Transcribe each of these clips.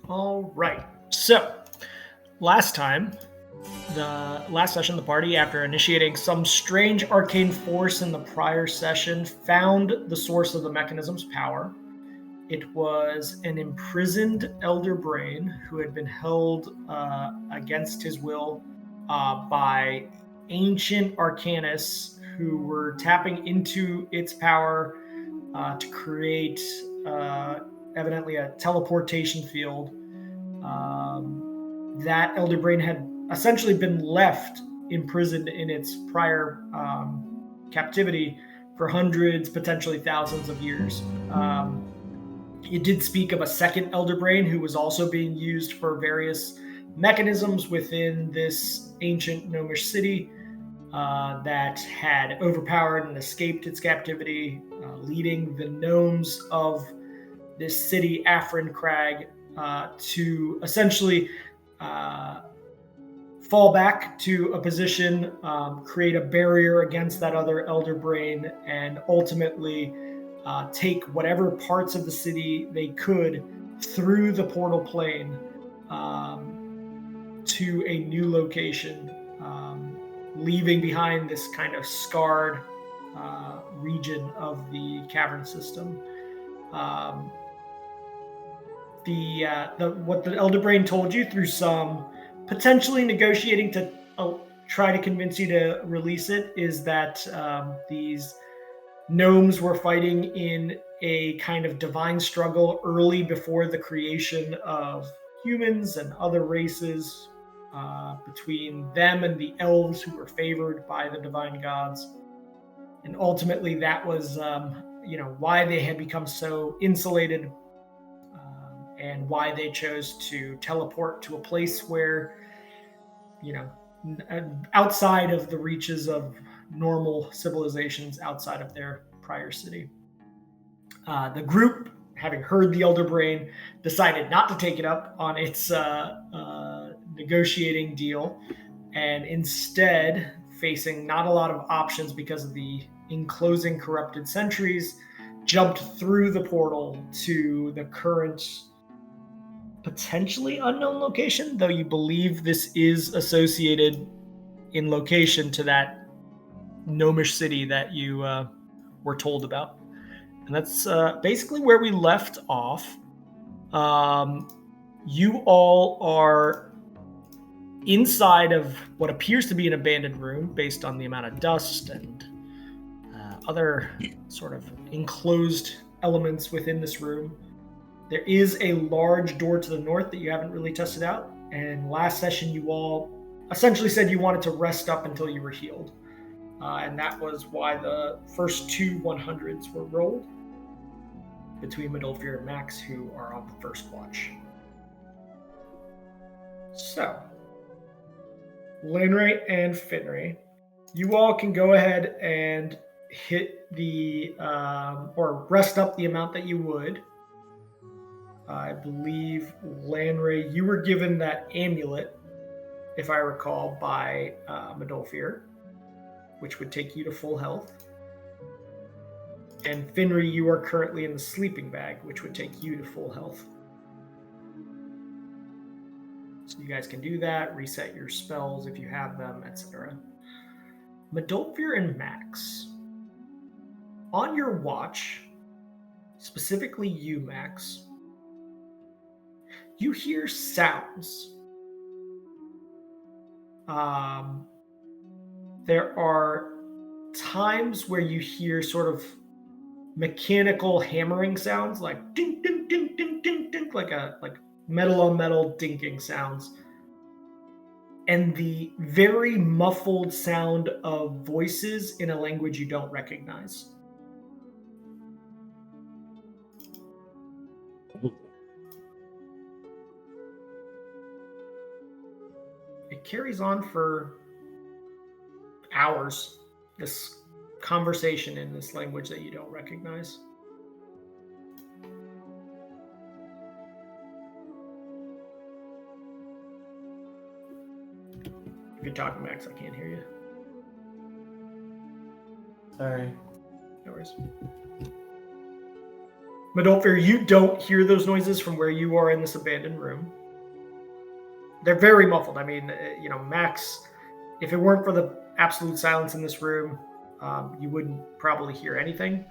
All right. So, last session, the party, after initiating some strange arcane force in the prior session, found the source of the mechanism's power. It was an imprisoned elder brain who had been held against his will by ancient arcanists who were tapping into its power to create evidently a teleportation field. That elder brain had essentially been left imprisoned in its prior captivity for hundreds, potentially thousands of years. It did speak of a second elder brain who was also being used for various mechanisms within this ancient gnomish city that had overpowered and escaped its captivity, leading the gnomes of this city, Afrin Crag, to essentially fall back to a position, create a barrier against that other elder brain, and ultimately take whatever parts of the city they could through the portal plane to a new location, leaving behind this kind of scarred region of the cavern system. What the elder brain told you through some potentially negotiating to try to convince you to release it is that these gnomes were fighting in a kind of divine struggle early before the creation of humans and other races, between them and the elves who were favored by the divine gods. And ultimately that was why they had become so insulated, and why they chose to teleport to a place where, outside of the reaches of normal civilizations outside of their prior city. The group, having heard the elder brain, decided not to take it up on its negotiating deal, and instead, facing not a lot of options because of the enclosing corrupted sentries, jumped through the portal to the current potentially unknown location, though you believe this is associated in location to that gnomish city that you were told about. And that's basically where we left off. You all are inside of what appears to be an abandoned room based on the amount of dust and other sort of enclosed elements within this room. There is a large door to the north that you haven't really tested out. And last session, you all essentially said you wanted to rest up until you were healed. And that was why the first two 100s were rolled between Midolfir and Max, who are on the first watch. So, Linray and Finray, you all can go ahead and hit the, or rest up the amount that you would. I believe, Lanray, you were given that amulet, if I recall, by Midolfir, which would take you to full health. And Finry, you are currently in the sleeping bag, which would take you to full health. So you guys can do that, reset your spells if you have them, etc. Midolfir and Max, on your watch, specifically you, Max, you hear sounds. There are times where you hear sort of mechanical hammering sounds, like ding, ding, ding, ding, ding, ding, like metal on metal dinking sounds. And the very muffled sound of voices in a language you don't recognize. It carries on for hours, this conversation in this language that you don't recognize. If you're talking, Max, I can't hear you. Sorry. No worries. Madolfir, you don't hear those noises from where you are in this abandoned room. They're very muffled. I mean, Max, if it weren't for the absolute silence in this room, you wouldn't probably hear anything.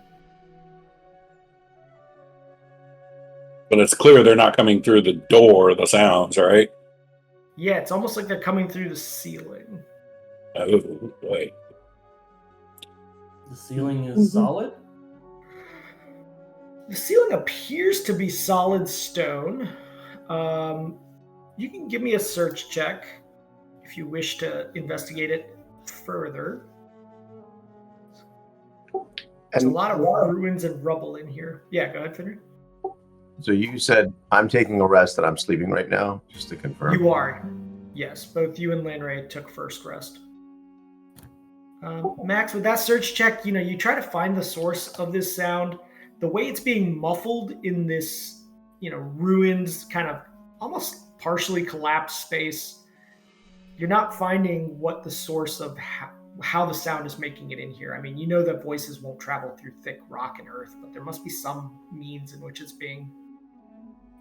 But it's clear they're not coming through the door, the sounds, right? Yeah, it's almost like they're coming through the ceiling. Oh, boy. The ceiling is solid? The ceiling appears to be solid stone. You can give me a search check if you wish to investigate it further. There's a lot of ruins and rubble in here. Yeah, go ahead, Finner. So you said I'm taking a rest and I'm sleeping right now, just to confirm. You are. Yes, both you and Lanray took first rest. Max, with that search check, you try to find the source of this sound. The way it's being muffled in this, ruined, kind of almost partially collapsed space, you're not finding what the source of how the sound is making it in here. I mean, that voices won't travel through thick rock and earth, but there must be some means in which it's being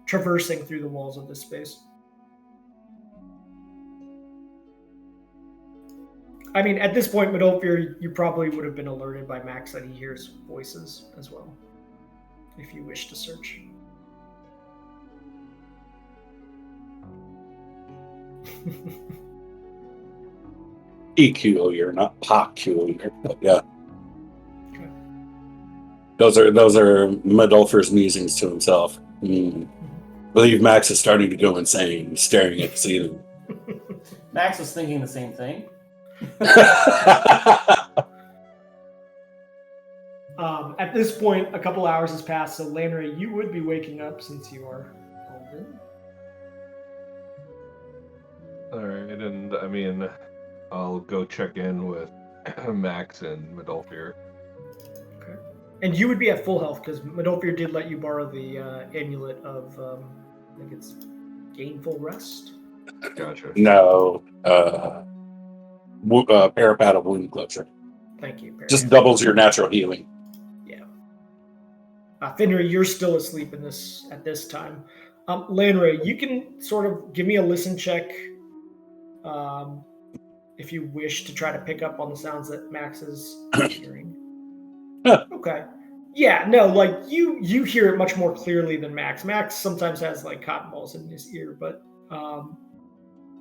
traversing through the walls of this space. I mean, at this point, Madolfir, you probably would have been alerted by Max that he hears voices as well, if you wish to search. Peculiar, not peculiar. But yeah. Okay. Those are Madolfir's musings to himself. I believe Max is starting to go insane, staring at the ceiling. Max was thinking the same thing. At this point, a couple hours has passed, so Lanray, you would be waking up since you are Elven. Alright, and I mean, I'll go check in with Max and Madolfir. Okay. And you would be at full health, because Madolfir did let you borrow the amulet of, I think it's gainful rest? Gotcha. No. Parapat of wound closure. Thank you. Parapat. Just doubles your natural healing. Yeah. Finner, you're still asleep at this time. Lanray, you can sort of give me a listen check if you wish to try to pick up on the sounds that Max is hearing. Okay. Yeah, no, like you hear it much more clearly than Max. Max sometimes has like cotton balls in his ear, but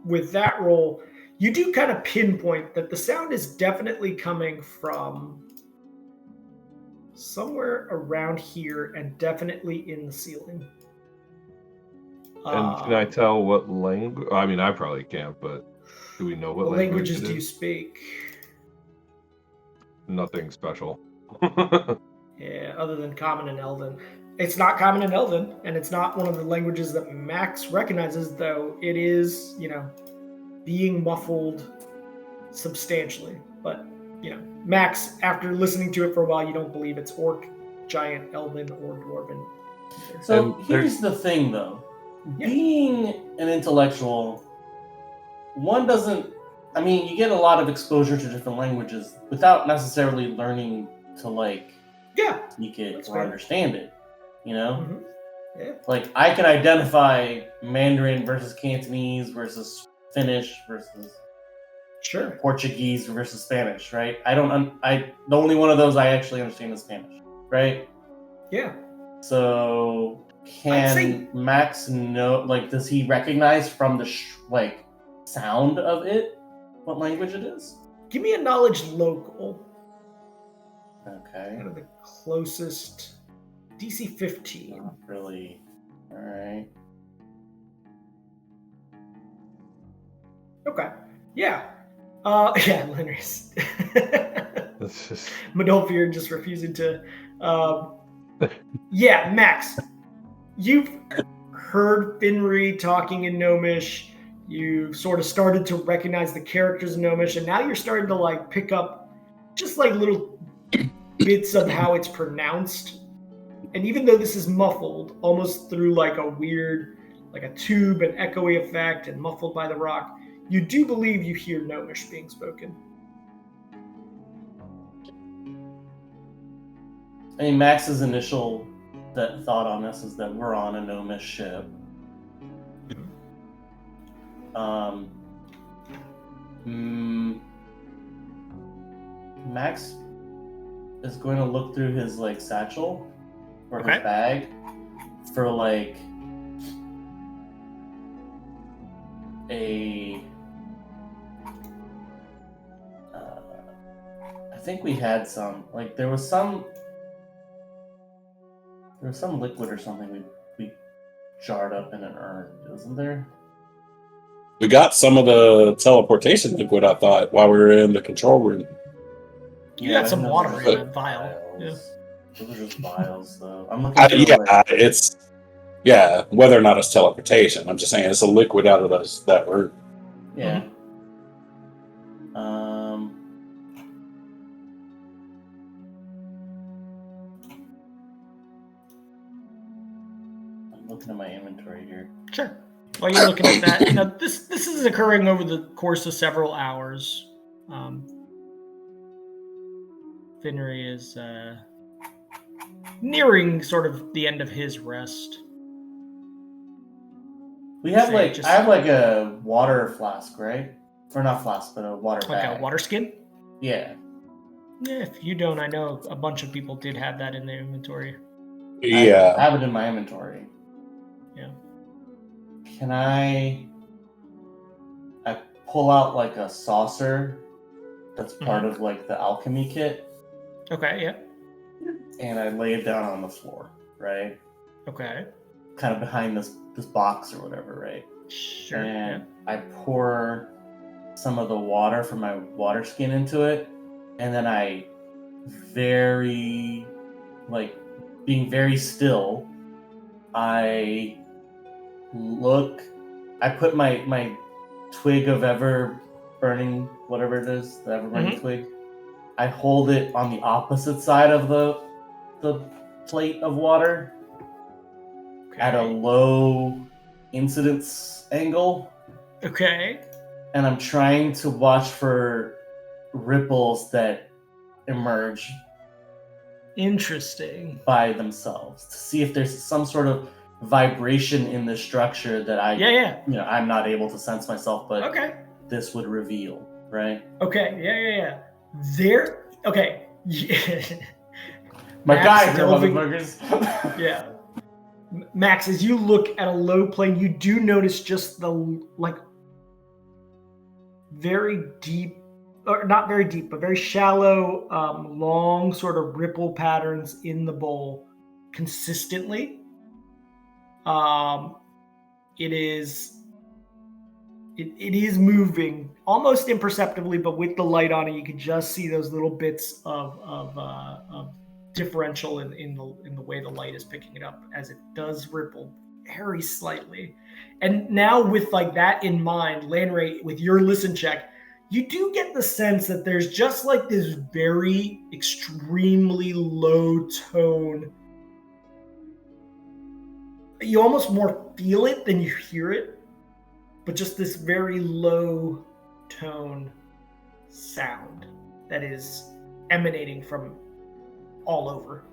with that roll, you do kind of pinpoint that the sound is definitely coming from somewhere around here and definitely in the ceiling. And can I tell what language? I mean, I probably can't, but do we know what languages do you speak? Nothing special. Yeah, other than Common and Elven. It's not Common and Elven, and it's not one of the languages that Max recognizes, though it is, being muffled substantially. But, Max, after listening to it for a while, you don't believe it's Orc, Giant, Elven, or Dwarven. So here's the thing, though. Yeah. Being an intellectual, one doesn't... I mean, you get a lot of exposure to different languages without necessarily learning to, speak it or understand it, Mm-hmm. Yeah. Like, I can identify Mandarin versus Cantonese versus Finnish versus Portuguese versus Spanish, right? The only one of those I actually understand is Spanish, right? Yeah. So can Max know? Like, does he recognize from the sound of it what language it is? Give me a knowledge local. Okay. Kind of the closest. DC 15. Not really. All right. Okay. Yeah. Lenry's. Madolfir just refusing to. Yeah, Max. You've heard Finry talking in Gnomish. You've sort of started to recognize the characters in Gnomish, and now you're starting to pick up just little bits of how it's pronounced. And even though this is muffled, almost through a weird, a tube and echoey effect and muffled by the rock, you do believe you hear Gnomish being spoken. I mean, Max's initial thought on this is that we're on a gnomish ship. Max is going to look through his like satchel or his bag for like a. I think we had some. Like there was some liquid or something we jarred up in an urn, isn't there? We got some of the teleportation liquid, I thought, while we were in the control room. You got some water in that vial. Yeah. Those are just vials, though. I'm looking at whether or not it's teleportation. I'm just saying it's a liquid out of that room. Yeah. I'm looking at my inventory here. Sure. While you're looking at that, this is occurring over the course of several hours. Finnery is nearing sort of the end of his rest. We have I have like a water flask, right? Or not flask, but a water bag. Like a water skin? Yeah. Yeah, if you don't, I know a bunch of people did have that in their inventory. Yeah. I have it in my inventory. Yeah. Can I pull out like a saucer that's part of like the alchemy kit? Okay, yeah. And I lay it down on the floor, right? Okay. Kind of behind this box or whatever, right? Sure. And I pour some of the water from my water skin into it, and then I being very still, I put my twig of ever burning, whatever it is, the ever burning twig. I hold it on the opposite side of the plate of water at a low incidence angle. Okay. And I'm trying to watch for ripples that emerge. Interesting. By themselves to see if there's some sort of vibration in the structure that I'm not able to sense myself, but this would reveal, right? Okay, yeah. There. Okay. My guys are motherfuckers. Yeah. Max, as you look at a low plane, you do notice just the very deep, or not very deep, but very shallow, long sort of ripple patterns in the bowl consistently. It is moving almost imperceptibly, but with the light on it, you can just see those little bits of differential in the way the light is picking it up as it does ripple very slightly. And now with like that in mind, Lanray, with your listen check, you do get the sense that there's just like this very extremely low tone. You almost more feel it than you hear it, but just this very low tone sound that is emanating from all over.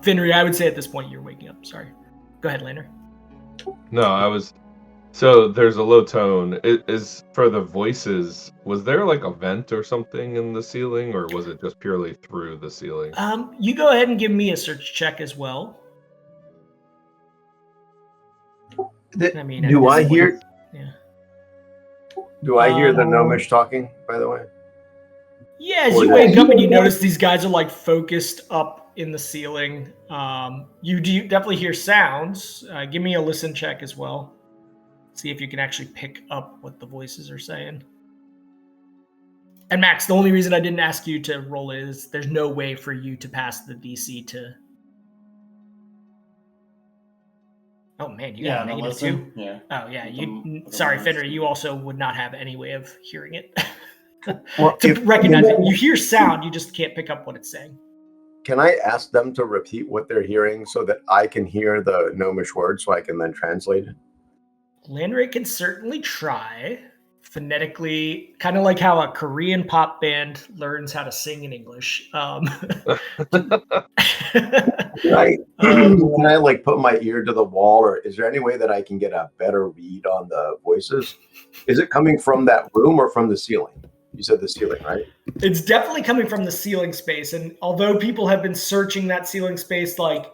Finnery, I would say at this point you're waking up. Sorry. Go ahead, Lander. No, so there's a low tone. It is for the voices. Was there like a vent or something in the ceiling, or was it just purely through the ceiling? You go ahead and give me a search check as well. Do I hear the gnomish talking, by the way? Yeah, as you wake up and you notice these guys are like focused up in the ceiling. You definitely hear sounds. Give me a listen check as well. See if you can actually pick up what the voices are saying. And Max, the only reason I didn't ask you to roll it is there's no way for you to pass the DC to... Oh man, you got a -2? Yeah. Oh yeah, sorry, Finnery, you also would not have any way of hearing it. Well, to recognize it. You hear sound, you just can't pick up what it's saying. Can I ask them to repeat what they're hearing so that I can hear the gnomish words so I can then translate it? Lanray can certainly try. phonetically, kind of like how a Korean pop band learns how to sing in English. Right. Can I like put my ear to the wall, or is there any way that I can get a better read on the voices? Is it coming from that room or from the ceiling? You said the ceiling, right? It's definitely coming from the ceiling space. And although people have been searching that ceiling space, like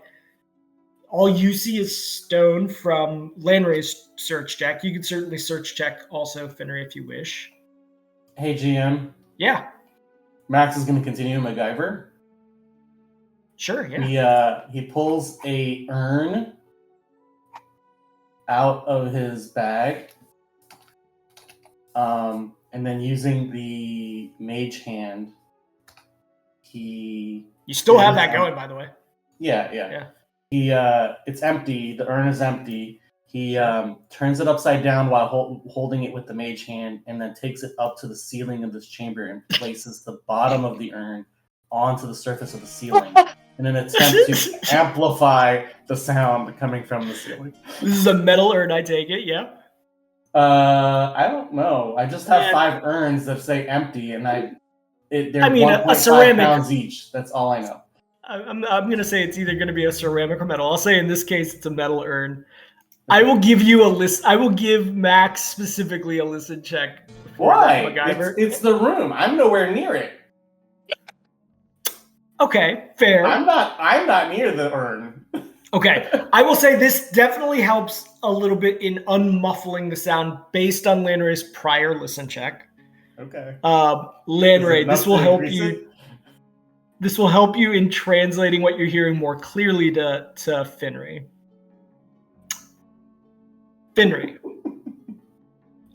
all you see is stone from Lanray's search check. You can certainly search check also, Finnery, if you wish. Hey, GM. Yeah. Max is going to continue MacGyver. Sure, yeah. He pulls a urn out of his bag. And then using the mage hand, You still have that going, by the way. Yeah. It's empty. The urn is empty. He turns it upside down while holding it with the mage hand, and then takes it up to the ceiling of this chamber and places the bottom of the urn onto the surface of the ceiling in an attempt to amplify the sound coming from the ceiling. This is a metal urn, I take it, yeah? I don't know. I just have 5 urns that say empty, and they're a ceramic pounds each. That's all I know. I'm gonna say it's either gonna be a ceramic or metal. I'll say in this case it's a metal urn. I will give you a list. I will give Max specifically a listen check. Why? It's the room. I'm nowhere near it. Okay, fair. I'm not near the urn. Okay, I will say this definitely helps a little bit in unmuffling the sound based on Lanray's prior listen check. Okay. Lanray, this will help you. This will help you in translating what you're hearing more clearly to Finnery. Finnery,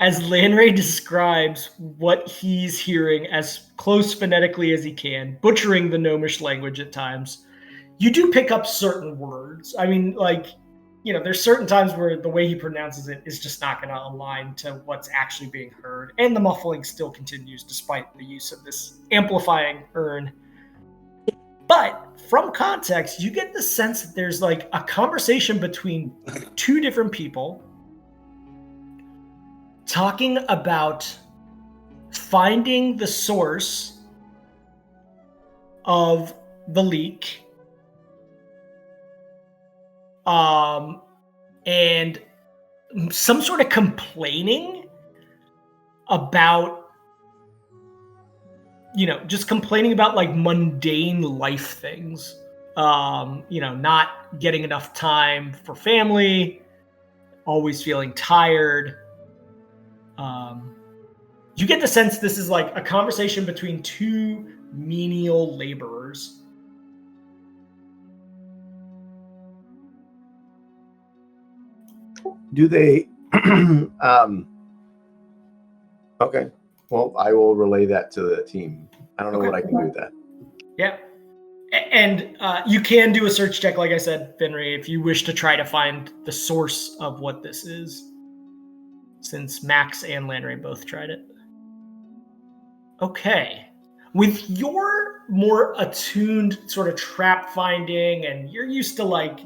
as Lanray describes what he's hearing as close phonetically as he can, butchering the gnomish language at times, you do pick up certain words. I mean, there's certain times where the way he pronounces it is just not going to align to what's actually being heard. And the muffling still continues despite the use of this amplifying urn. But from context, you get the sense that there's like a conversation between 2 different people talking about finding the source of the leak. And some sort of complaining about, just complaining about like mundane life things. Not getting enough time for family, always feeling tired. You get the sense this is like a conversation between 2 menial laborers. Do they? Okay. Well, I will relay that to the team. I don't know what I can do with that. Yeah. And you can do a search check, like I said, Finnery, if you wish to try to find the source of what this is, since Max and Lanray both tried it. Okay. With your more attuned sort of trap finding, and you're used to like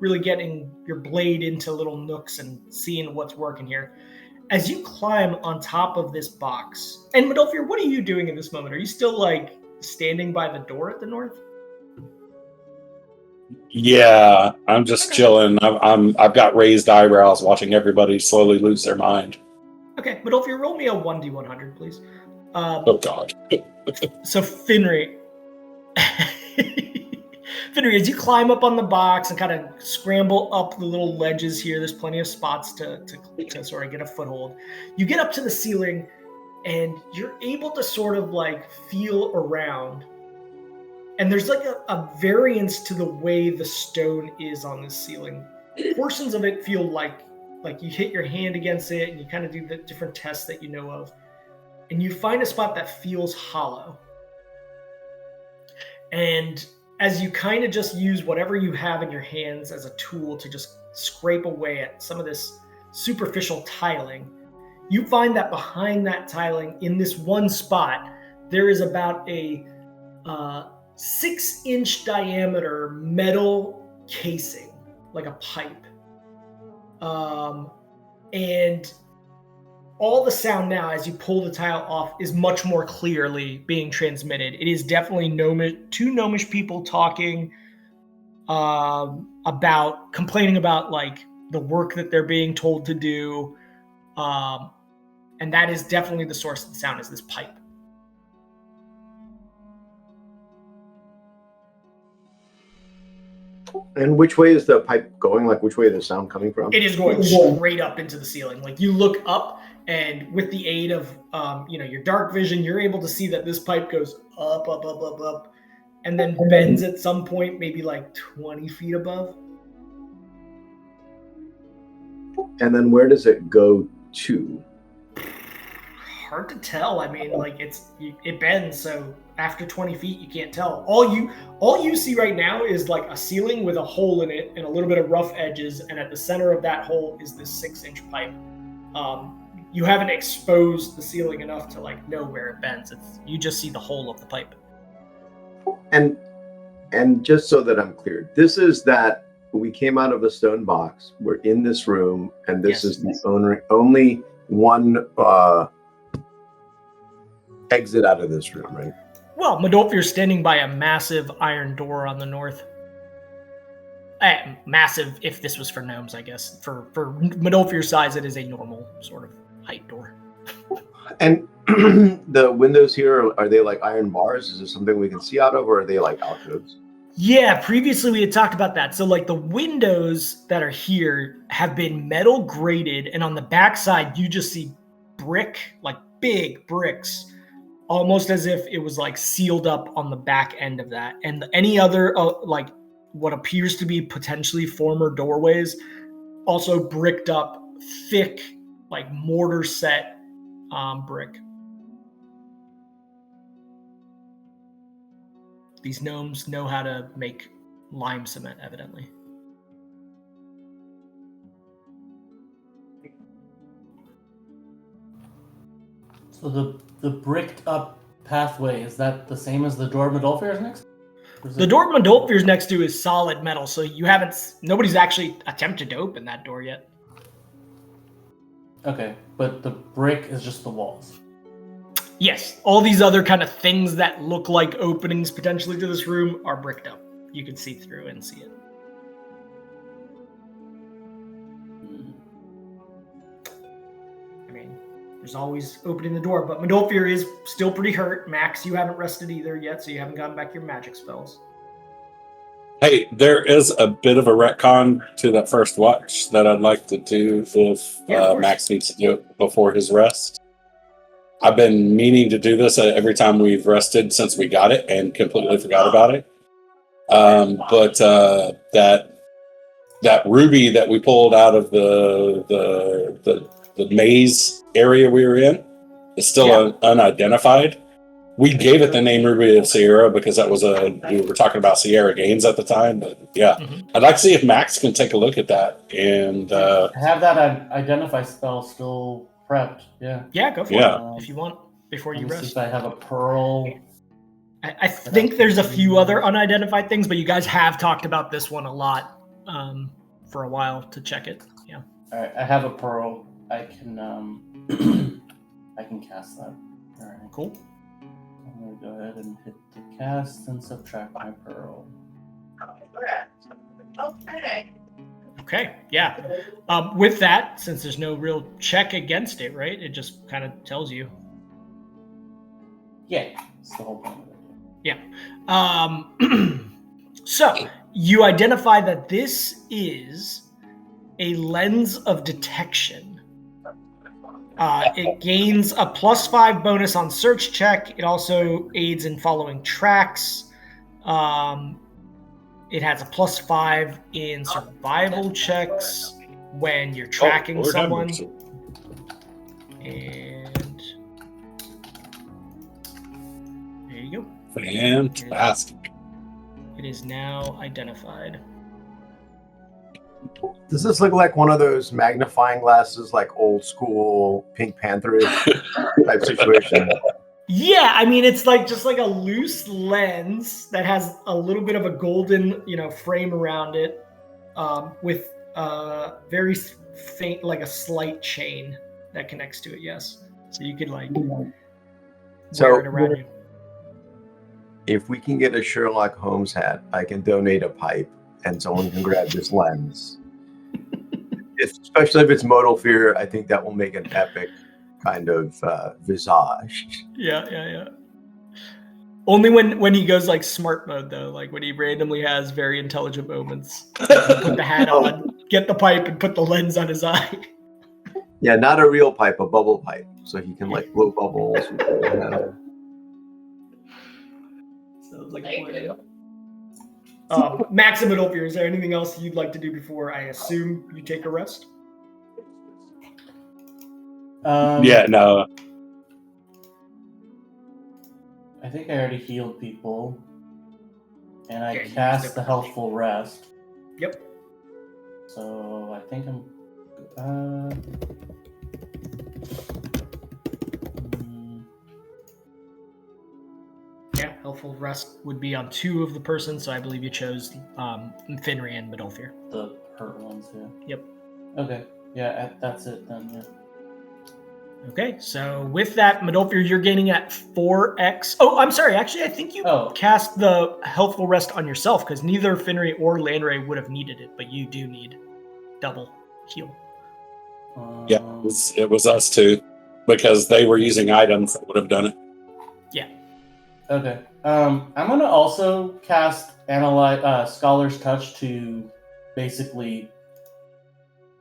really getting your blade into little nooks and seeing what's working here, as you climb on top of this box, and Modolfir, what are you doing in this moment? Are you still like standing by the door at the north? Yeah, I'm just chilling. I've got raised eyebrows, watching everybody slowly lose their mind. Okay, Modolfir, roll me a 1d100, please. Oh God. So Finnery, as you climb up on the box and kind of scramble up the little ledges here, there's plenty of spots to sort of get a foothold. You get up to the ceiling and you're able to sort of like feel around. And there's like a variance to the way the stone is on this ceiling. Portions of it feel like you hit your hand against it and you kind of do the different tests that you know of. And you find a spot that feels hollow. And as you kind of just use whatever you have in your hands as a tool to just scrape away at some of this superficial tiling, you find that behind that tiling, in this one spot, there is about a 6-inch diameter metal casing, like a pipe. And all the sound now, as you pull the tile off, is much more clearly being transmitted. It is definitely two gnomish people talking about complaining about like the work that they're being told to do, and that is definitely the source of the sound, is this pipe. And which way is the pipe going? Like, which way is the sound coming from? It is going straight up into the ceiling. Like, you look up, and with the aid of your dark vision, you're able to see that this pipe goes up, up, up, up, up, and then bends at some point, maybe like 20 feet above. And then where does it go to? Hard to tell. I mean, like it bends, so after 20 feet you can't tell. All you see right now is like a ceiling with a hole in it and a little bit of rough edges, and at the center of that hole is this 6-inch pipe. You haven't exposed the ceiling enough to like know where it bends. You just see the hole of the pipe. And just so that I'm clear, this is that we came out of a stone box. We're in this room, and this is the only one exit out of this room, right? Well, Madolfir's standing by a massive iron door on the north. Massive, if this was for gnomes, I guess. For Madolfir's size, it is a normal sort of height door. And the windows here, are they like iron bars? Is there something we can see out of, or are they like alcoves? Yeah, previously we had talked about that. So like the windows that are here have been metal grated, and on the backside you just see brick, like big bricks, almost as if it was like sealed up on the back end of that. And any other like what appears to be potentially former doorways, also bricked up, thick, like mortar set brick. These gnomes know how to make lime cement, evidently. So the bricked up pathway, is that the same as the door Madolfir is next? The door Madolfir is next to is solid metal, so nobody's actually attempted to open that door yet. Okay, but the brick is just the walls. Yes, all these other kind of things that look like openings potentially to this room are bricked up. You can see through and see it. I mean, there's always opening the door, but Madolfir is still pretty hurt. Max, you haven't rested either yet, so you haven't gotten back your magic spells. Hey, there is a bit of a retcon to that first watch that I'd like to do if Max needs to do it before his rest. I've been meaning to do this every time we've rested since we got it and completely forgot about it. But that ruby that we pulled out of the maze area we were in is still unidentified. We gave it the name Ruby of Sierra because that was we were talking about Sierra Gaines at the time. But I'd like to see if Max can take a look at that and have that identify spell still prepped. Yeah, go for it if you want before you rest. See if I have a pearl. I think there's a few other unidentified things, but you guys have talked about this one a lot for a while to check it. Yeah. All right, I have a pearl. I can I can cast that. All right, cool. I'm gonna go ahead and hit the cast and subtract my pearl. Okay, yeah. With that, since there's no real check against it, right? It just kind of tells you. Yeah, that's the whole point of it. Yeah. So you identify that this is a lens of detection. It gains a +5 bonus on search check. It also aids in following tracks. It has a +5 in survival checks when you're tracking someone. And there you go. Fantastic. It is now identified. Does this look like one of those magnifying glasses, like old school Pink Panther-ish type situation? Yeah, I mean, it's like just like a loose lens that has a little bit of a golden, frame around it, with very faint, like a slight chain that connects to it. Yes, so you could like So- wear it around you. If we can get a Sherlock Holmes hat, I can donate a pipe, and someone can grab this lens. Especially if it's modal fear, I think that will make an epic kind of visage. Yeah. Only when he goes like smart mode though, like when he randomly has very intelligent moments. Put the hat on, get the pipe, and put the lens on his eye. Yeah, not a real pipe, a bubble pipe, so he can like blow bubbles. Sounds like a plan. Max and Midolfir, is there anything else you'd like to do before I assume you take a rest? Yeah, no. I think I already healed people, and I Yeah, you cast used the it. Healthful Rest. Yep. So I think I'm. Yeah, helpful rest would be on 2 of the persons, so I believe you chose Finry and Midolfir. The hurt ones, yeah. Yep. Okay. Yeah, that's it then. Yeah. Okay, so with that, Midolfir, you're gaining at 4x. Oh, I'm sorry. Actually, I think you cast the helpful rest on yourself because neither Finry or Landray would have needed it, but you do need double heal. Yeah, it was us too, because they were using items that would have done it. Yeah. Okay. I'm gonna also cast Scholar's Touch to basically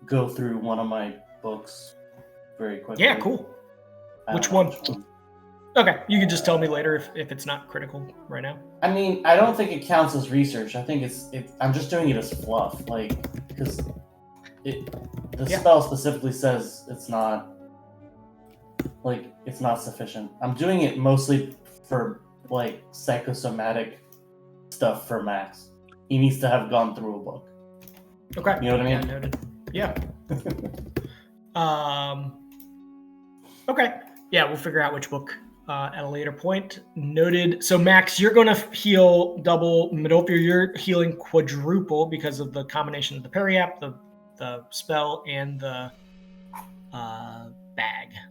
go through one of my books very quickly. Yeah, cool. Which one? Okay, you can just tell me later if it's not critical right now. I mean, I don't think it counts as research. I think I'm just doing it as fluff, like because the spell specifically says it's not sufficient. I'm doing it mostly for like psychosomatic stuff for Max. He needs to have gone through a book. Okay. You know what I mean? Noted. Yeah. Okay. Yeah, we'll figure out which book at a later point. Noted. So Max, you're going to heal double. Midolfir, you're healing quadruple because of the combination of the periap, the spell, and the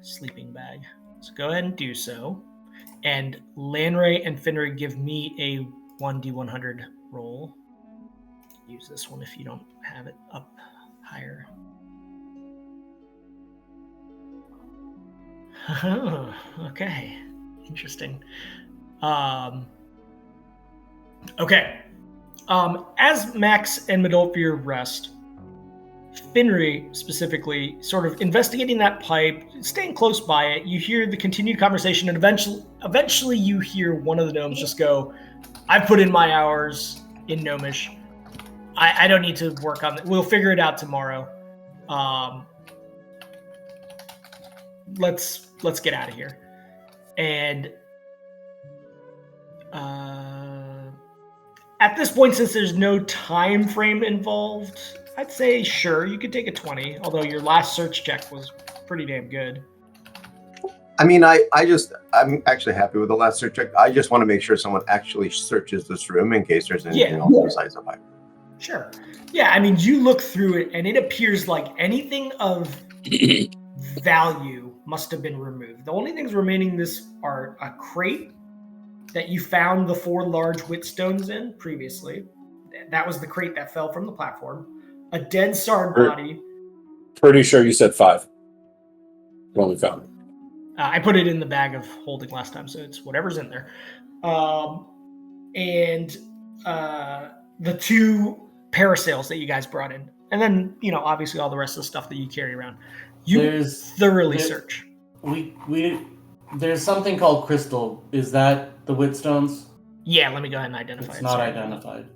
sleeping bag. So go ahead and do so. And Landray and Finry, give me a 1d100 roll. Use this one if you don't have it up higher. Okay, interesting. Okay. As Max and Midolfir rest, Finry specifically sort of investigating that pipe, staying close by it, you hear the continued conversation, and eventually you hear one of the gnomes just go, I've put in my hours in Gnomish. I don't need to work on it. We'll figure it out tomorrow. Let's get out of here. And at this point, since there's no time frame involved, I'd say sure, you could take a 20, although your last search check was pretty damn good. I mean, I'm actually happy with the last search check. I just want to make sure someone actually searches this room in case there's anything else besides the pipe. Sure. Yeah, I mean, you look through it and it appears like anything of value must have been removed. The only things remaining are a crate that you found the 4 large whetstones in previously. That was the crate that fell from the platform. A dead Sard body. Pretty sure you said 5 when we found it. I put it in the bag of holding last time, so it's whatever's in there. And the 2 parasails that you guys brought in. And then, obviously all the rest of the stuff that you carry around. You thoroughly search. There's something called crystal. Is that the whetstones? Yeah, let me go ahead and identify it. It's not identified.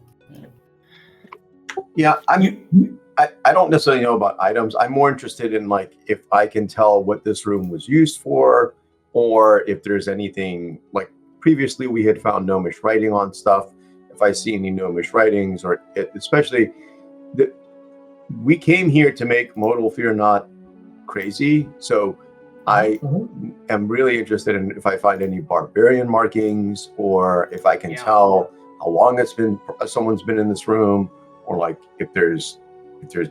Yeah, I don't necessarily know about items. I'm more interested in like if I can tell what this room was used for, or if there's anything like previously we had found gnomish writing on stuff. If I see any gnomish writings, or especially we came here to make modal fear not crazy. So I am really interested in if I find any barbarian markings, or if I can tell how long someone's been in this room, or like if there's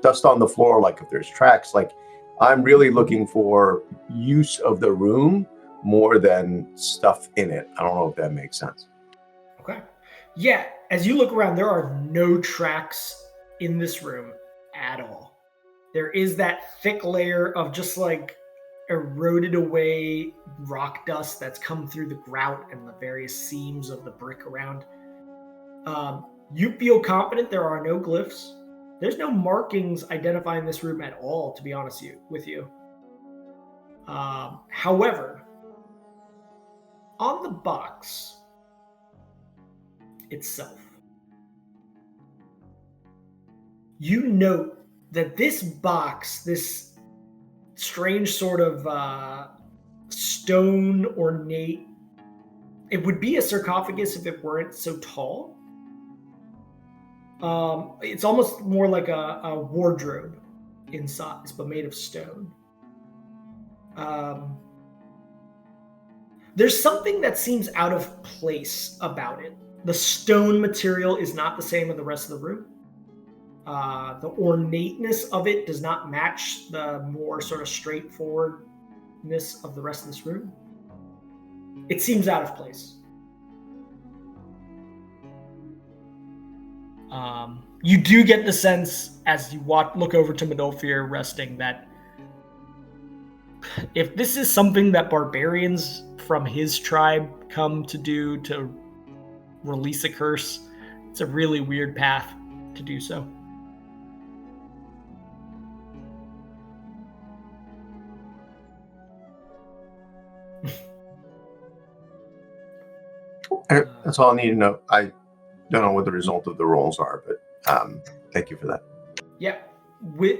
dust on the floor, like if there's tracks, like I'm really looking for use of the room more than stuff in it. I don't know if that makes sense. Okay. Yeah, as you look around, there are no tracks in this room at all. There is that thick layer of just like eroded away rock dust that's come through the grout and the various seams of the brick around. You feel confident there are no glyphs. There's no markings identifying this room at all, to be honest with you. However, on the box itself, you note that this box, this strange sort of stone ornate, it would be a sarcophagus if it weren't so tall. It's almost more like a wardrobe in size, but made of stone. There's something that seems out of place about it. The stone material is not the same as the rest of the room. The ornateness of it does not match the more sort of straightforwardness of the rest of this room. It seems out of place. You do get the sense as you look over to Midolfir resting that if this is something that barbarians from his tribe come to do to release a curse, it's a really weird path to do so. That's all I need to know. I don't know what the result of the rolls are, but thank you for that. Yeah.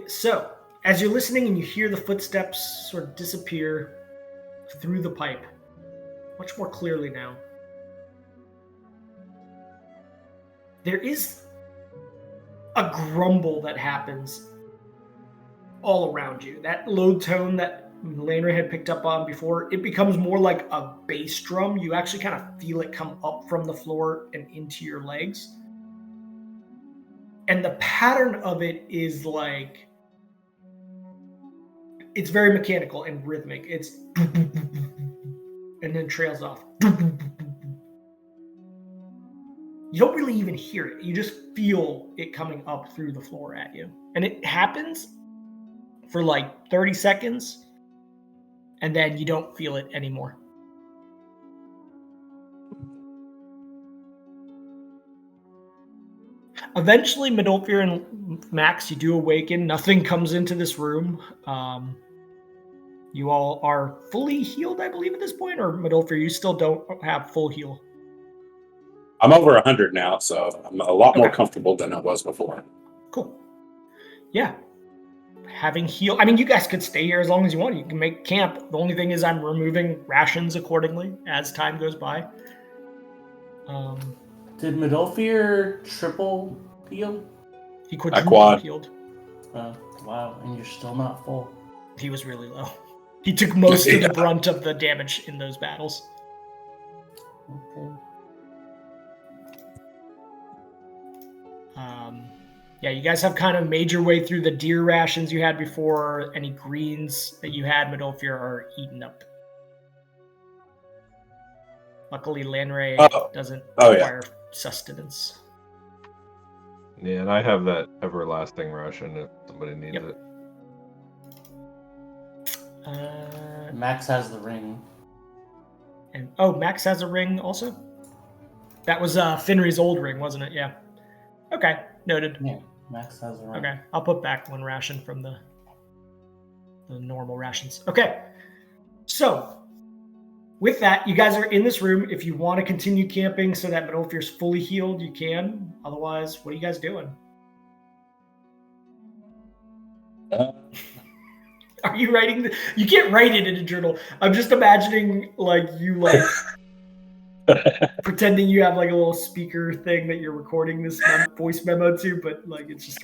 So, as you're listening and you hear the footsteps sort of disappear through the pipe, much more clearly now, there is a grumble that happens all around you. That low tone that Landry had picked up on before, it becomes more like a bass drum. You actually kind of feel it come up from the floor and into your legs. And the pattern of it is like, it's very mechanical and rhythmic. It's and then trails off. You don't really even hear it. You just feel it coming up through the floor at you. And it happens for like 30 seconds, and then you don't feel it anymore. Eventually, Midolfir and Max, you do awaken. Nothing comes into this room. You all are fully healed, I believe, at this point, or Midolfir, you still don't have full heal? I'm over 100 now, so I'm a lot more comfortable than I was before. Cool. Yeah. Having healed, I mean, you guys could stay here as long as you want. You can make camp. The only thing is I'm removing rations accordingly as time goes by. Did Midolfir triple heal? He quadruple healed. Wow, and you're still not full. He was really low. He took most of the brunt of the damage in those battles. Okay. Yeah, you guys have kind of made your way through the deer rations you had before. Any greens that you had, Midolfir, are eaten up. Luckily, Lanray doesn't require sustenance. Yeah, and I have that everlasting ration if somebody needs it. Max has the ring. And Max has a ring also? That was Finry's old ring, wasn't it? Yeah. Okay, noted. Yeah, Max has a ring. Okay, I'll put back one ration from the normal rations. Okay, so with that, you guys are in this room. If you want to continue camping so that Midolfir's fully healed, you can. Otherwise, what are you guys doing? Are you writing? You can't write it in a journal. I'm just imagining you pretending you have like a little speaker thing that you're recording this voice memo to, but it's just.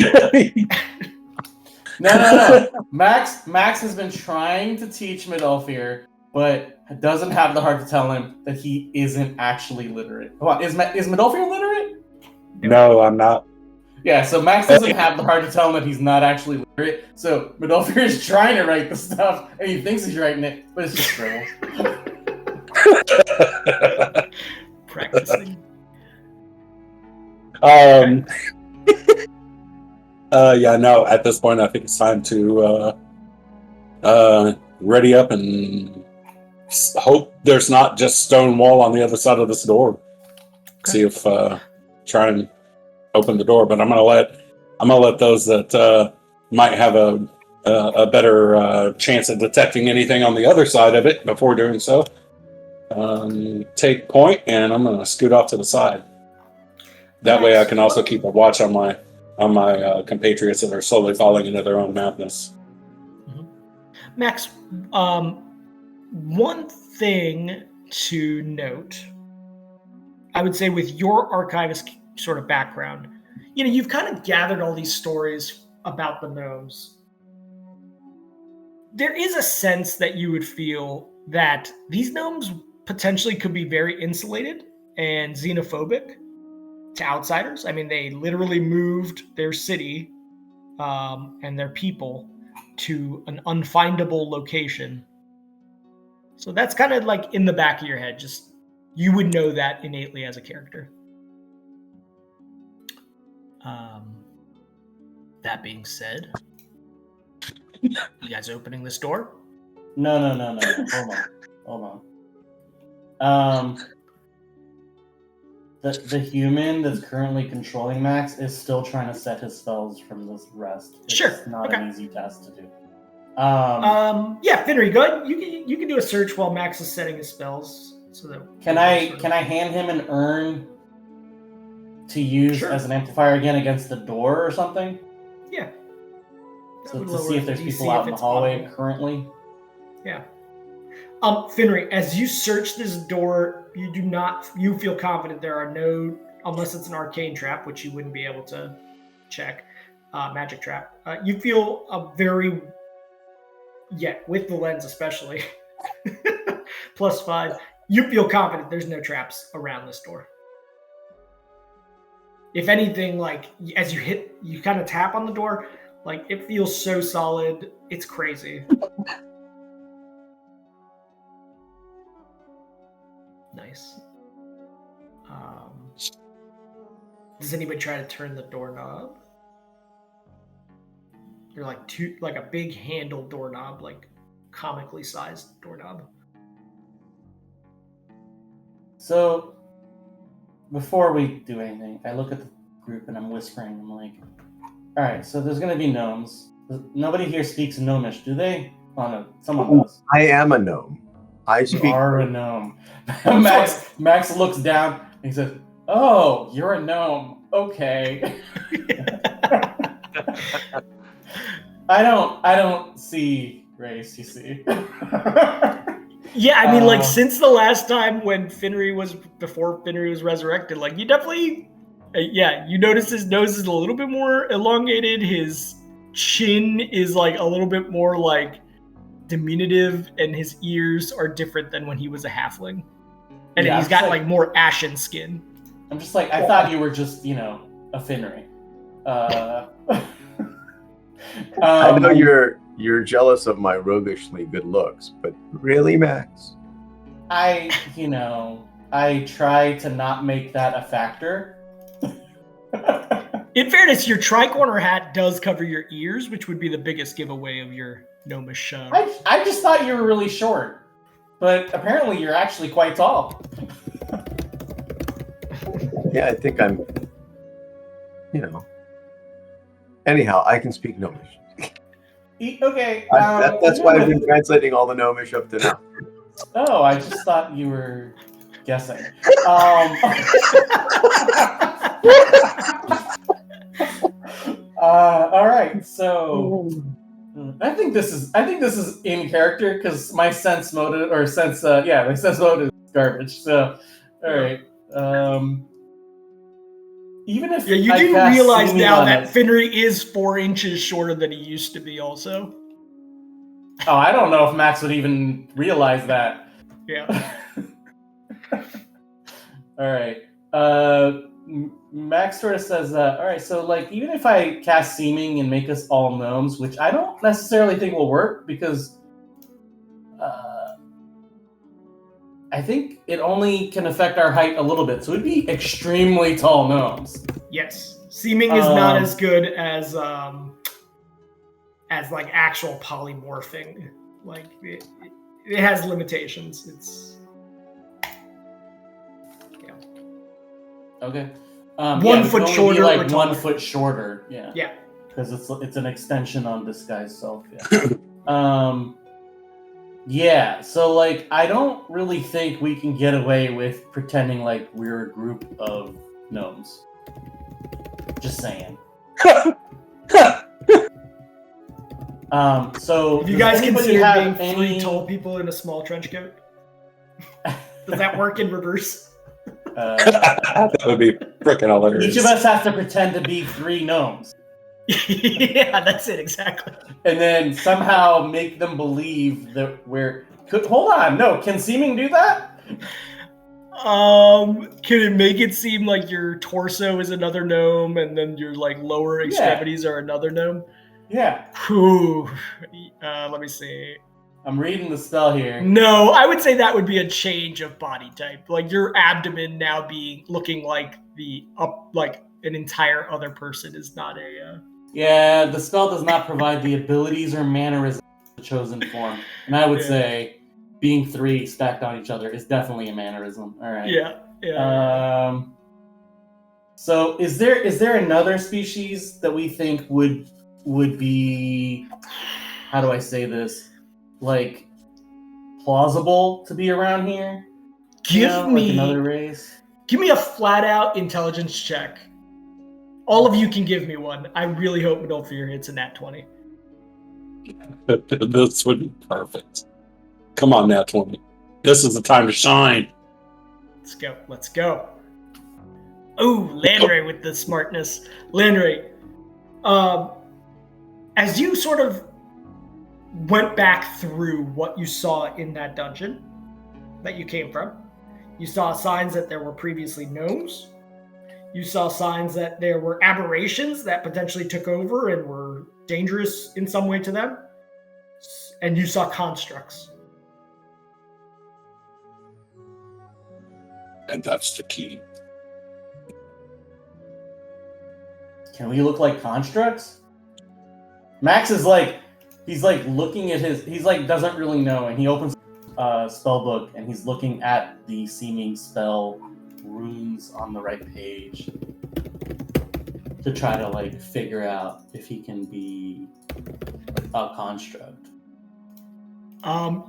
No. Max has been trying to teach Midolfir, but doesn't have the heart to tell him that he isn't actually literate. Come on, is Midolfir literate? No, I'm not. Yeah, so Max doesn't have the heart to tell him that he's not actually literate. So Rodolfo is trying to write the stuff, and he thinks he's writing it, but it's just scribbles. Practicing. Yeah, no, at this point, I think it's time to ready up and hope there's not just stone wall on the other side of this door. Okay. See if try and open the door, but I'm gonna let those that might have a better chance of detecting anything on the other side of it before doing so. Take point, and I'm gonna scoot off to the side. That way, I can also keep a watch on my compatriots that are slowly falling into their own madness. Mm-hmm. Max, one thing to note, I would say, with your archivist sort of background, you've kind of gathered all these stories about the gnomes. There is a sense that you would feel that these gnomes potentially could be very insulated and xenophobic to outsiders. I mean, they literally moved their city and their people to an unfindable location. So that's kind of like in the back of your head. Just you would know that innately as a character. That being said, you guys opening this door? No. Hold on. The human that's currently controlling Max is still trying to set his spells from this rest. It's not an easy task to do. Yeah, Finnery, go ahead. You can do a search while Max is setting his spells. So that can I hand him an urn to use as an amplifier again against the door or something? Yeah. So to see if there's people out in the hallway currently. Yeah. Finnery, as you search this door, you feel confident there are no, unless it's an arcane trap, which you wouldn't be able to check, magic trap. You feel with the lens especially, +5, you feel confident there's no traps around this door. If anything, like, as you kind of tap on the door, like, it feels so solid, it's crazy. Nice. Does anybody try to turn the doorknob? They're like a big handled doorknob, like comically sized doorknob. So before we do anything, I look at the group and I'm whispering. I'm like, all right, so there's going to be gnomes. Nobody here speaks Gnomish, do they? Oh, no, someone does. I am a gnome. I speak. You are a gnome. Max looks down and he says, oh, you're a gnome. Okay. I don't see race, you see. Yeah, I mean, like, since the last time before Finnery was resurrected, like, you definitely, you notice his nose is a little bit more elongated. His chin is, like, a little bit more, like, diminutive, and his ears are different than when he was a halfling. And he's got, like, more ashen skin. I'm just like, I thought you were just, a Finnery. I know you're jealous of my roguishly good looks, but really, Max? I try to not make that a factor. In fairness, your tricorner hat does cover your ears, which would be the biggest giveaway of your gnomish. I just thought you were really short, but apparently you're actually quite tall. Yeah, I think I'm. Anyhow, I can speak Gnomish. Okay. That's why I've been translating all the Gnomish up to now. Oh, I just thought you were guessing. All right, so I think this is in character because my sense mode is garbage. So, all right. Even if you do realize now that Finnery is 4 inches shorter than he used to be, also. Oh, I don't know if Max would even realize that. Yeah. All right. Max sort of says that, all right, so like even if I cast Seeming and make us all gnomes, which I don't necessarily think will work because I think it only can affect our height a little bit, so it'd be extremely tall gnomes. Yes, Seeming is not as good as like actual polymorphing. Like it has limitations. It's okay. 1 foot shorter, like or 1 foot shorter. Yeah. Yeah. Because it's an extension on disguise self. Yeah. Yeah. So like, I don't really think we can get away with pretending like we're a group of gnomes. Just saying. So if you guys consider being any 3 tall people in a small trench coat, does that work in reverse? That would be freaking hilarious. Each of us has to pretend to be 3 gnomes. Yeah, that's it, exactly. And then somehow make them believe that hold on, no, can Seeming do that? Can it make it seem like your torso is another gnome and then your like lower extremities are another gnome? Yeah. Whew. Let me see. I'm reading the spell here. No, I would say that would be a change of body type. Like your abdomen now looking like like an entire other person is not a. Yeah, the spell does not provide the abilities or mannerisms of the chosen form, and I would say being 3 stacked on each other is definitely a mannerism. All right. Yeah. So is there another species that we think would be, how do I say this, like plausible to be around here? Give me like another race. Give me a flat out intelligence check. All of you can give me one. I really hope Midolfir hits a nat 20. This would be perfect. Come on, nat 20. This is the time to shine. Let's go. Oh, Landray with the smartness. Landray, as you sort of went back through what you saw in that dungeon that you came from, you saw signs that there were previously gnomes. You saw signs that there were aberrations that potentially took over and were dangerous in some way to them. And you saw constructs. And that's the key. Can we look like constructs? Max is like, he's like looking at he's like doesn't really know, and he opens a spell book and he's looking at the seeming spell runes on the right page to try to like figure out if he can be a construct.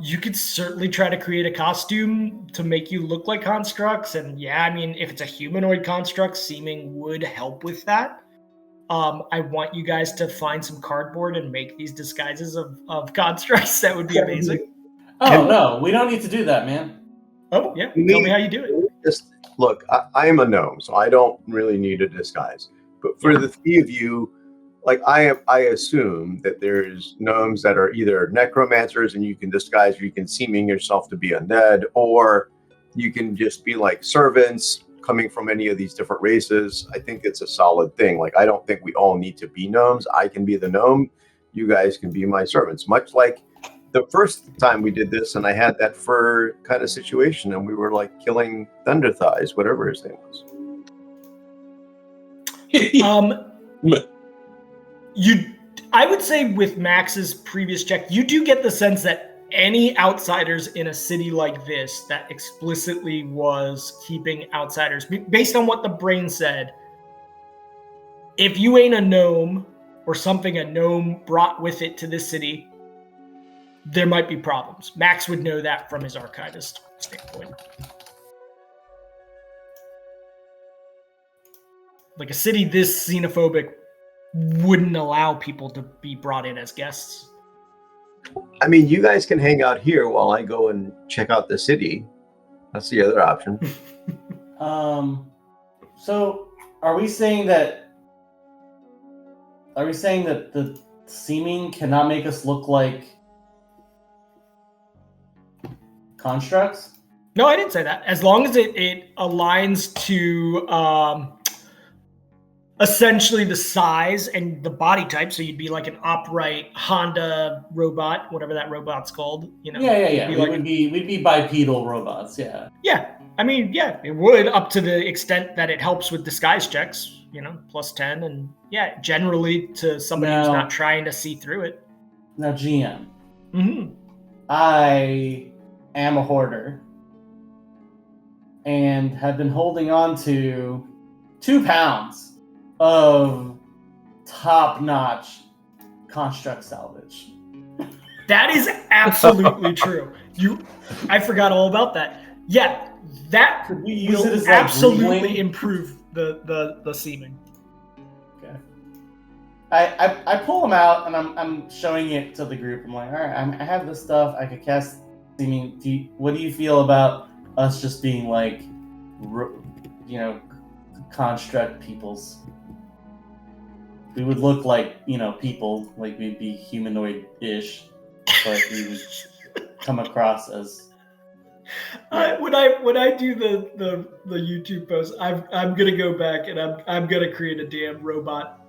You could certainly try to create a costume to make you look like constructs, and yeah, I mean, if it's a humanoid construct, seeming would help with that. I want you guys to find some cardboard and make these disguises of constructs. That would be amazing. Oh, no, we don't need to do that, man. Oh, yeah. Tell me how you do it. Just look, I am a gnome, so I don't really need a disguise. But for the 3 of you, like I assume that there's gnomes that are either necromancers and you can disguise, or you can seeming yourself to be undead, or you can just be like servants coming from any of these different races. I think it's a solid thing. Like, I don't think we all need to be gnomes. I can be the gnome. You guys can be my servants. Much like the first time we did this and I had that fur kind of situation and we were like killing Thunder Thighs, whatever his name was. I would say with Max's previous check, you do get the sense that any outsiders in a city like this that explicitly was keeping outsiders, based on what the brain said, if you ain't a gnome or something a gnome brought with it to this city, there might be problems. Max would know that from his archivist standpoint. Like a city this xenophobic wouldn't allow people to be brought in as guests. I mean, you guys can hang out here while I go and check out the city. That's the other option. So are we saying that the seeming cannot make us look like constructs? No, I didn't say that. As long as it aligns to essentially the size and the body type. So you'd be like an upright Honda robot, whatever that robot's called. You know. Yeah. We'd be bipedal robots. Yeah. Yeah. I mean, yeah, it would, up to the extent that it helps with disguise checks. You know, +10, and yeah, generally to somebody who's not trying to see through it. Now, GM. Mm-hmm. I am a hoarder and have been holding on to 2 pounds of top-notch construct salvage. That is absolutely true. I forgot all about that. Yeah, that Could we use will it as absolutely improve the seeming. Okay. I pull them out and I'm showing it to the group. I'm like, all right, I have this stuff. I could cast seeming. What do you feel about us just being like, you know, construct peoples? We would look like, you know, people, like we'd be humanoid-ish, but we would come across as. When I do the YouTube post, I'm gonna go back and I'm gonna create a damn robot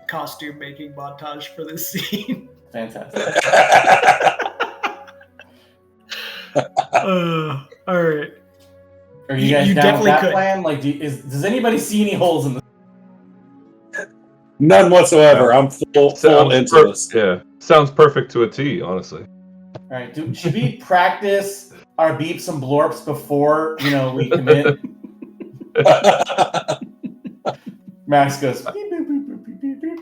costume making montage for this scene. Fantastic. All right. Are you guys down with that plan? Like, does anybody see any holes in this? None whatsoever. I'm full into this. Yeah, sounds perfect to a T, honestly. All right. Should we practice our beeps and blorps before, you know, we commit? Max goes. Beep, beep, beep, beep, beep, beep, beep.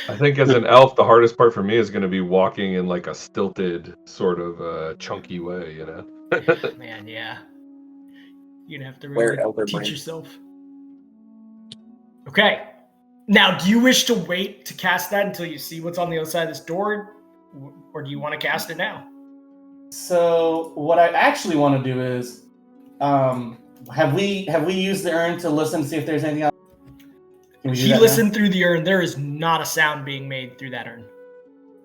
I think as an elf, the hardest part for me is going to be walking in like a stilted, sort of chunky way, you know? Man, yeah. You'd have to really teach yourself. Okay. Now, do you wish to wait to cast that until you see what's on the other side of this door? Or do you want to cast it now? So, what I actually want to do is, have we used the urn to listen to see if there's anything else? He listened through the urn. There is not a sound being made through that urn.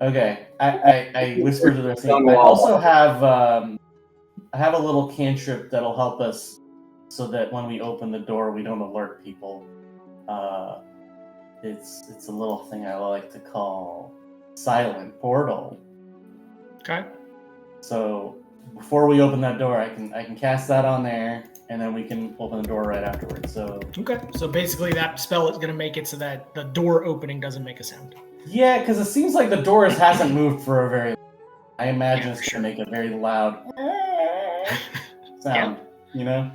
Okay. I whispered to the thing. I also have I have a little cantrip that'll help us so that when we open the door, we don't alert people. It's a little thing I like to call Silent Portal. Okay. So before we open that door, I can cast that on there, and then we can open the door right afterwards. So okay. So basically, that spell is going to make it so that the door opening doesn't make a sound. Yeah, because it seems like the door hasn't moved for a very. I imagine it's going to make a very loud sound. You know.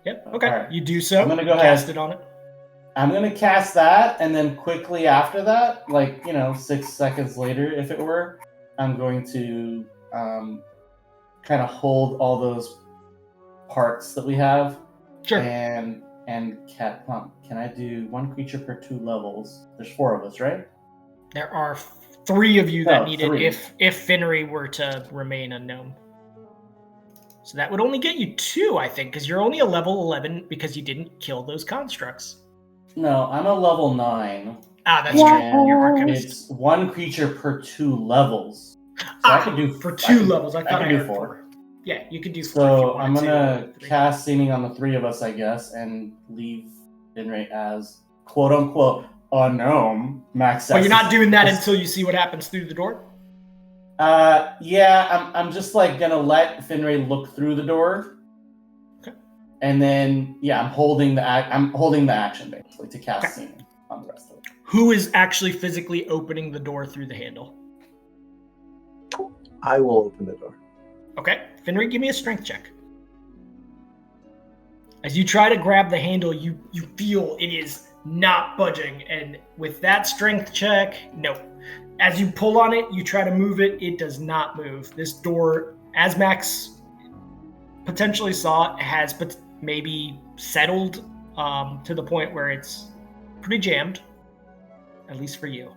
Yep. Okay. Right. You do so. I'm gonna go cast ahead. it on it. I'm gonna cast that, and then quickly after that, like 6 seconds later, if it were, I'm going to kind of hold all those parts that we have. Sure. And cat pump. Can I do 1 creature per 2 levels? There's 4 of us, right? There are 3 of you that need 3. it if Finnery were to remain a gnome. So that would only get you 2, I think, because you're only a level 11 because you didn't kill those constructs. No, I'm a level 9. Ah, that's true. You're archivist. It's 1 creature per 2 levels. So I could do for 2 levels. I thought I could do heard 4. Yeah, you could do 4. So I'm gonna cast Seeming on the 3 of us, I guess, and leave Finray as quote unquote a gnome. Max. But you're not doing that until you see what happens through the door. Yeah, I'm just like gonna let Finray look through the door. Okay. And then I'm holding the action basically to cast Seeming on the rest of it. Who is actually physically opening the door through the handle? I will open the door. Okay. Finnery, give me a strength check. As you try to grab the handle, you feel it is not budging. And with that strength check, no. As you pull on it, you try to move it, it does not move. This door, as Max potentially saw, has maybe settled to the point where it's pretty jammed, at least for you.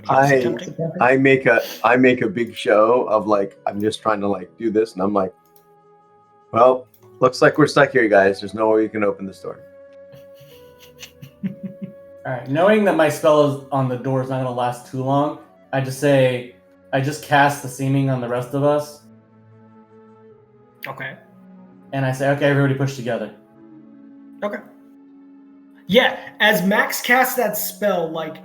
I make a big show of like I'm just trying to like do this, and I'm like, well, looks like we're stuck here, guys. There's no way you can open this door. All right, knowing that my spell is on the door is not going to last too long, I just cast the Seeming on the rest of us. Okay. And I say, okay, everybody push together. Okay. Yeah, as Max casts that spell, like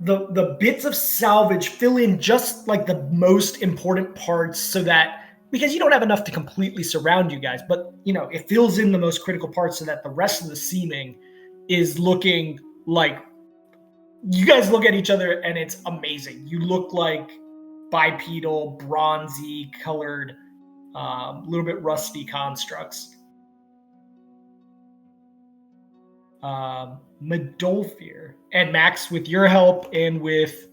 the bits of salvage fill in just like the most important parts so that, because you don't have enough to completely surround you guys, but it fills in the most critical parts so that the rest of the ceiling is looking like, you guys look at each other and it's amazing. You look like bipedal, bronzy colored, little bit rusty constructs. Medolfir and Max, with your help and with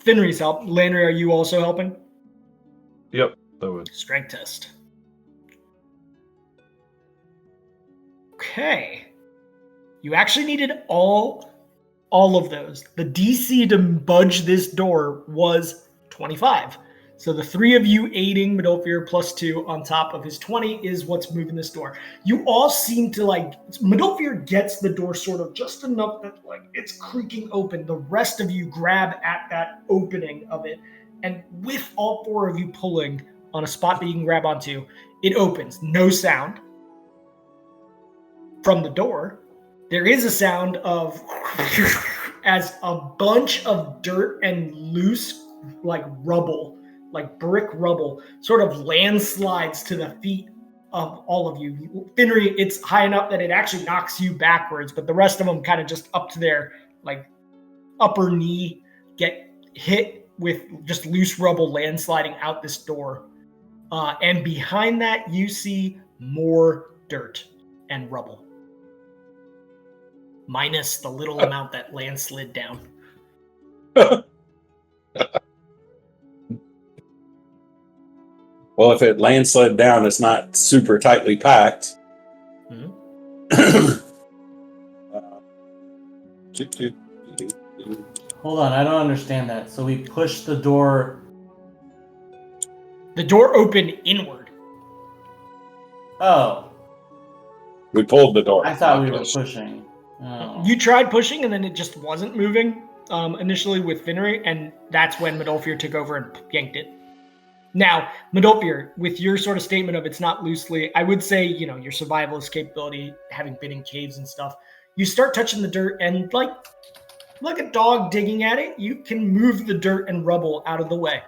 Finry's help, Landry, are you also helping? Yep, that would. Strength test. Okay. You actually needed all of those. The DC to budge this door was 25. So the three of you aiding Medolfir +2 on top of his 20 is what's moving this door. You all seem to Medolfir gets the door sort of just enough that it's creaking open. The rest of you grab at that opening of it, and with all four of you pulling on a spot that you can grab onto, it opens. No sound from the door. There is a sound of as a bunch of dirt and loose rubble, like brick rubble, sort of landslides to the feet of all of you. Finry, it's high enough that it actually knocks you backwards, but the rest of them kind of just up to their upper knee get hit with just loose rubble landsliding out this door. And behind that, you see more dirt and rubble. Minus the little amount that landslid down. Well, if it landslid down, it's not super tightly packed. Mm-hmm. Hold on, I don't understand that. So we push the door. The door opened inward. Oh. We pulled the door. I thought we were pushing. Oh. You tried pushing, and then it just wasn't moving initially with Finry, and that's when Medolfir took over and yanked it. Now, Medolfir, with your sort of statement of it's not loosely, I would say, your survivalist capability, having been in caves and stuff, you start touching the dirt, and like a dog digging at it, you can move the dirt and rubble out of the way.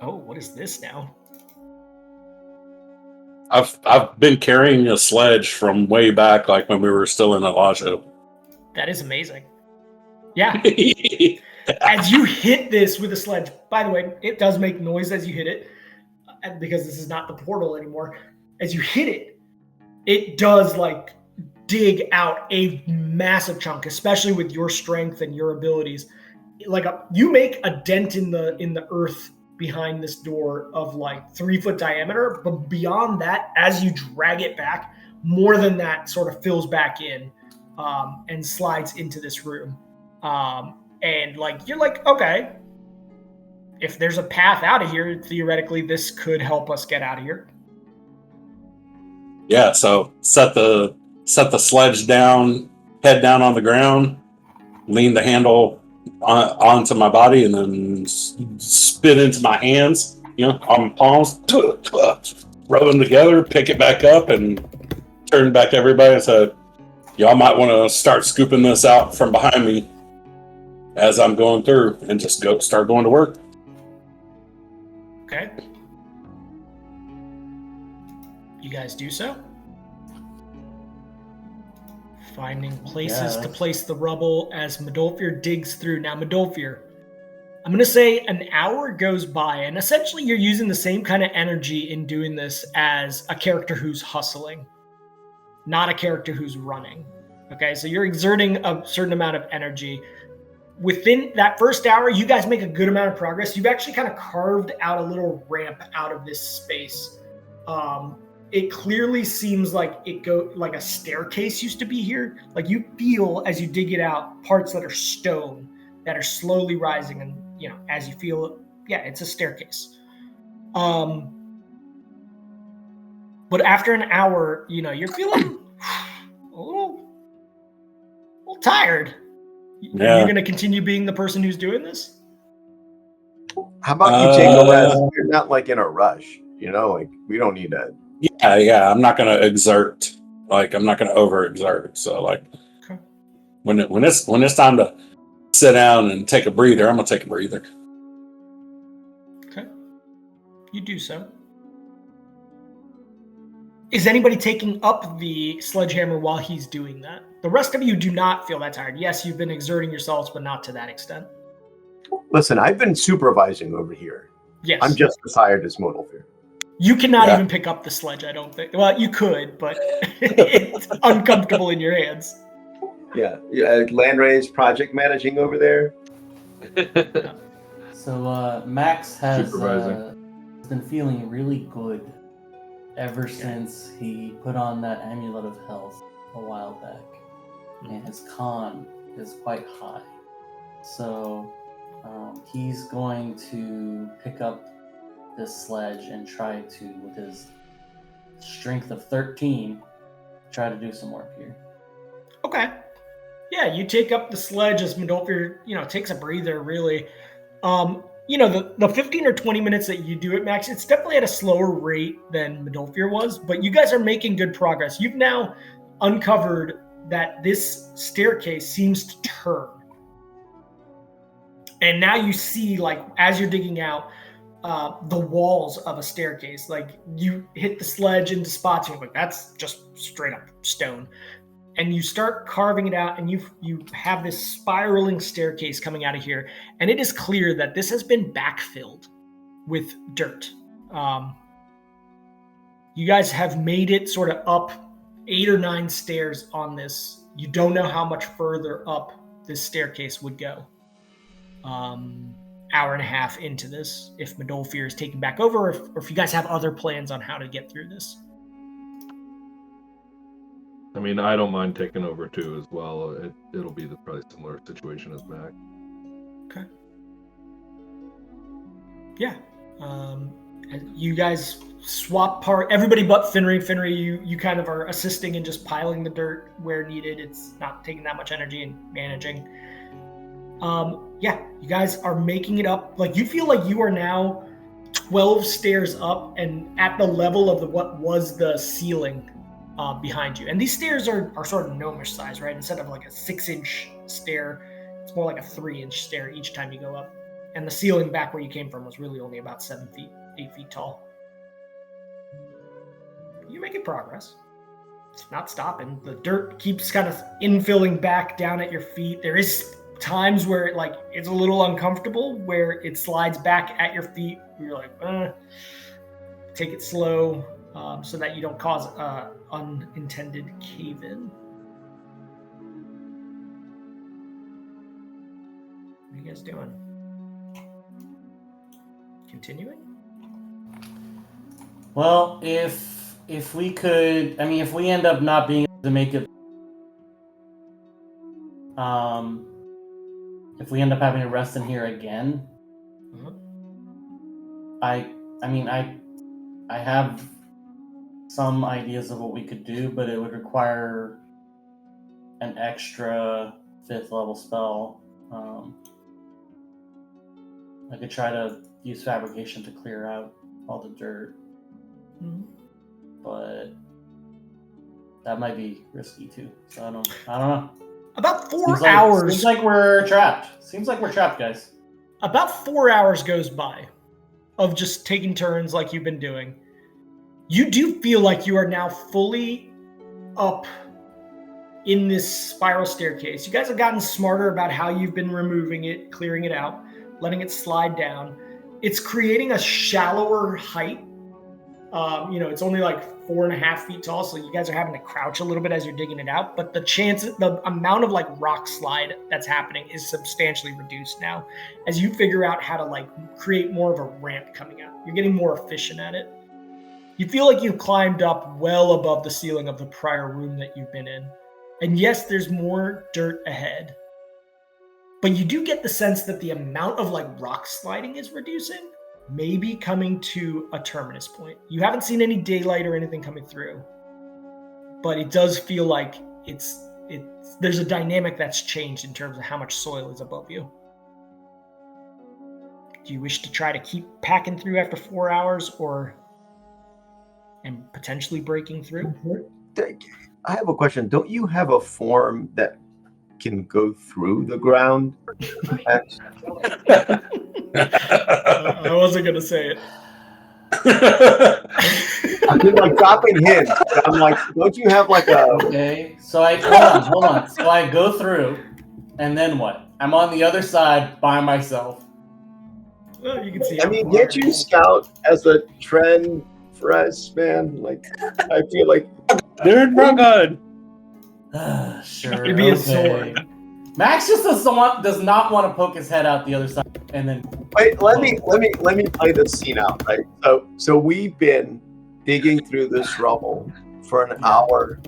Oh, what is this now? I've been carrying a sledge from way back, like when we were still in Alajo. That is amazing. Yeah. As you hit this with a sledge, by the way, it does make noise as you hit it, because this is not the portal anymore. As you hit it, it does dig out a massive chunk, especially with your strength and your abilities. You make a dent in the earth behind this door of 3 foot diameter, but beyond that, as you drag it back, more than that sort of fills back in and slides into this room. And you're okay, if there's a path out of here, theoretically this could help us get out of here. Yeah, so set the sledge down, head down on the ground, lean the handle onto my body, and then spit into my hands, on my palms, rub them together, pick it back up, and turn back to everybody and say, y'all might want to start scooping this out from behind me as I'm going through, and just start going to work. Okay. You guys do so? Finding places to place the rubble as Medolfir digs through. Now, Medolfir, I'm going to say an hour goes by, and essentially you're using the same kind of energy in doing this as a character who's hustling, not a character who's running. Okay, so you're exerting a certain amount of energy. Within that first hour, you guys make a good amount of progress. You've actually kind of carved out a little ramp out of this space. It clearly seems like a staircase used to be here. You feel as you dig it out, parts that are stone that are slowly rising, and as you feel it, it's a staircase. But after an hour, you're feeling a little tired. Yeah. You're going to continue being the person who's doing this? How about you take a rest? You're not in a rush. You know, like we don't need to. Yeah. I'm not going to exert. Like I'm not going to overexert. So like when it's time to sit down and take a breather, I'm going to take a breather. Okay. You do so. Is anybody taking up the sledgehammer while he's doing that? The rest of you do not feel that tired. Yes, you've been exerting yourselves, but not to that extent. Listen, I've been supervising over here. Yes. I'm just as tired as Modalfear. You cannot even pick up the sledge, I don't think. Well, you could, but it's uncomfortable in your hands. Yeah. Landray's project managing over there. Yeah. So Max has Supervising. been feeling really good ever since he put on that Amulet of Health a while back. And his con is quite high. So he's going to pick up this sledge and try to, with his strength of 13, try to do some work here. Okay. Yeah, you take up the sledge as Modalfear, takes a breather, really. The 15 or 20 minutes that you do it, Max, it's definitely at a slower rate than Modalfear was, but you guys are making good progress. You've now uncovered that this staircase seems to turn. And now you see, like, as you're digging out, the walls of a staircase. Like, you hit the sledge into spots, and you're like, that's just straight up stone. And you start carving it out, and you have this spiraling staircase coming out of here. And it is clear that this has been backfilled with dirt. You guys have made it sort of up 8 or 9 stairs on this. You don't know how much further up this staircase would go. Hour and a half into this, if Modalfear is taking back over, or if you guys have other plans on how to get through this. I mean, I don't mind taking over too as well. It'll be probably similar situation as Mac. Okay. Yeah. You guys swap part. Everybody but Finry. Finry, you kind of are assisting in just piling the dirt where needed. It's not taking that much energy and managing. You guys are making it up. Like, you feel like you are now 12 stairs up and at the level of what was the ceiling behind you. And these stairs are sort of gnomish size, right? Instead of like a 6-inch stair, it's more like a 3-inch stair each time you go up. And the ceiling back where you came from was really only about 8 feet tall. You're making progress. It's not stopping. The dirt keeps kind of infilling back down at your feet. There is times where it's a little uncomfortable, where it slides back at your feet. You're like, take it slow, so that you don't cause unintended cave-in. What are you guys doing? Continuing? Well, if we could, if we end up not being able to make it, if we end up having to rest in here again, I have some ideas of what we could do, but it would require an extra 5th level spell. I could try to use fabrication to clear out all the dirt, but that might be risky too. So I don't know. About 4 hours. Seems like we're trapped. Guys. About 4 hours goes by of just taking turns like you've been doing. You do feel like you are now fully up in this spiral staircase. You guys have gotten smarter about how you've been removing it, clearing it out, letting it slide down. It's creating a shallower height. It's only like 4.5 feet tall, so you guys are having to crouch a little bit as you're digging it out. But the amount of rock slide that's happening is substantially reduced now, as you figure out how to create more of a ramp coming out. You're getting more efficient at it. You feel like you've climbed up well above the ceiling of the prior room that you've been in. And yes, there's more dirt ahead, but you do get the sense that the amount of rock sliding is reducing. Maybe coming to a terminus point. You haven't seen any daylight or anything coming through, but it does feel like there's a dynamic that's changed in terms of how much soil is above you. Do you wish to try to keep packing through after 4 hours, or potentially breaking through. I have a question. Don't you have a form that can go through the ground? I wasn't gonna say it. I mean, like dropping hints. I'm like, don't you have like a? Okay, so hold on. So I go through, and then what? I'm on the other side by myself. Well, you can see. I mean, can't you scout as a trend for us, man? Like, I feel like. Dude, run good. Sure. It'd be a sword. Max just does not want to poke his head out the other side, and then. Wait, let me play this scene out, right? So we've been digging through this rubble for an hour.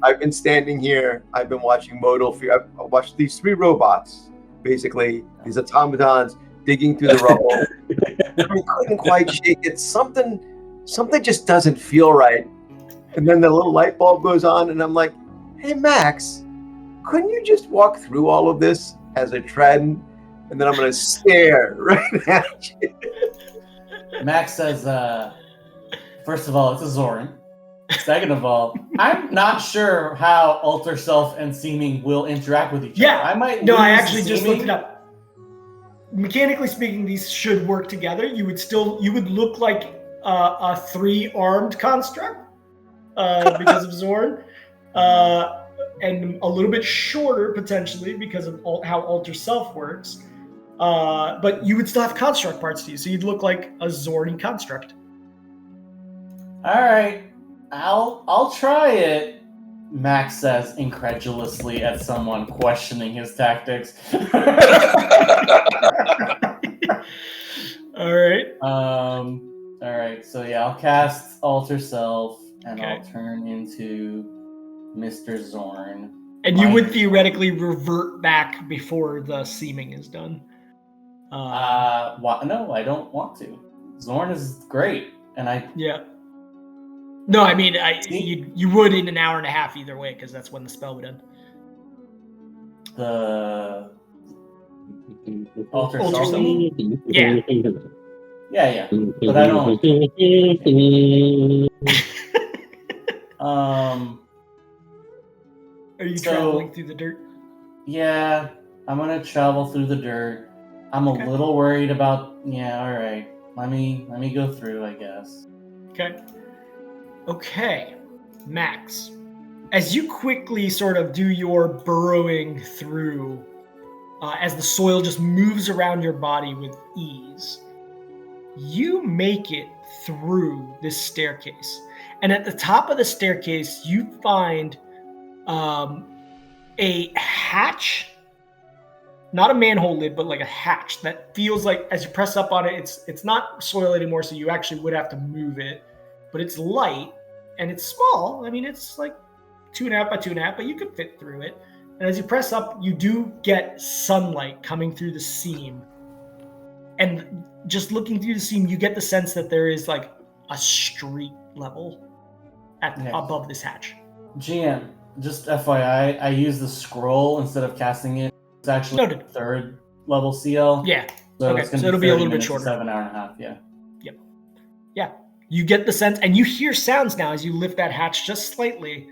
I've been standing here. I've been watching Modal Fear. I've watched these 3 robots, basically these automatons digging through the rubble. I couldn't quite shake it. Something just doesn't feel right. And then the little light bulb goes on, and I'm like, "Hey, Max, couldn't you just walk through all of this as a trend?" And then I'm going to stare right at you. Max says, first of all, it's a Zoran. Second of all, I'm not sure how alter self and seeming will interact with each other. Yeah, I actually just looked it seeming. up. Mechanically speaking, these should work together. You would look like a 3-armed construct because of Zorn, and a little bit shorter potentially because of how alter self works. But you would still have construct parts to you, so you'd look like a Zorny construct. All right, I'll try it. Max says incredulously at someone questioning his tactics. All right. All right. So yeah, I'll cast Alter Self, and Okay. I'll turn into Mr. Zorn. And you would theoretically revert back before the seeming is done. No, I don't want to. Zorn is great, and Yeah. No, I mean, you would in an hour and a half either way, because that's when the spell would end. the Alter Alter Self. Yeah. Yeah, but I don't. Are you So- traveling through the dirt? Yeah, I'm gonna travel through the dirt. I'm Okay. a little worried about. Yeah, all right. Let me go through, I guess. Okay, Max. As you quickly sort of do your burrowing through, as the soil just moves around your body with ease, you make it through this staircase. And at the top of the staircase, you find a hatch, not a manhole lid, but like a hatch that feels like as you press up on it, it's not soil anymore, so you actually would have to move it, but it's light and it's small. I mean, it's like 2.5 by 2.5, but you could fit through it. And as you press up, you do get sunlight coming through the seam. And just looking through the seam, you get the sense that there is like a street level above this hatch. GM, just FYI, I use the scroll instead of casting it. It's actually Noted. 3rd level CL. Yeah. So Okay, it's gonna so it'll be a little bit shorter. 7 hour and a half. Yeah. Yeah. You get the sense, and you hear sounds now as you lift that hatch just slightly.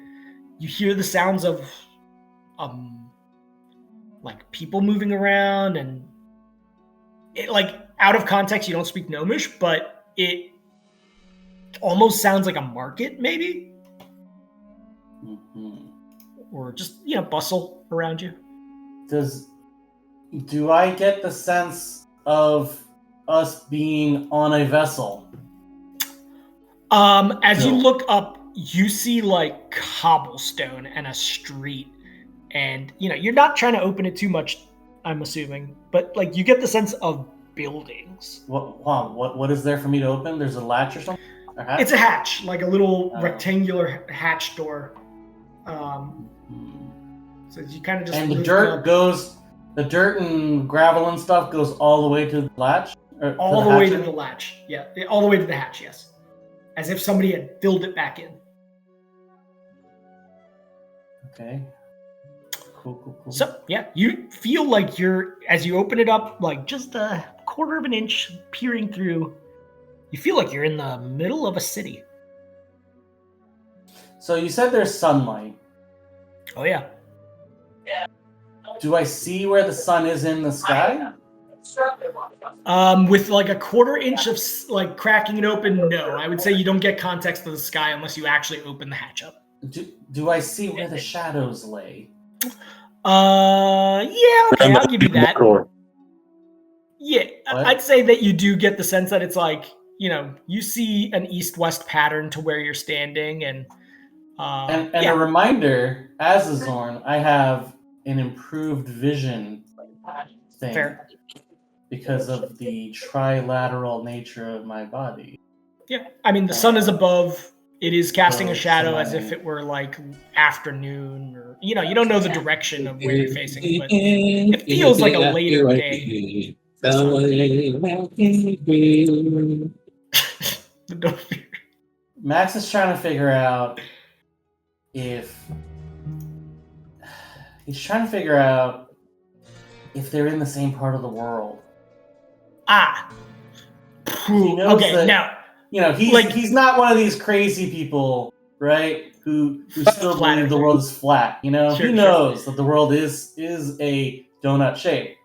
You hear the sounds of like people moving around, and it, like, out of context, you don't speak Gnomish, but it almost sounds like a market, maybe, or just bustle around you. Do I get the sense of us being on a vessel? As you No. look up, you see like cobblestone and a street, and you're not trying to open it too much, I'm assuming, but like you get the sense of buildings. What is there for me to open? There's a latch or something? It's a hatch, like a little Oh. rectangular hatch door. So you kind of just And the lift dirt up goes, the dirt and gravel and stuff goes all the way to the latch? Or all the way to hatchery? the latch. Yeah, all the way to the hatch, yes. As if somebody had filled it back in. Okay. Cool. So, yeah, you feel like as you open it up, like just a quarter of an inch peering through, you feel like you're in the middle of a city. So you said there's sunlight. Oh yeah. Do I see where the sun is in the sky? With like a quarter inch of like cracking it open, no. I would say you don't get context of the sky unless you actually open the hatch up. Do I see where the shadows lay? Yeah, okay, I'll give you that. Yeah, What? I'd say that you do get the sense that it's like, you see an east-west pattern to where you're standing, and a reminder, as a Zorn, I have an improved vision thing. Fair. Because of the trilateral nature of my body. Yeah, I mean, the sun is above. It is casting a shadow so as if it were like afternoon, or you don't know the direction of where you're facing, but it feels like a later day. Max is trying to figure out if they're in the same part of the world. Okay, now he's not one of these crazy people, right? Who still believe the world is flat. He knows that the world is a donut shape,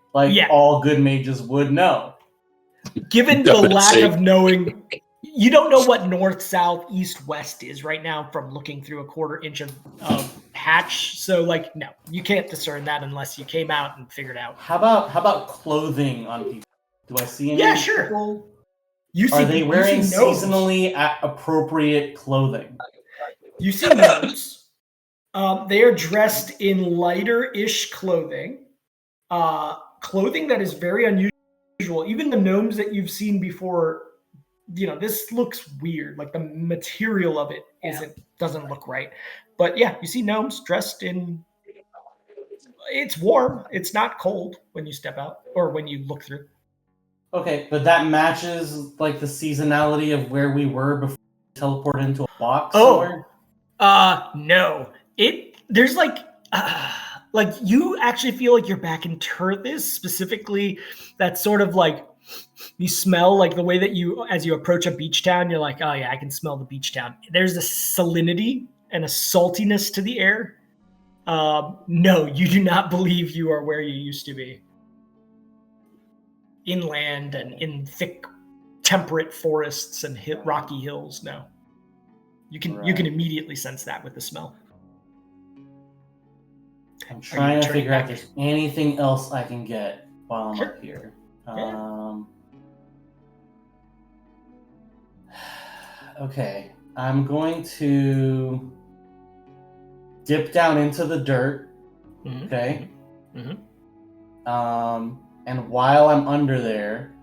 all good mages would know. Given the lack of knowing, you don't know what north, south, east, west is right now from looking through a quarter inch of hatch. So, no, you can't discern that unless you came out and figured out. How about clothing on people? Do I see any? Yeah, sure. People? Are they wearing seasonally appropriate clothing? You see gnomes. They are dressed in lighter-ish clothing. Clothing that is very unusual. Even the gnomes that you've seen before, this looks weird. Like the material of it doesn't look right. But yeah, you see gnomes dressed in. It's warm. It's not cold when you step out or when you look through. Okay, but that matches the seasonality of where we were before we teleported into a box somewhere? No. There's you actually feel like you're back in Terthus, specifically that sort of you smell the way that as you approach a beach town, you're like, oh yeah, I can smell the beach town. There's a salinity and a saltiness to the air. No, you do not believe you are where you used to be. Inland and in thick, temperate forests and rocky hills. No, you can immediately sense that with the smell. I'm trying to figure out if there's anything else I can get while I'm up here. Okay, I'm going to dip down into the dirt. Mm-hmm. Okay. Mm-hmm. And while I'm under there,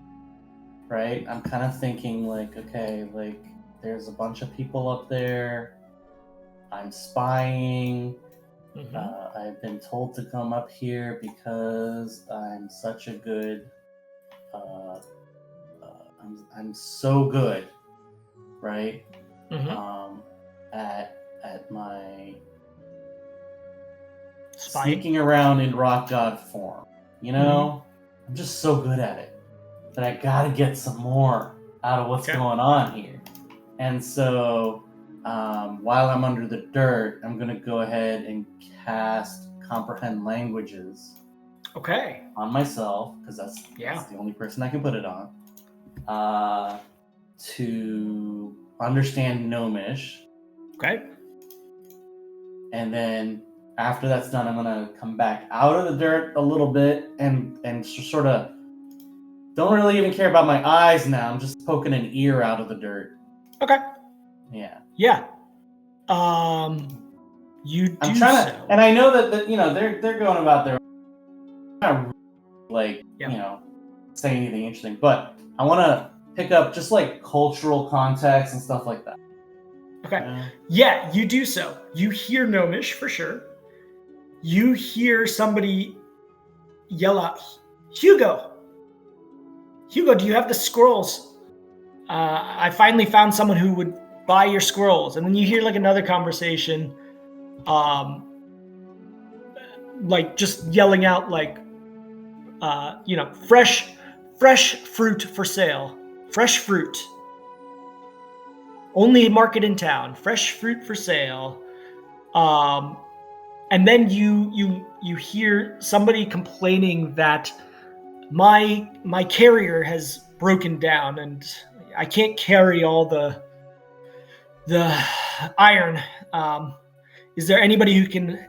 right, I'm kind of thinking there's a bunch of people up there. I'm spying. Mm-hmm. I've been told to come up here because I'm such a good. I'm so good, right? Mm-hmm. At my spying? sneaking around in rock god form. Mm-hmm. I'm just so good at it that I gotta get some more out of what's going on here. And so, while I'm under the dirt, I'm gonna go ahead and cast Comprehend Languages. Okay. On myself, because that's the only person I can put it on. To understand Gnomish. Okay. And then after that's done, I'm gonna come back out of the dirt a little bit and sort of don't really even care about my eyes now. I'm just poking an ear out of the dirt. Okay. Yeah. Yeah. You do. I'm trying to, and I know that they're going about their not say anything interesting, but I want to pick up just cultural context and stuff like that. Okay. Yeah, you do so. You hear Gnomish for sure. You hear somebody yell out, Hugo, do you have the scrolls? I finally found someone who would buy your scrolls. And then you hear another conversation, just yelling out fresh fruit for sale. Fresh fruit. Only market in town. Fresh fruit for sale. And then you hear somebody complaining that my carrier has broken down and I can't carry all the iron. Is there anybody who can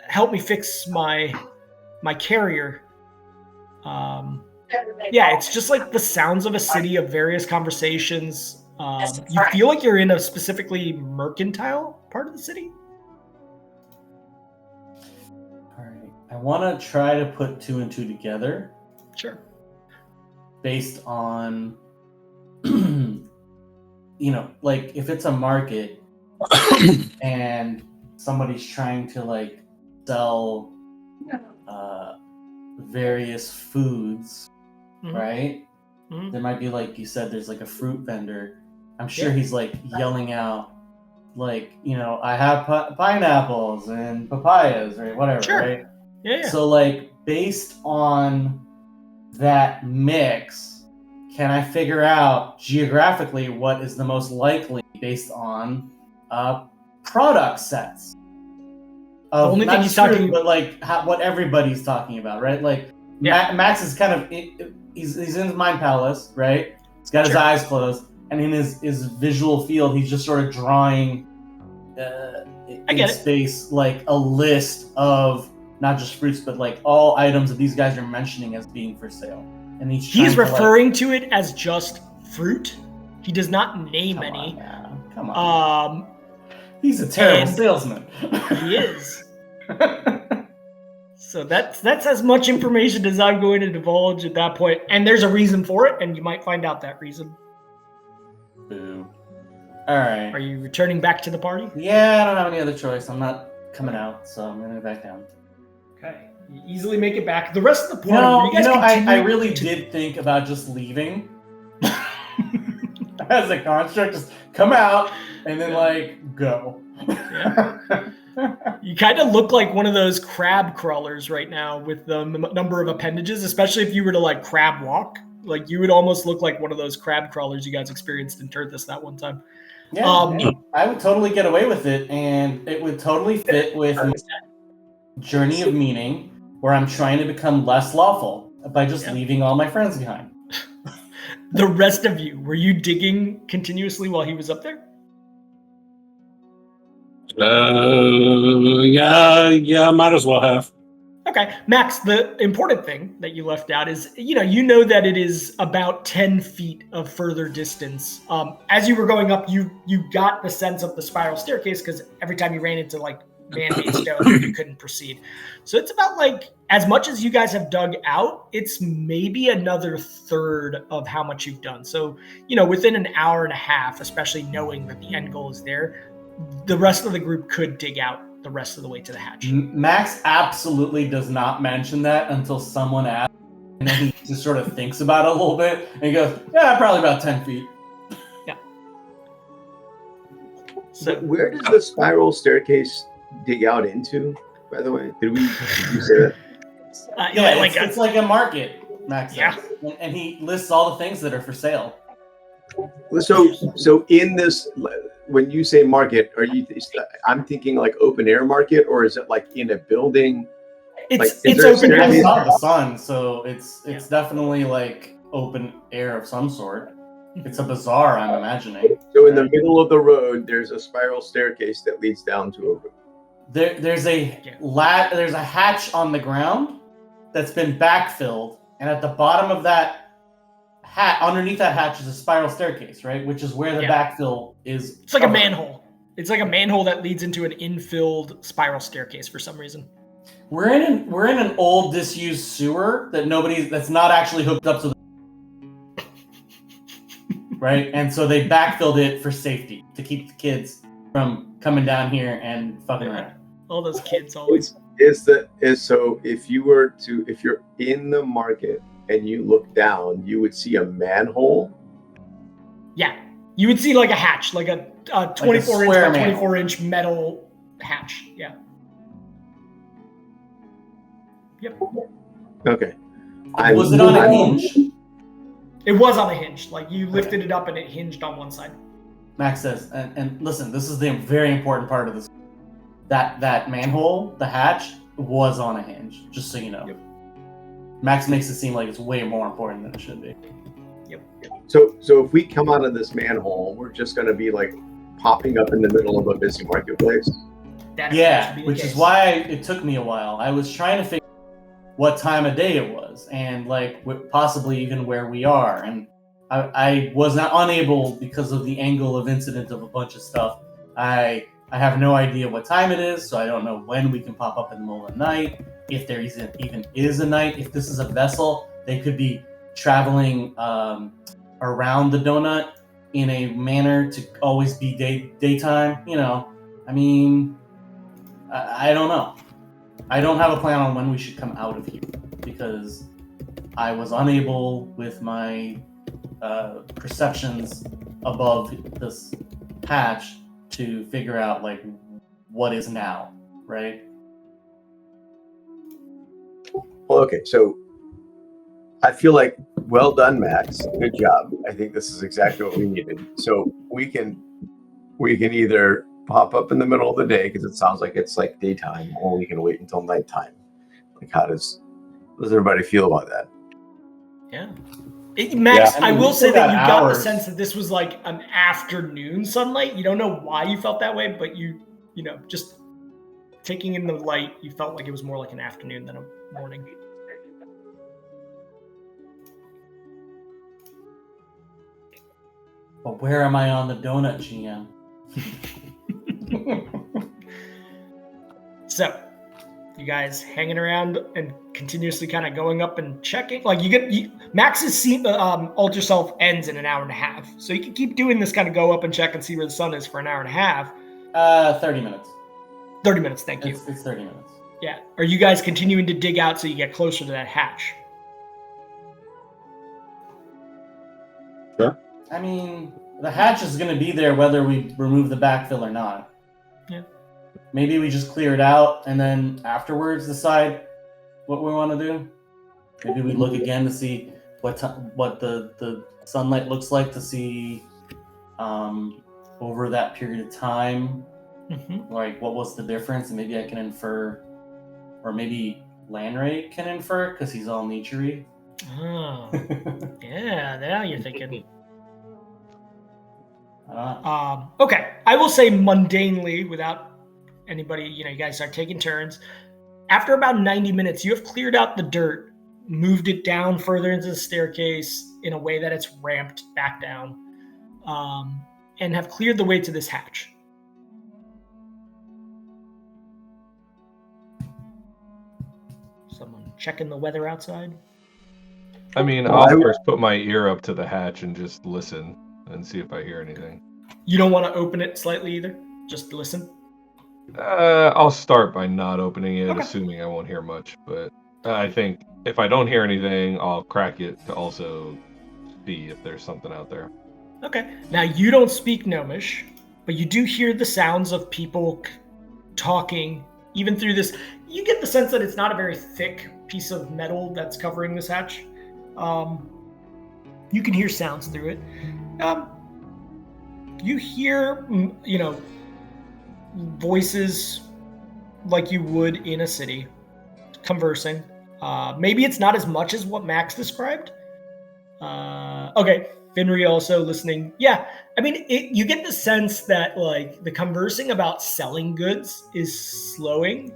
help me fix my carrier? Yeah, it's just like the sounds of a city of various conversations. You feel like you're in a specifically mercantile part of the city. All right. I want to try to put 2 and 2 together. Sure. Based on, like if it's a market and somebody's trying to like sell various foods, right? Mm-hmm. There might be, like you said, there's like a fruit vendor. I'm sure he's like yelling out, like, I have pineapples and papayas or whatever, right? Yeah. So like based on that mix, can I figure out geographically what is the most likely based on product sets? The only thing he's talking about, but like what everybody's talking about, right? Like Max is kind of he's in his mind palace, right? He's got his eyes closed, and in his visual field, he's just sort of drawing in space like a list of not just fruits, but like all items that these guys are mentioning as being for sale. And he's referring to it as just fruit. He does not name any. Come on. He's a terrible salesman. He is. So that's as much information as I'm going to divulge at that point. And there's a reason for it, and you might find out that reason. Boo. All right. Are you returning back to the party? Yeah, I don't have any other choice. I'm not coming out, so I'm going to go back down. Okay. You easily make it back. The rest of the party, I really did think about just leaving. As a construct, just come out and then like go. Yeah. You kind of look like one of those crab crawlers right now with the number of appendages, especially if you were to like crab walk. Like you would almost look like one of those crab crawlers you guys experienced in Terthus that one time. Yeah, I would totally get away with it, and it would totally fit with my journey of meaning, where I'm trying to become less lawful by just leaving all my friends behind. The rest of you, were you digging continuously while he was up there? Yeah, might as well have. Okay, Max, the important thing that you left out is, you know that it is about 10 feet of further distance. As you were going up, you got the sense of the spiral staircase because every time you ran into like man-made stone, you couldn't proceed. So it's about like, as much as you guys have dug out, it's maybe another third of how much you've done. So, within an hour and a half, especially knowing that the end goal is there, the rest of the group could dig out the rest of the way to the hatch. Max absolutely does not mention that until someone asks, and then he just sort of thinks about it a little bit, and he goes, yeah, probably about 10 feet. Yeah. So where does the spiral staircase dig out into, by the way? Did you say that? It's like a market, Max says. And he lists all the things that are for sale. So in this, when you say market, I'm thinking like open air market, or is it like in a building? It's open air. It's not the sun, so it's definitely like open air of some sort. It's a bazaar, I'm imagining. So in the middle of the road, there's a spiral staircase that leads down to a room. There's a hatch on the ground that's been backfilled, and at the bottom of that underneath that hatch is a spiral staircase, right? Which is where the backfill is. It's like a manhole. It's like a manhole that leads into an infilled spiral staircase for some reason. We're in an old disused sewer that's not actually hooked up to the right? And so they backfilled it for safety to keep the kids from coming down here and fucking around. All those kids always. So if you're in the market and you look down, you would see a manhole. Yeah, you would see like a hatch, like a 24 inch by 24 inch metal hatch. Yeah. Yep. Okay. Was it on a hinge? It was on a hinge. Like you lifted it up and it hinged on one side. Max says, and listen, this is the very important part of this. that manhole, the hatch, was on a hinge. Just so you know. Yep. Max makes it seem like it's way more important than it should be. So if we come out of this manhole, we're just going to be like popping up in the middle of a busy marketplace. Which is why it took me a while. I was trying to figure out what time of day it was, and like possibly even where we are. And I was not unable because of the angle of incident of a bunch of stuff. I have no idea what time it is, so I don't know when we can pop up in the middle of the night. If there even is a night, if this is a vessel, they could be traveling around the donut in a manner to always be daytime. You know, I mean, I don't know. I don't have a plan on when we should come out of here because I was unable with my perceptions above this hatch to figure out like what is now, right? Well, okay, so I feel like well done, Max. Good job. I think this is exactly what we needed. So we can either pop up in the middle of the day because it sounds like it's like daytime, or we can wait until nighttime. Like, how does everybody feel about that? Yeah. Max, Yeah, I will say that you got the hours. sense that this was like an afternoon sunlight. You don't know why you felt that way, but you know, just taking in the light, you felt like it was more like an afternoon than a morning. But where am I on the donut, GM? So, you guys hanging around and continuously kind of going up and checking. Like Max's alter self ends in an hour and a half, so you can keep doing this, kind of go up and check and see where the sun is for an hour and a half. 30 minutes. 30 minutes, thank you. It's 30 minutes. Yeah. Are you guys continuing to dig out so you get closer to that hatch? Sure. I mean, the hatch is going to be there whether we remove the backfill or not. Yeah. Maybe we just clear it out and then afterwards decide what we want to do. Maybe we look again to see what the sunlight looks like to see over that period of time, like what was the difference, and maybe I can infer, or maybe Lanray can infer because he's all nature-y. Oh, yeah. Now you're thinking. Okay, I will say mundanely, without anybody, you guys start taking turns. After about 90 minutes, you have cleared out the dirt, moved it down further into the staircase in a way that it's ramped back down, and have cleared the way to this hatch. Someone checking the weather outside? I mean, I'll first put my ear up to the hatch and just listen and see if I hear anything. You don't want to open it slightly either? Just listen? I'll start by not opening it, Okay. assuming I won't hear much. But I think if I don't hear anything, I'll crack it to also see if there's something out there. Okay. Now, you don't speak Gnomish, but you do hear the sounds of people talking, even through this. You get the sense that it's not a very thick piece of metal that's covering this hatch. You can hear sounds through it. You hear, voices like you would in a city conversing. Maybe it's not as much as what Max described. Okay, Finry also listening. Yeah, I mean, you get the sense that like the conversing about selling goods is slowing.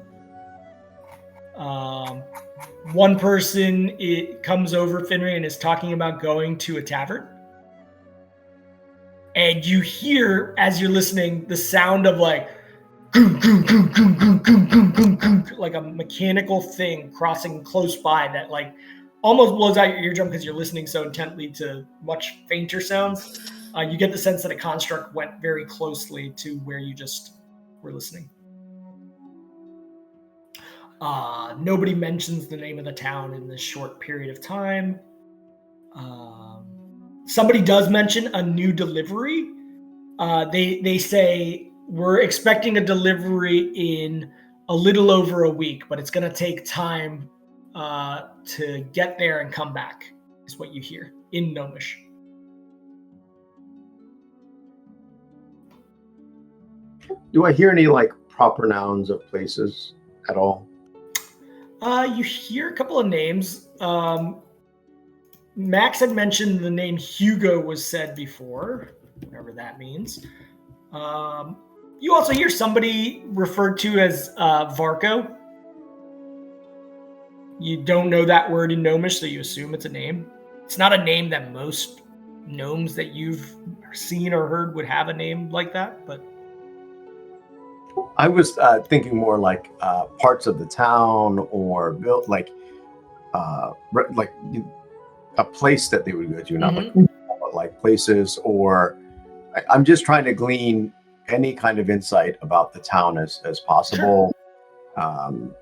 One person comes over Finry and is talking about going to a tavern. And you hear, as you're listening, the sound of like like a mechanical thing crossing close by that like almost blows out your eardrum because you're listening so intently to much fainter sounds. You get the sense that a construct went very closely to where you just were listening. Nobody mentions the name of the town in this short period of time. Somebody does mention a new delivery. They say, we're expecting a delivery in a little over a week, but it's going to take time to get there and come back, is what you hear in Gnomish. Do I hear any like proper nouns of places at all? You hear a couple of names. Max had mentioned the name Hugo was said before, whatever that means. You also hear somebody referred to as Varco. You don't know that word in Gnomish, so you assume it's a name. It's not a name that most gnomes that you've seen or heard would have a name like that, but I was thinking more like parts of the town or built like a place that they would go to, not like places. Or I'm just trying to glean any kind of insight about the town as possible. Sure.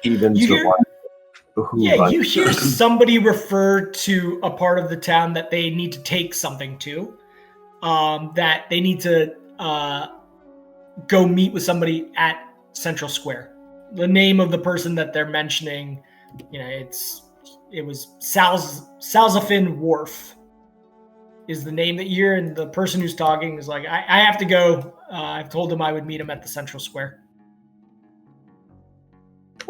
Even you to hear, you hear somebody refer to a part of the town that they need to take something to, that they need to go meet with somebody at Central Square. The name of the person that they're mentioning, it was Salzafin Wharf is the name that you hear, and the person who's talking is like, I have to go. I've told him I would meet him at the Central Square.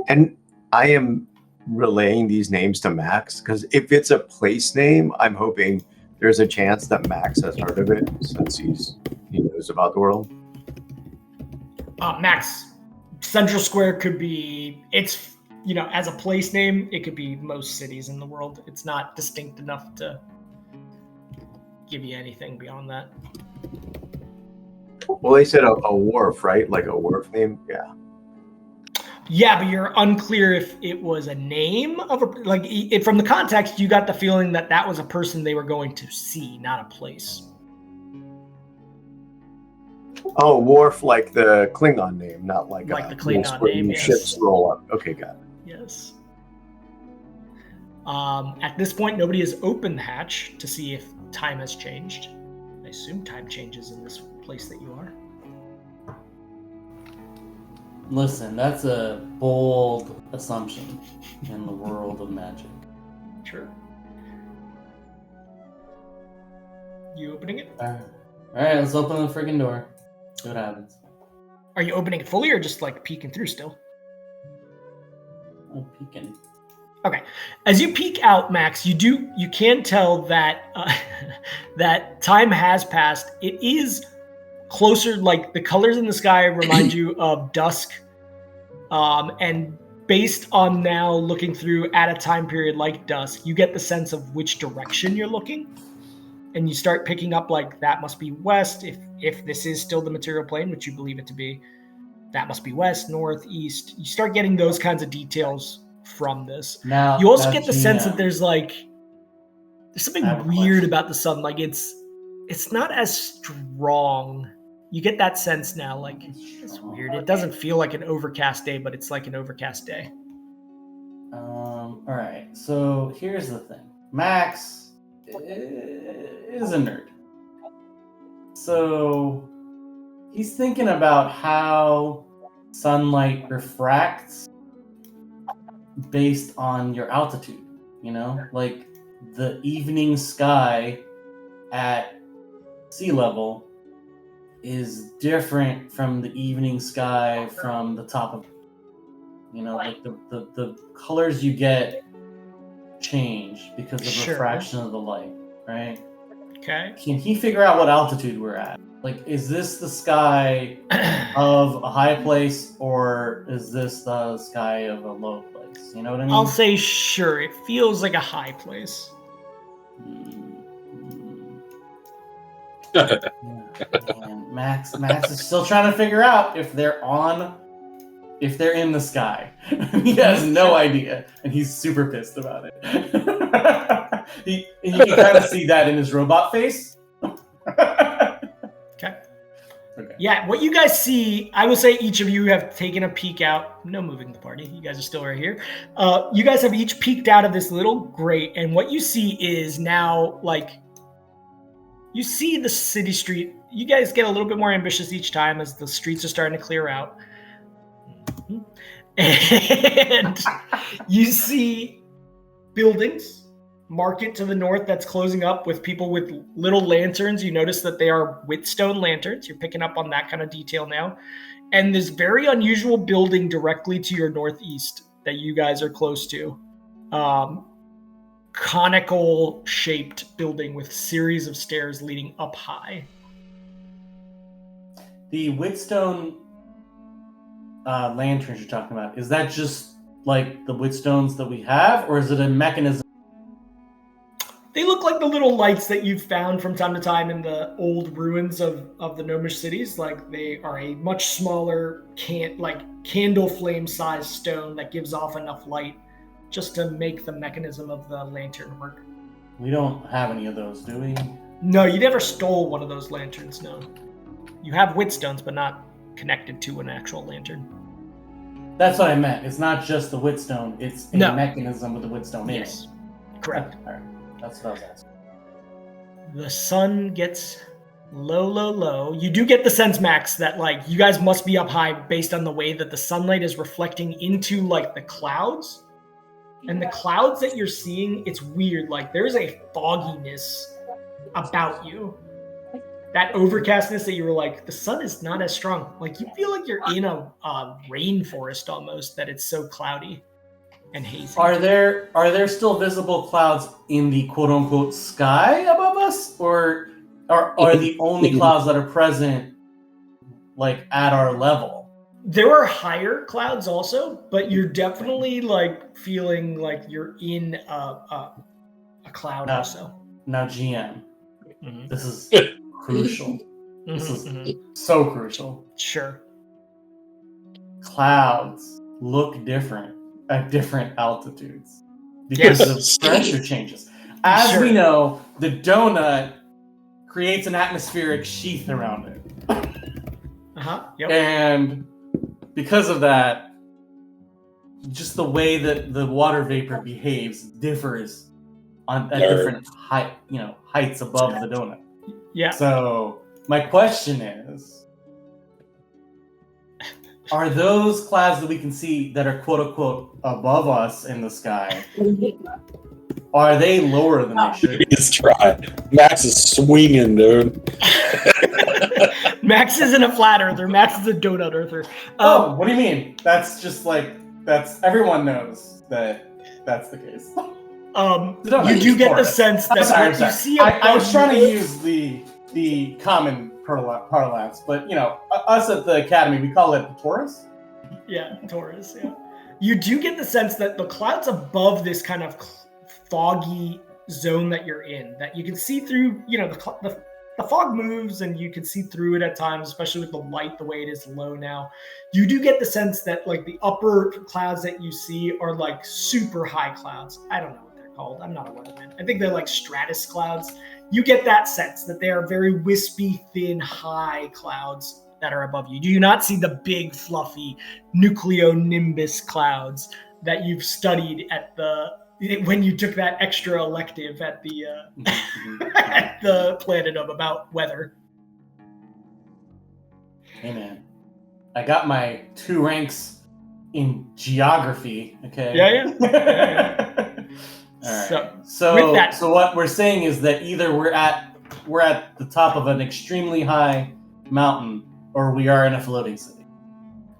And I am relaying these names to Max because if it's a place name, I'm hoping there's a chance that Max has heard of it since he knows about the world. Max, Central Square could be, as a place name, it could be most cities in the world. It's not distinct enough to give you anything beyond that. Well, they said a wharf, right? Like a wharf name? Yeah. Yeah, but you're unclear if it was a name of from the context, you got the feeling that was a person they were going to see, not a place. Oh, wharf, like the Klingon name, not like the Klingon name. Yes. Ships roll up. Okay, got it. Yes. At this point, nobody has opened the hatch to see if time has changed. I assume time changes in this place that you are. Listen, that's a bold assumption in the world of magic. True. You opening it? All right, let's open the friggin' door. See what happens. Are you opening it fully or just peeking through still? I'm peeking. Okay. As you peek out, Max, you can tell that that time has passed. It is closer, the colors in the sky remind you of dusk. And based on now looking through at a time period like dusk, you get the sense of which direction you're looking. And you start picking up that must be west. If this is still the material plane, which you believe it to be, that must be west, north, east. You start getting those kinds of details from this. Now, you also get the sense that there's something weird about the sun. It's not as strong. You get that sense now. It's weird. It doesn't feel like an overcast day, but it's like an overcast day. All right. So here's the thing. Max is a nerd. So he's thinking about how sunlight refracts based on your altitude, the evening sky at sea level is different from the evening sky from the top of, the colors you get change because of refraction of the light, right? Okay. Can he figure out what altitude we're at? Is this the sky of a high place or is this the sky of a low place? You know what I mean? I'll say sure. It feels like a high place. Yeah. And Max is still trying to figure out if they're in the sky. He has no idea, and he's super pissed about it. You can kind of see that in his robot face. Okay. Yeah, what you guys see, I will say each of you have taken a peek out. No moving the party. You guys are still right here. You guys have each peeked out of this little grate, and what you see is now, you see the city street. You guys get a little bit more ambitious each time as the streets are starting to clear out. And you see buildings, market to the north that's closing up with people with little lanterns. You notice that they are Whitstone lanterns. You're picking up on that kind of detail now. And this very unusual building directly to your northeast that you guys are close to. Conical shaped building with series of stairs leading up high. The Whitstone lanterns you're talking about, is that just like the Whitstones that we have, or is it a mechanism? They look like the little lights that you've found from time to time in the old ruins of the gnomish cities. Like they are a much smaller candle flame sized stone that gives off enough light just to make the mechanism of the lantern work. We don't have any of those, do we? No, you never stole one of those lanterns, no. You have Whitstones, but not connected to an actual lantern. That's what I meant. It's not just the Whitstone, it's a mechanism with the Whitstone in it. Yes, correct. All right. That's what I was asking. The sun gets low, low, low. You do get the sense, Max, that like you guys must be up high based on the way that the sunlight is reflecting into like the clouds. And the clouds that you're seeing, it's weird. Like there's a fogginess about you. That overcastness that you were like, the sun is not as strong. Like you feel like you're in a rainforest almost, that it's so cloudy and hazy. Are there still visible clouds in the quote unquote sky above us? Or are the only clouds that are present like at our level? There are higher clouds also, but you're definitely like feeling like you're in a cloud also. Now GM, this is crucial. This is so crucial. Sure. Clouds look different at different altitudes because of pressure changes. As we know, the donut creates an atmospheric sheath around it. Yep. And because of that, just the way that the water vapor behaves differs at different heights above the donut. Yeah. So my question is, are those clouds that we can see that are quote unquote above us in the sky, are they lower than they should? He's trying. Max is swinging, dude. Max isn't a flat earther. Max is a donut earther. What do you mean? That's just like, everyone knows that that's the case. You do get the sense that I'm you see. I was trying to use the common parlance, but us at the academy, we call it the Taurus. Yeah, Taurus. Yeah, you do get the sense that the clouds above this kind of foggy zone that you're in, that you can see through. The fog moves and you can see through it at times, especially with the light, the way it is low now. You do get the sense that like the upper clouds that you see are like super high clouds. I don't know what they're called. I'm not a weatherman. I think they're like stratus clouds. You get that sense that they are very wispy, thin, high clouds that are above you. You do not see the big, fluffy nucleonimbus clouds that you've studied when you took that extra elective at the at the Planet about weather. Hey man, I got my 2 ranks in geography. Okay. Yeah. All right. So what we're saying is that either we're at the top of an extremely high mountain, or we are in a floating city.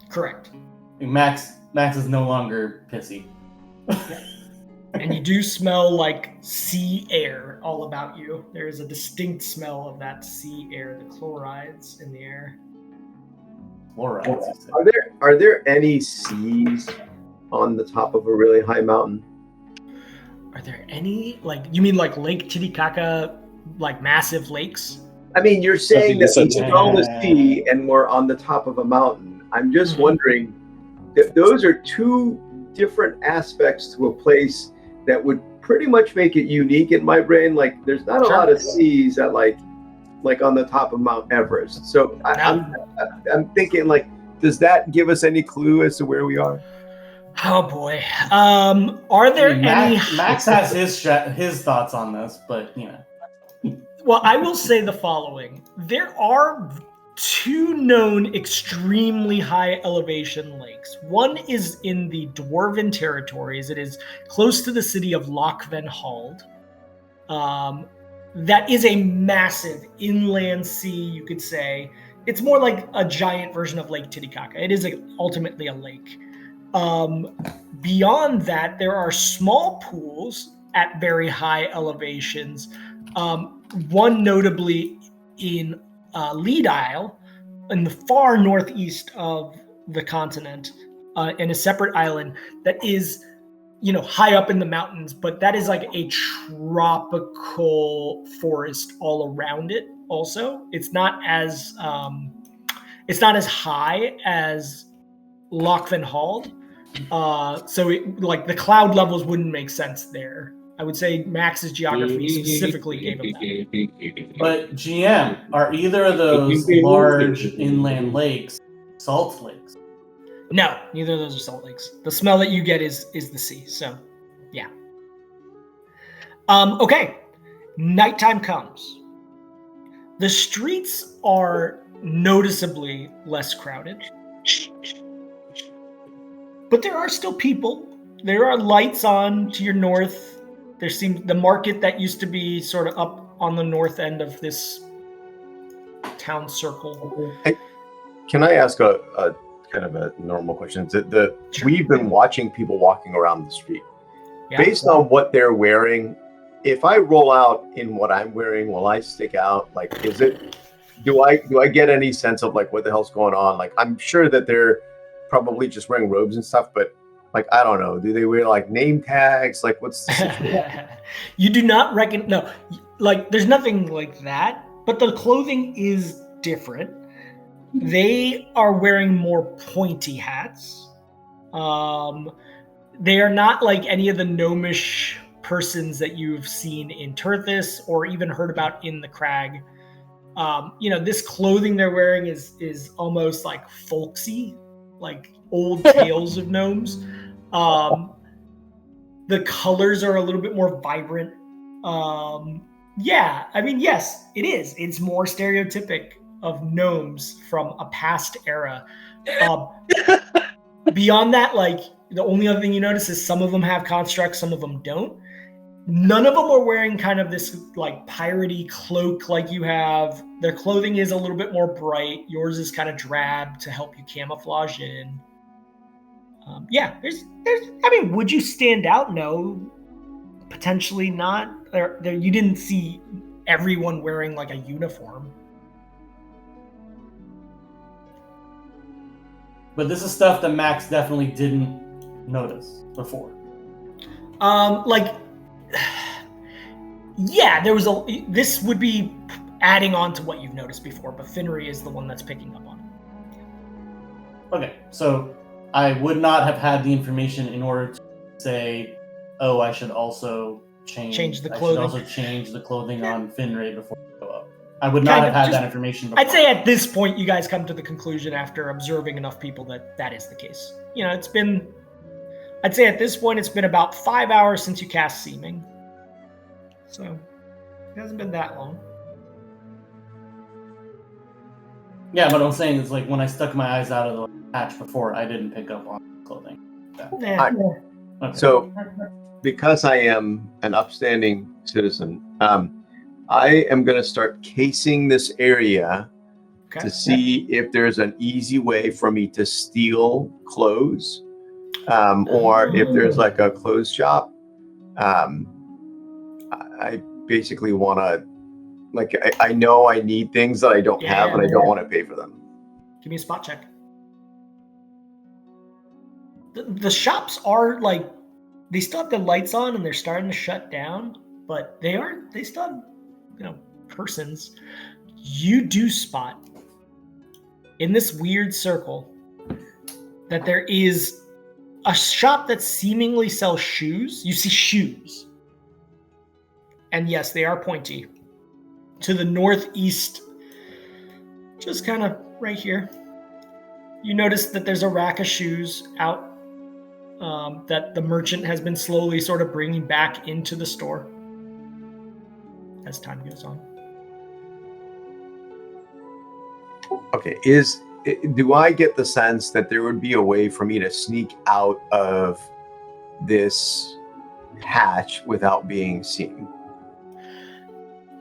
Correct. Max is no longer pissy. And you do smell like sea air all about you. There is a distinct smell of that sea air, the chlorides in the air. Chlorides. Are there any seas on the top of a really high mountain? Are there any, you mean like Lake Titicaca, like massive lakes? I mean, you're saying that we smell the sea and we're on the top of a mountain. I'm just wondering if those are 2 different aspects to a place that would pretty much make it unique in my brain. Like, there's not a lot of seas that like on the top of Mount Everest. So I'm thinking, like, does that give us any clue as to where we are? Oh boy. Are there any? Max has his thoughts on this, but Well, I will say the following: there are 2 known extremely high elevation lakes. One is in the Dwarven territories. It is close to the city of Loch Van Hald. that is a massive inland sea, you could say. It's more like a giant version of Lake Titicaca. It is ultimately a lake. Beyond that, there are small pools at very high elevations. One notably in Lead Isle, in the far northeast of the continent, in a separate island that is, high up in the mountains, but that is like a tropical forest all around it. Also, it's not as high as Lochvan Hald. So the cloud levels wouldn't make sense there. I would say Max's geography specifically gave him that. But GM, are either of those large inland lakes salt lakes? No, neither of those are salt lakes. The smell that you get is the sea. So, yeah. Okay. Nighttime comes. The streets are noticeably less crowded. But there are still people. There are lights on to your north. There seems the market that used to be sort of up on the north end of this town circle. Hey, can I ask a kind of a normal question? Sure. We've been watching people walking around the street. Yeah. Based on what they're wearing, if I roll out in what I'm wearing, will I stick out? Like, do I get any sense of like what the hell's going on? Like, I'm sure that they're probably just wearing robes and stuff, but like, I don't know. Do they wear like name tags? Like, what's the situation? You do not reckon? No, like there's nothing like that. But the clothing is different. They are wearing more pointy hats. They are not like any of the gnomish persons that you've seen in Terthus or even heard about in the Crag. This clothing they're wearing is almost like folksy, like old tales of gnomes. The colors are a little bit more vibrant. Yes, it is. It's more stereotypic of gnomes from a past era. Beyond that, like the only other thing you notice is some of them have constructs, some of them don't. None of them are wearing kind of this like piratey cloak like you have. Their clothing is a little bit more bright. Yours is kind of drab to help you camouflage in. Would you stand out? No, potentially not. You didn't see everyone wearing like a uniform. But this is stuff that Max definitely didn't notice before. There was this would be adding on to what you've noticed before, but Finnery is the one that's picking up on it. Okay, so I would not have had the information in order to say, oh, I should also change the clothing. I should also change the clothing on Finray before I go up. I would not have had that information before. I'd say at this point, you guys come to the conclusion after observing enough people that is the case. I'd say at this point, it's been about 5 hours since you cast Seeming. So, it hasn't been that long. Yeah, but I'm saying is like when I stuck my eyes out of the patch before, I didn't pick up on clothing. Okay. So, because I am an upstanding citizen, I am going to start casing this area to see if there's an easy way for me to steal clothes, or if there's like a clothes shop. I basically want to, I know I need things that I don't have, and I don't want to pay for them. Give me a spot check. The shops are like, they still have the lights on and they're starting to shut down, but they still have, persons. You do spot in this weird circle that there is a shop that seemingly sells shoes. You see shoes. And yes, they are pointy. To the northeast, just kind of right here, you notice that there's a rack of shoes out that the merchant has been slowly sort of bringing back into the store as time goes on. Okay, do I get the sense that there would be a way for me to sneak out of this hatch without being seen?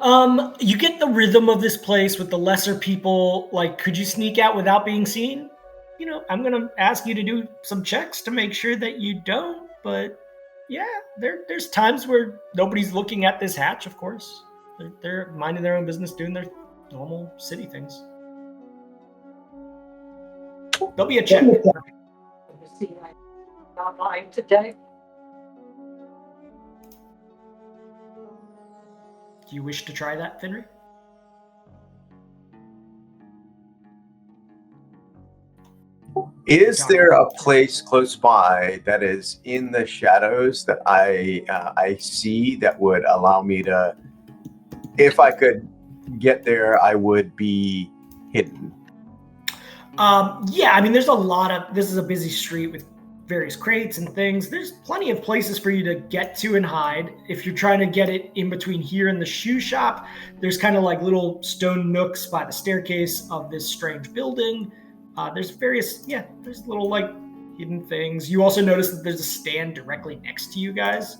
You get the rhythm of this place with the lesser people. Like, could you sneak out without being seen? I'm going to ask you to do some checks to make sure that you don't. But yeah, there's times where nobody's looking at this hatch, of course. They're minding their own business, doing their normal city things. There'll be a check. See online today. Do you wish to try that, Finry? Is there a place close by that is in the shadows that I see that would allow me to, if I could get there, I would be hidden? Yeah, I mean, there's a lot of, this is a busy street with various crates and things. There's plenty of places for you to get to and hide. If you're trying to get it in between here and the shoe shop, there's kind of like little stone nooks by the staircase of this strange building. There's various, there's little like hidden things. You also notice that there's a stand directly next to you guys.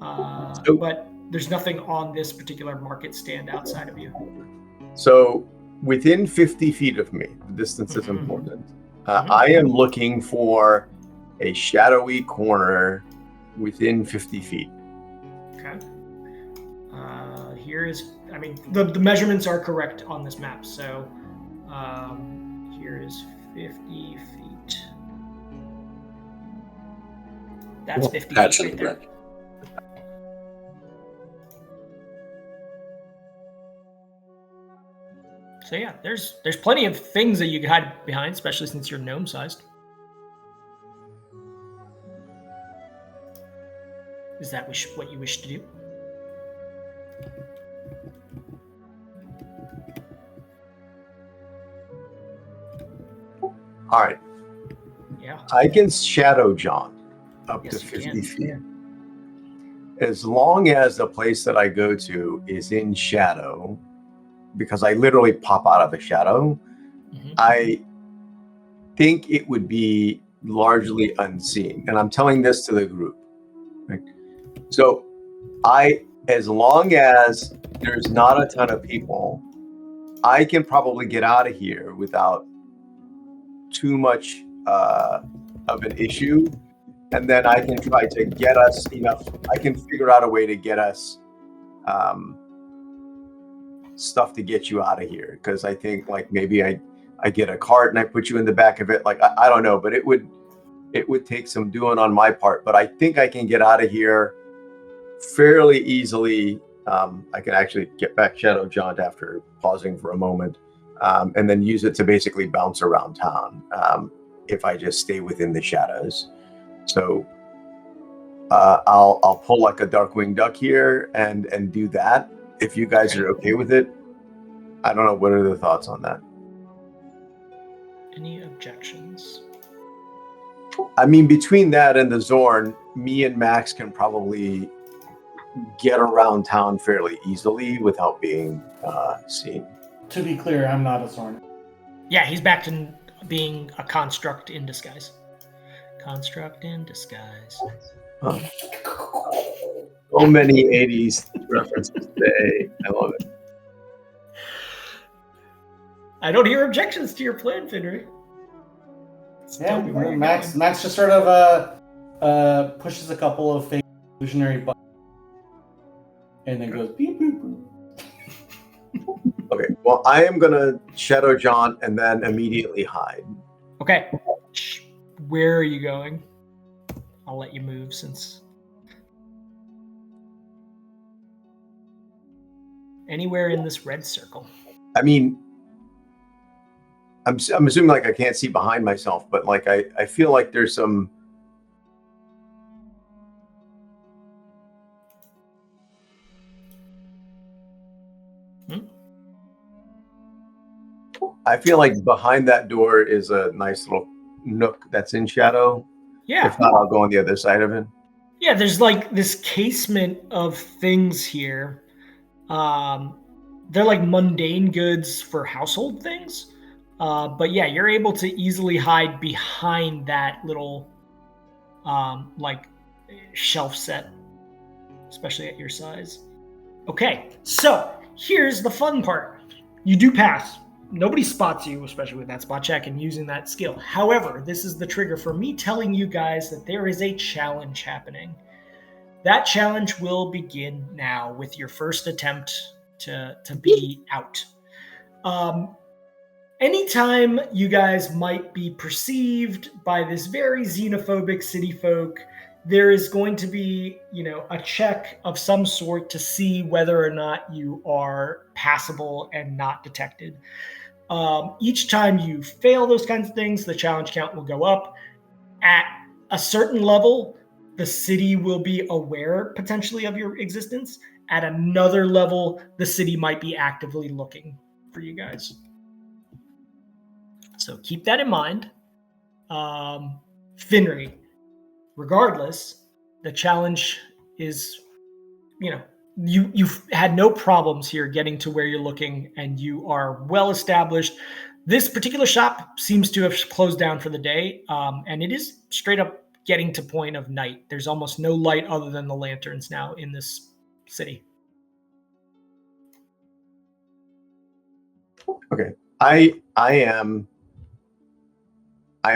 But there's nothing on this particular market stand outside of you. So within 50 feet of me, the distance is important. I am looking for a shadowy corner within 50 feet. Okay. Here is, I mean, the measurements are correct on this map. So here is 50 feet. That's 50 feet right there. So yeah, there's plenty of things that you can hide behind, especially since you're gnome-sized. Is that what you wish to do? All right. Yeah. I can shadow John up to 50 feet. As long as the place that I go to is in shadow, because I literally pop out of the shadow, I think it would be largely unseen. And I'm telling this to the group. Right? So as long as there's not a ton of people, I can probably get out of here without too much of an issue. And then I can try to get us enough. I can figure out a way to get us stuff to get you out of here, because I think like maybe I get a cart and I put you in the back of it. Like I don't know, but it would take some doing on my part. But I think I can get out of here fairly easily. I can actually get back Shadow Jaunt after pausing for a moment, and then use it to basically bounce around town if I just stay within the shadows. So I'll pull like a Darkwing Duck here and do that. If you guys are okay with it. I don't know. What are the thoughts on that? Any objections? I mean, between that and the Zorn, me and Max can probably get around town fairly easily without being seen. To be clear, I'm not a Zorn. Yeah, he's back to being a construct in disguise. Construct in disguise. Huh. So many 80s references today. I love it. I don't hear objections to your plan, Finry. Yeah, Max just sort of pushes a couple of fake illusionary buttons and then goes beep boop boop. Okay, well, I am gonna Shadow Jaunt and then immediately hide. Okay. Where are you going? I'll let you move since... Anywhere in this red circle. I mean, I'm assuming like I can't see behind myself, but like I feel like there's some... I feel like behind that door is a nice little nook that's in shadow. Yeah. If not, I'll go on the other side of it. Yeah, there's like this casement of things here. They're like mundane goods for household things. But yeah, you're able to easily hide behind that little like shelf set, especially at your size. Okay, so here's the fun part. You do pass. Nobody spots you, especially with that spot check and using that skill. However, this is the trigger for me telling you guys that there is a challenge happening. That challenge will begin now with your first attempt to be out. Anytime you guys might be perceived by this very xenophobic city folk, there is going to be, a check of some sort to see whether or not you are passable and not detected. Each time you fail those kinds of things, the challenge count will go up. At a certain level, the city will be aware potentially of your existence. At another level, the city might be actively looking for you guys. So keep that in mind. Finry, regardless, the challenge is, you've had no problems here getting to where you're looking, and you are well established. This particular shop seems to have closed down for the day, and it is straight up getting to point of night. There's almost no light other than the lanterns now in this city. Okay. I'm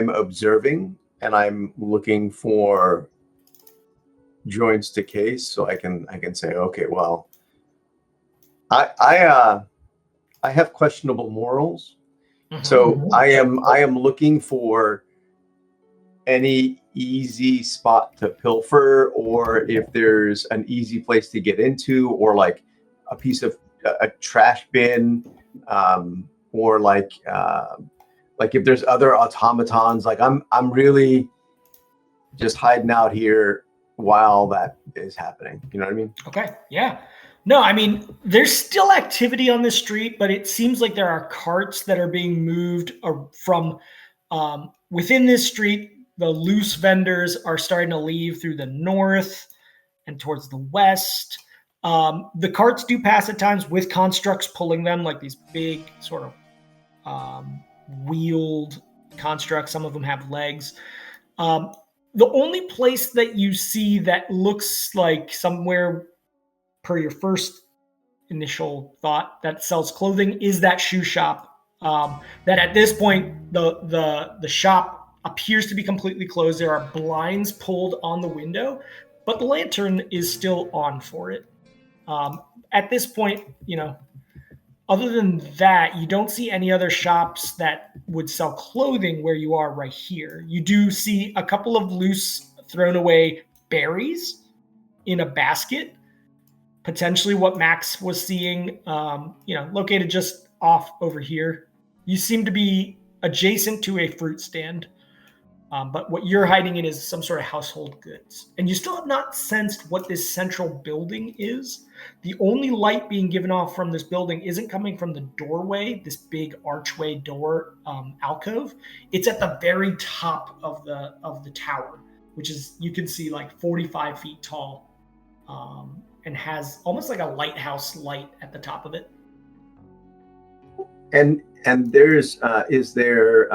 observing, and I'm looking for joints to case, so I can say, okay, well, I have questionable morals, so I am looking for any easy spot to pilfer, or if there's an easy place to get into, or like a piece of a trash bin, or like if there's other automatons. Like I'm really just hiding out here while that is happening. You know what I mean? Okay. Yeah. No, I mean, there's still activity on the street, but it seems like there are carts that are being moved from within this street. The loose vendors are starting to leave through the north and towards the west. The carts do pass at times with constructs pulling them, like these big sort of wheeled constructs. Some of them have legs. The only place that you see that looks like somewhere, per your first initial thought, that sells clothing is that shoe shop. That at this point, the shop appears to be completely closed. There are blinds pulled on the window, but the lantern is still on for it. At this point, other than that, you don't see any other shops that would sell clothing where you are right here. You do see a couple of loose, thrown away berries in a basket, potentially what Max was seeing, located just off over here. You seem to be adjacent to a fruit stand, but what you're hiding in is some sort of household goods. And you still have not sensed what this central building is. The only light being given off from this building isn't coming from the doorway, this big archway door alcove. It's at the very top of the tower, which is, you can see, like 45 feet tall, and has almost like a lighthouse light at the top of it. And there's is there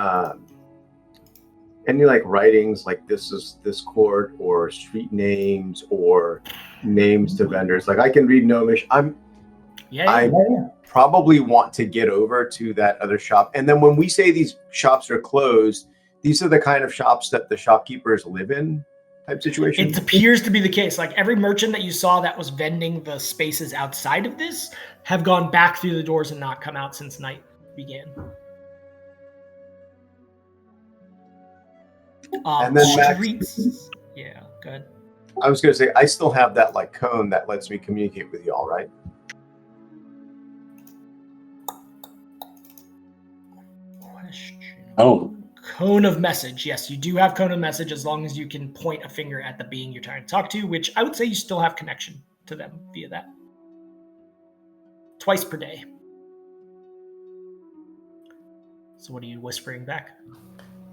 any like writings like this is this court, or street names, or names to vendors? Like I can read Gnomish. I probably want to get over to that other shop. And then when we say these shops are closed, these are the kind of shops that the shopkeepers live in, type situation. It appears to be the case. Like every merchant that you saw that was vending the spaces outside of this have gone back through the doors and not come out since night began. And then streets. Yeah, good. I was going to say, I still have that like cone that lets me communicate with y'all, right? Question. Oh. Cone of message. Yes, you do have cone of message as long as you can point a finger at the being you're trying to talk to, which I would say you still have connection to them via that. Twice per day. So what are you whispering back?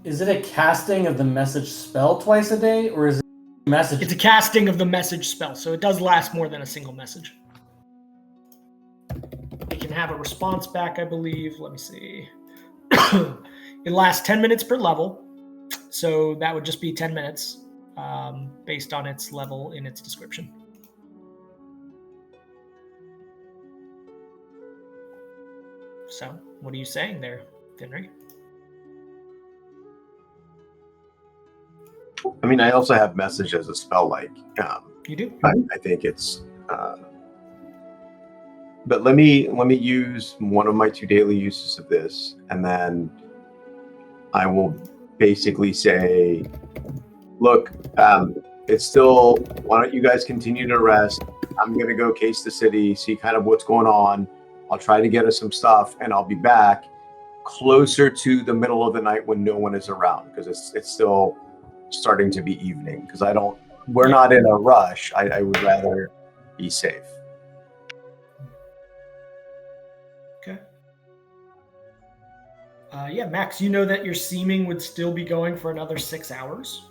Is it a casting of the message spell twice a day, or is it a message? It's a casting of the message spell, so it does last more than a single message. It can have a response back, I believe. Let me see. It lasts 10 minutes per level, so that would just be 10 minutes based on its level in its description. So, what are you saying there, Finry? I mean, I also have message as a spell. Like, You do. I think it's. But let me use one of my 2 daily uses of this, and then I will basically say, look, it's still. Why don't you guys continue to rest? I'm gonna go case the city, see kind of what's going on. I'll try to get us some stuff, and I'll be back closer to the middle of the night when no one is around, because it's still starting to be evening. Because we're not in a rush. I would rather be safe. Okay. Yeah, Max, you know that your seeming would still be going for another 6 hours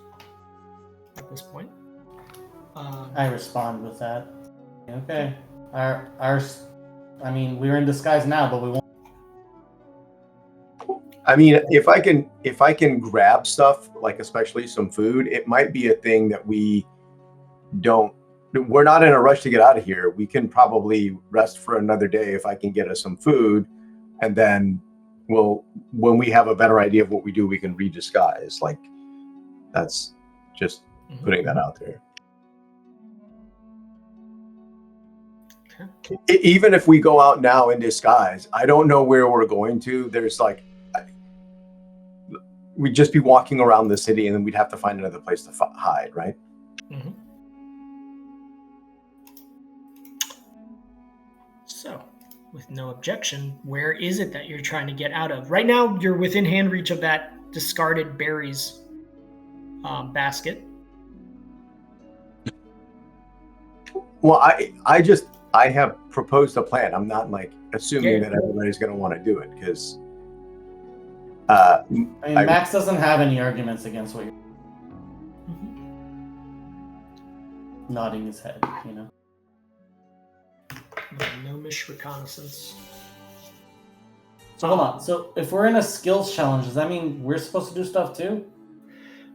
at this point. I respond with that. Okay. I mean, we're in disguise now, but we won't. I mean, if I can grab stuff, like especially some food, it might be a thing that we're not in a rush to get out of here. We can probably rest for another day if I can get us some food, and then when we have a better idea of what we do, we can redisguise. Like, that's just putting that out there. Okay. Even if we go out now in disguise, I don't know where we're going to. There's like, we'd just be walking around the city, and then we'd have to find another place to hide, right? Mm-hmm. So, with no objection, where is it that you're trying to get out of? Right now, you're within hand reach of that discarded berries basket. Well, I have proposed a plan. I'm not like assuming that everybody's going to want to do it, because I mean, Max doesn't have any arguments against what you're nodding his head, you know. Gnomish reconnaissance. So hold on. So if we're in a skills challenge, does that mean we're supposed to do stuff too?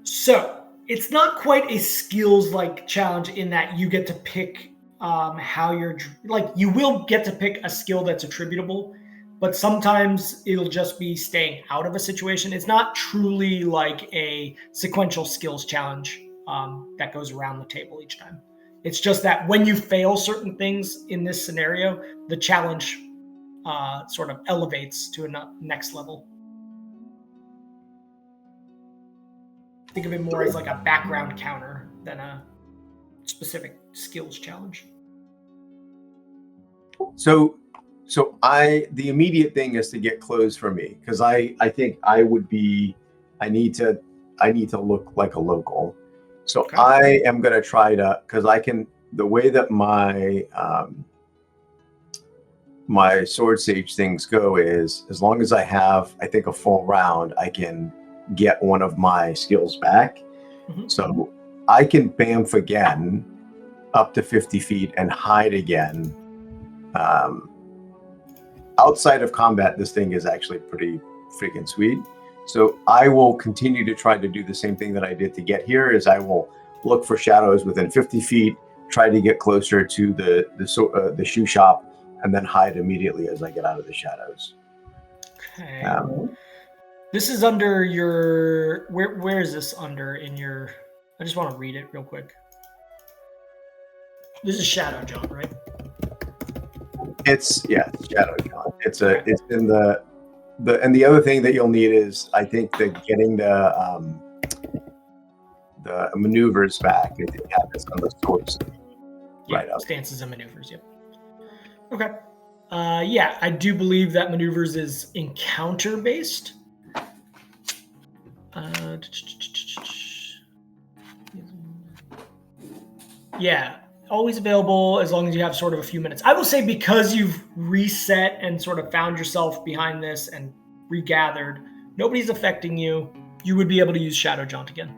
So it's not quite a skills like challenge in that you get to pick how you're like, you will get to pick a skill that's attributable, but sometimes it'll just be staying out of a situation. It's not truly like a sequential skills challenge that goes around the table each time. It's just that when you fail certain things in this scenario, the challenge sort of elevates to a next level. Think of it more as like a background counter than a specific skills challenge. So the immediate thing is to get clothes for me, because I think I need to look like a local. So okay. I am going to try to, because the way that my sword sage things go is, as long as I have, I think, a full round, I can get one of my skills back. Mm-hmm. So I can bamf again up to 50 feet and hide again. Outside of combat, this thing is actually pretty freaking sweet. So I will continue to try to do the same thing that I did to get here, is I will look for shadows within 50 feet, try to get closer to the shoe shop, and then hide immediately as I get out of the shadows. Okay. This is under your... Where is this under in your... I just want to read it real quick. This is Shadow John, right? It's Shadow John. It's in the and the other thing that you'll need is, I think, getting the maneuvers back. I think you have this on the swords. Yeah, right up. Stances and maneuvers. Yep. Okay. Yeah, I do believe that maneuvers is encounter based. Yeah, always available as long as you have sort of a few minutes. I will say, because you've reset and sort of found yourself behind this and regathered, nobody's affecting you. You would be able to use Shadow Jaunt again.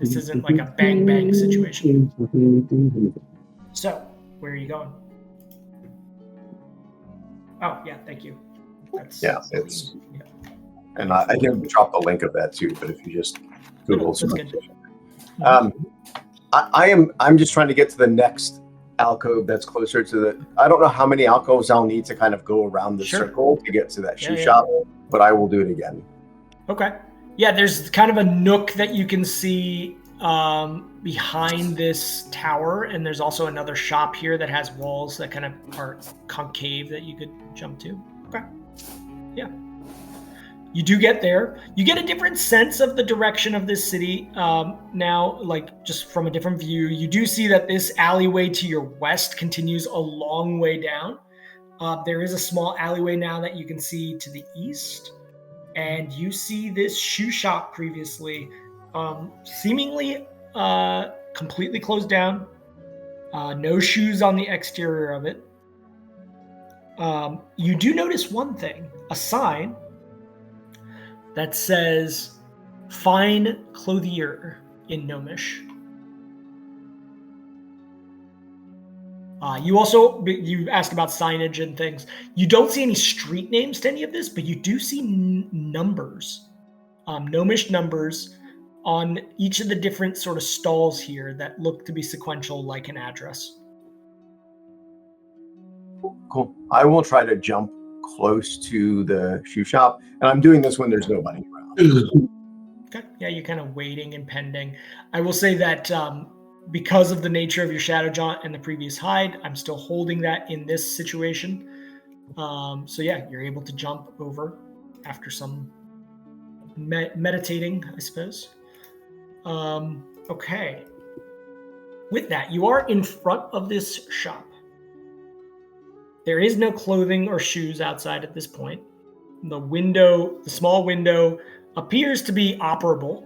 This isn't like a bang situation. So, where are you going? Oh, yeah, thank you. And I can drop the link of that too, but if you just Google that's good. I'm just trying to get to the next alcove that's closer to the. I don't know how many alcoves I'll need to kind of go around the Sure. circle to get to that shoe shop, but I will do it again. Okay. Yeah, there's kind of a nook that you can see behind this tower, and there's also another shop here that has walls that kind of are concave that you could jump to. Okay. Yeah. You do get there. You get a different sense of the direction of this city now, like just from a different view. You do see that this alleyway to your west continues a long way down. There is a small alleyway now that you can see to the east. And you see this shoe shop previously seemingly completely closed down. No shoes on the exterior of it. You do notice one thing, a sign that says "Fine Clothier" in Gnomish. You asked about signage and things. You don't see any street names to any of this, but you do see numbers, Gnomish numbers on each of the different sort of stalls here that look to be sequential like an address. Cool. I will try to jump close to the shoe shop, and I'm doing this when there's nobody around. Okay. Yeah, you're kind of waiting and pending. I will say that because of the nature of your shadow jaunt and the previous hide, I'm still holding that in this situation. So yeah, you're able to jump over after some meditating, I suppose. Okay. With that, you are in front of this shop. There is no clothing or shoes outside at this point. The small window appears to be operable.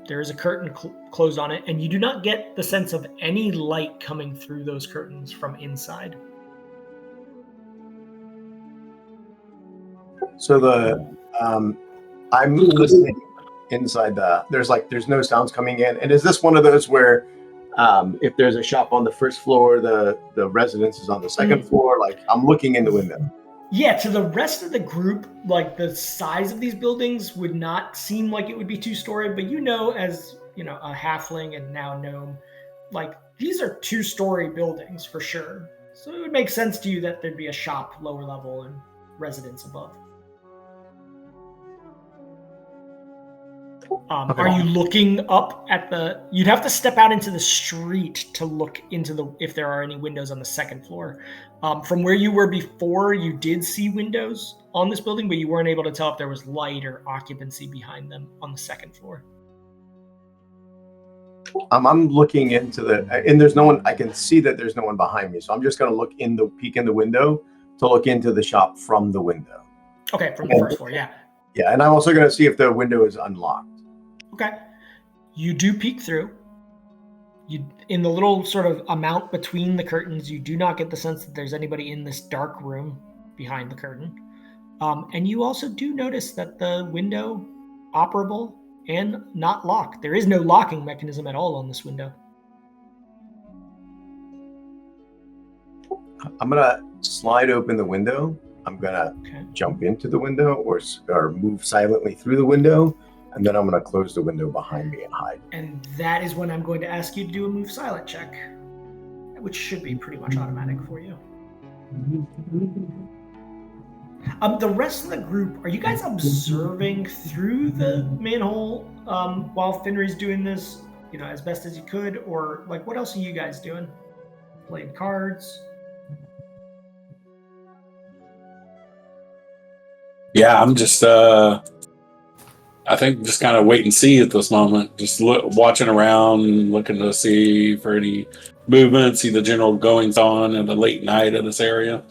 There is a curtain closed on it, and you do not get the sense of any light coming through those curtains from inside. So I'm listening inside there's no sounds coming in. And is this one of those where if there's a shop on the first floor, the residence is on the second floor? Like, I'm looking in the window. Yeah, to the rest of the group, like the size of these buildings would not seem like it would be two-story, but as a halfling and now gnome, like these are two-story buildings for sure. So it would make sense to you that there'd be a shop lower level and residence above. Okay. Are you looking up at you'd have to step out into the street to look into if there are any windows on the second floor. From where you were before, you did see windows on this building, but you weren't able to tell if there was light or occupancy behind them on the second floor. I'm looking into and there's no one. I can see that there's no one behind me, so I'm just going to peek in the window to look into the shop from the window. Okay, from the first floor, yeah. Yeah, and I'm also going to see if the window is unlocked. Okay. You do peek through. In the little sort of amount between the curtains, you do not get the sense that there's anybody in this dark room behind the curtain. And you also do notice that the window operable and not locked. There is no locking mechanism at all on this window. I'm going to slide open the window. I'm going to jump into the window or move silently through the window. And then I'm going to close the window behind me and hide. And that is when I'm going to ask you to do a move silent check, which should be pretty much automatic for you. The rest of the group, are you guys observing through the manhole while Finry's doing this, as best as you could? Or like, what else are you guys doing? Playing cards? Yeah, I'm just I think just kind of wait and see at this moment. Just watching around, looking to see for any movement, see the general goings on in the late night in this area.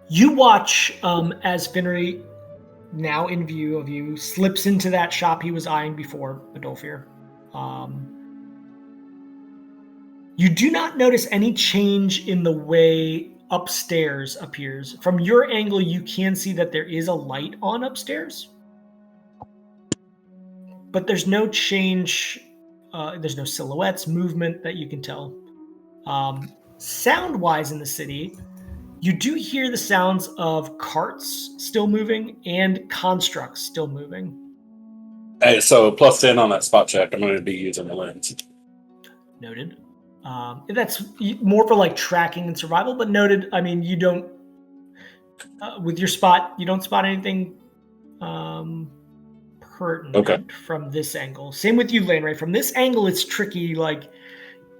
You watch as Finry, now in view of you, slips into that shop he was eyeing before, Adolfir. You do not notice any change in the way upstairs appears. From your angle, you can see that there is a light on upstairs. But there's no change, there's no silhouettes, movement that you can tell. Sound-wise in the city, you do hear the sounds of carts still moving and constructs still moving. Hey, so +10 on that spot check. I'm going to be using the lens. Noted. That's more for like tracking and survival, but noted. I mean, you don't with your spot, you don't spot anything pertinent from this angle. Same with you, Lane Ray. From this angle, it's tricky. Like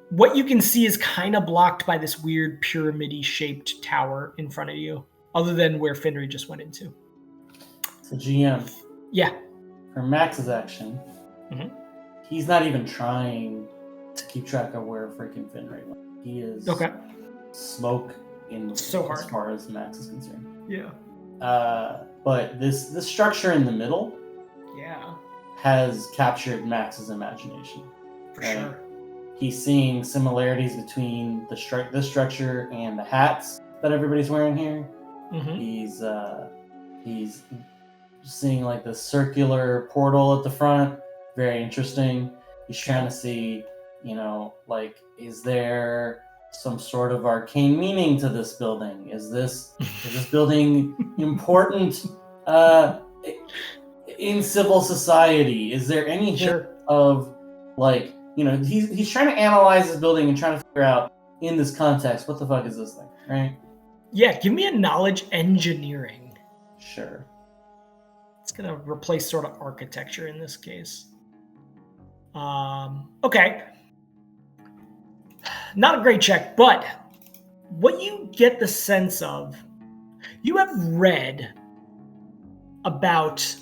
what you can see is kind of blocked by this weird pyramid-y shaped tower in front of you, other than where Finry just went into. So GM. Yeah. For Max's action, he's not even trying to keep track of where freaking Finray went. He is smoke in the so hard as far as Max is concerned. Yeah. But this structure in the middle has captured Max's imagination. For sure. He's seeing similarities between this structure and the hats that everybody's wearing here. He's seeing like the circular portal at the front. Very interesting. He's trying to see, like, is there some sort of arcane meaning to this building? Is this building important in civil society? Is there any hint of like, he's trying to analyze this building and trying to figure out in this context, what the fuck is this thing, right? Yeah, give me a knowledge engineering. Sure. It's gonna replace sort of architecture in this case. Okay. Not a great check, but what you get the sense of, you have read about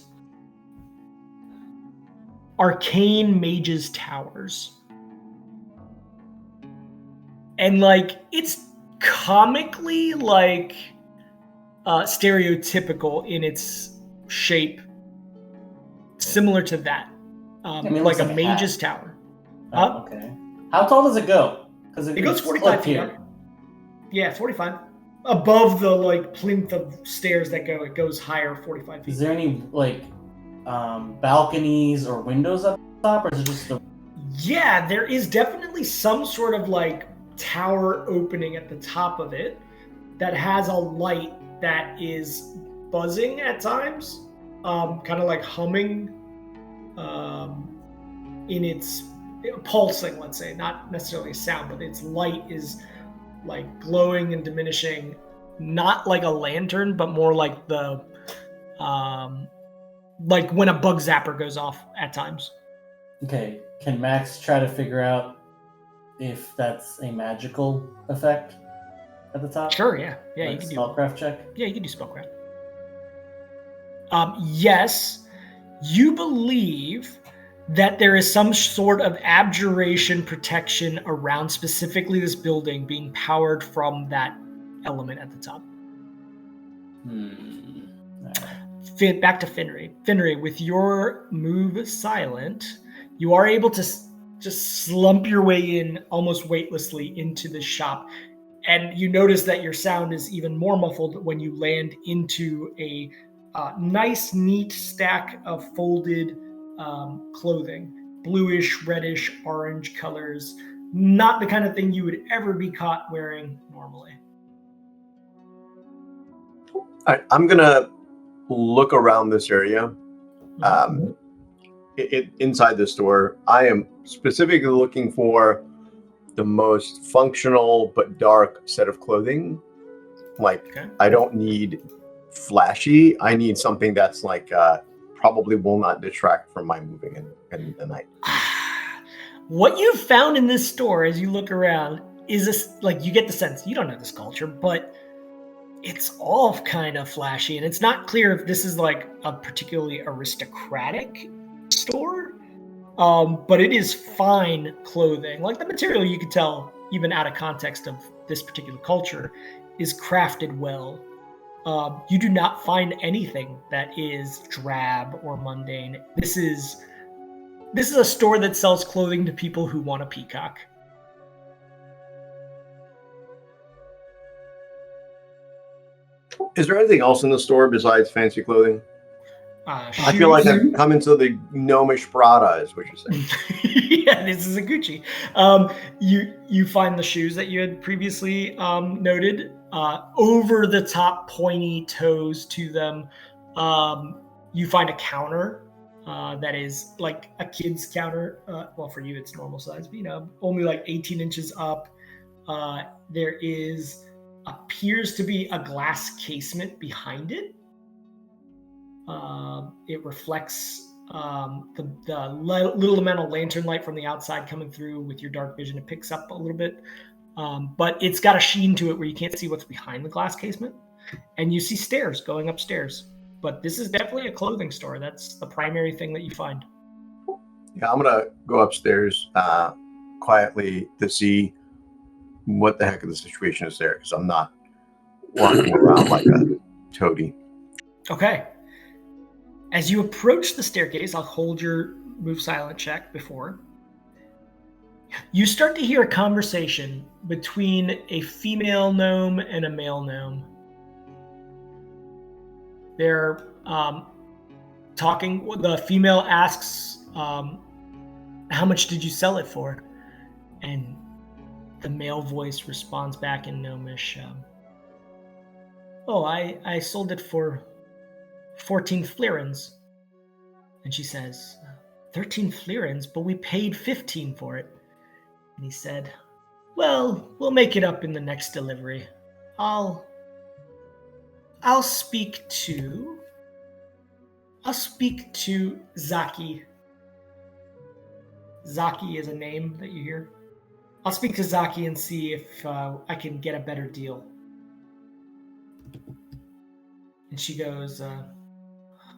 arcane mages' towers. And like, it's comically like stereotypical in its shape, similar to that. Like a mage's tower. Okay. How tall does it go? Because it goes 45 feet up. Yeah, 45. Above the like plinth of stairs that go, it goes higher 45 feet. Is there any like balconies or windows up top, or is it just the... Yeah, there is definitely some sort of like tower opening at the top of it that has a light that is buzzing at times, kind of like humming, in its pulsing, let's say, not necessarily a sound, but its light is like glowing and diminishing, not like a lantern, but more like the like when a bug zapper goes off at times. Okay, can Max try to figure out if that's a magical effect at the top? Sure, yeah. Like you can spellcraft check? Yeah, you can do spellcraft. Yes, you believe that there is some sort of abjuration protection around specifically this building being powered from that element at the top. Back to Finry. Finry, with your move silent, you are able to just slump your way in almost weightlessly into the shop. And you notice that your sound is even more muffled when you land into a nice, neat stack of folded clothing. Bluish, reddish, orange colors. Not the kind of thing you would ever be caught wearing normally. All right, I'm going to look around this area. Inside the store, I am specifically looking for the most functional but dark set of clothing. Like, I don't need flashy. I need something that's like probably will not detract from my moving in the night. What you found in this store as you look around is this, like, you get the sense, you don't know this culture, but it's all kind of flashy, and it's not clear if this is like a particularly aristocratic store, but it is fine clothing. Like, the material, you could tell, even out of context of this particular culture, is crafted well. You do not find anything that is drab or mundane. This is a store that sells clothing to people who want a peacock. Is there anything else in the store besides fancy clothing? I feel like I've come into the gnomish Prada, is what you're saying. Yeah, this is a Gucci. You find the shoes that you had previously noted. Over the top pointy toes to them. You find a counter that is like a kid's counter. Well, for you, it's normal size, but only like 18 inches up. There appears to be a glass casement behind it. It reflects the little amount of lantern light from the outside coming through with your dark vision. It picks up a little bit, but it's got a sheen to it where you can't see what's behind the glass casement. And you see stairs going upstairs. But this is definitely a clothing store. That's the primary thing that you find. Yeah, I'm going to go upstairs quietly to see what the heck of the situation is there, because I'm not walking around like a toady. Okay. As you approach the staircase, I'll hold your move silent check before. You start to hear a conversation between a female gnome and a male gnome. They're talking. The female asks, how much did you sell it for? And the male voice responds back in gnomish, I sold it for 14 florins. And she says, 13 florins, but we paid 15 for it. And he said, well, we'll make it up in the next delivery. I'll speak to Zaki. Zaki is a name that you hear. I'll speak to Zaki and see if I can get a better deal. And she goes,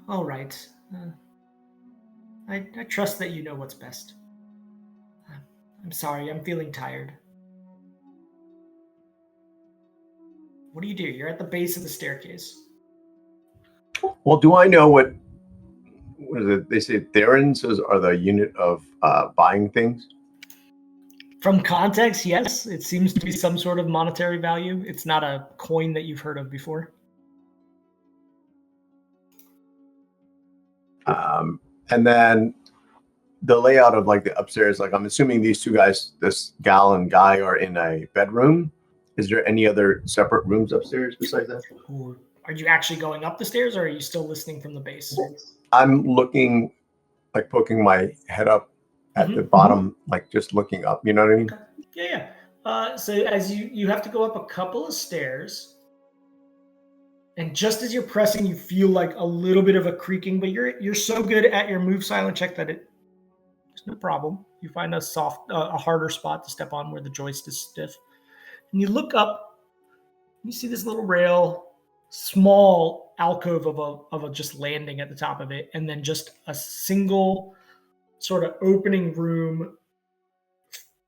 all right. I trust that you know what's best. I'm sorry, I'm feeling tired. What do? You're at the base of the staircase. Well, do I know what is it? They say therins are the unit of buying things? From context, yes. It seems to be some sort of monetary value. It's not a coin that you've heard of before. And then the layout of like the upstairs, like I'm assuming these two guys, this gal and guy, are in a bedroom. Is there any other separate rooms upstairs besides that? Are you actually going up the stairs, or are you still listening from the base? I'm looking, like poking my head up at the bottom, like just looking up. You know what I mean? Yeah. So as you have to go up a couple of stairs, and just as you're pressing, you feel like a little bit of a creaking, but you're so good at your move silent check that it's no problem. You find a harder spot to step on where the joist is stiff. And you look up, you see this little rail, small alcove of a just landing at the top of it, and then just a single sort of opening room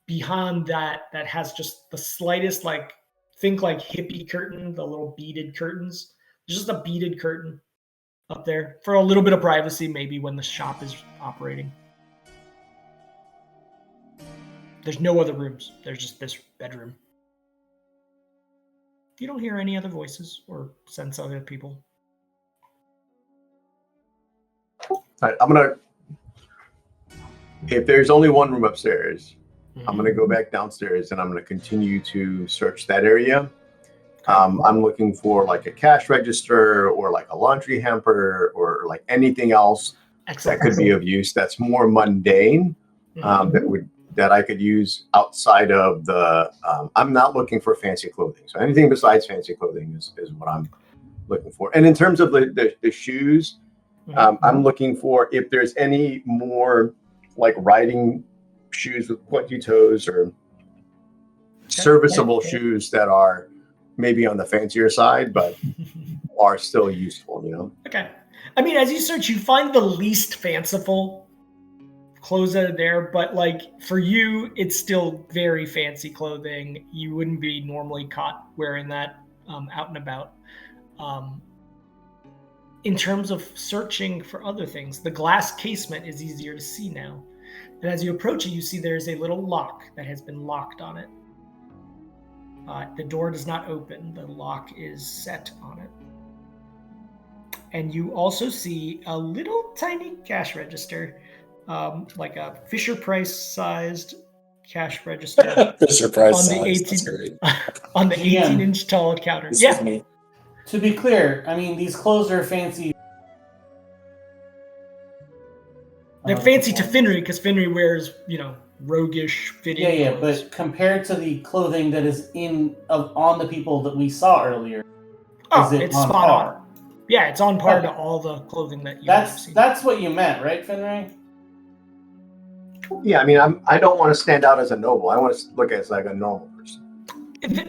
behind that has just the slightest, like, think like hippie curtain, the little beaded curtains. Just a beaded curtain up there for a little bit of privacy, maybe when the shop is operating. There's no other rooms. There's just this bedroom. You don't hear any other voices or sense other people. All right, if there's only one room upstairs, I'm going to go back downstairs and I'm going to continue to search that area. I'm looking for like a cash register or like a laundry hamper or like anything else that could be of use that's more mundane, that I could use outside of the, I'm not looking for fancy clothing. So anything besides fancy clothing is what I'm looking for. And in terms of the shoes, I'm looking for if there's any more like riding shoes with pointy toes or serviceable shoes that are maybe on the fancier side, but are still useful, Okay. I mean, as you search, you find the least fanciful clothes that are there, but like for you, it's still very fancy clothing. You wouldn't be normally caught wearing that out and about. In terms of searching for other things, the glass casement is easier to see now. And as you approach it, you see there's a little lock that has been locked on it. The door does not open. The lock is set on it. And you also see a little tiny cash register, like a Fisher-Price sized cash register. Fisher-Price on the size. 18 on the 18-inch tall counter. Yeah. To be clear, I mean, these clothes are fancy. They're fancy to Finry because Finry wears, roguish fitting. Yeah, clothes. but compared to the clothing that is on the people that we saw earlier, it's on spot par? on. Yeah, it's on par Okay. to all the clothing that you've seen. That's what you meant, right, Finray? Yeah, I mean, I don't want to stand out as a noble. I want to look as like a normal person.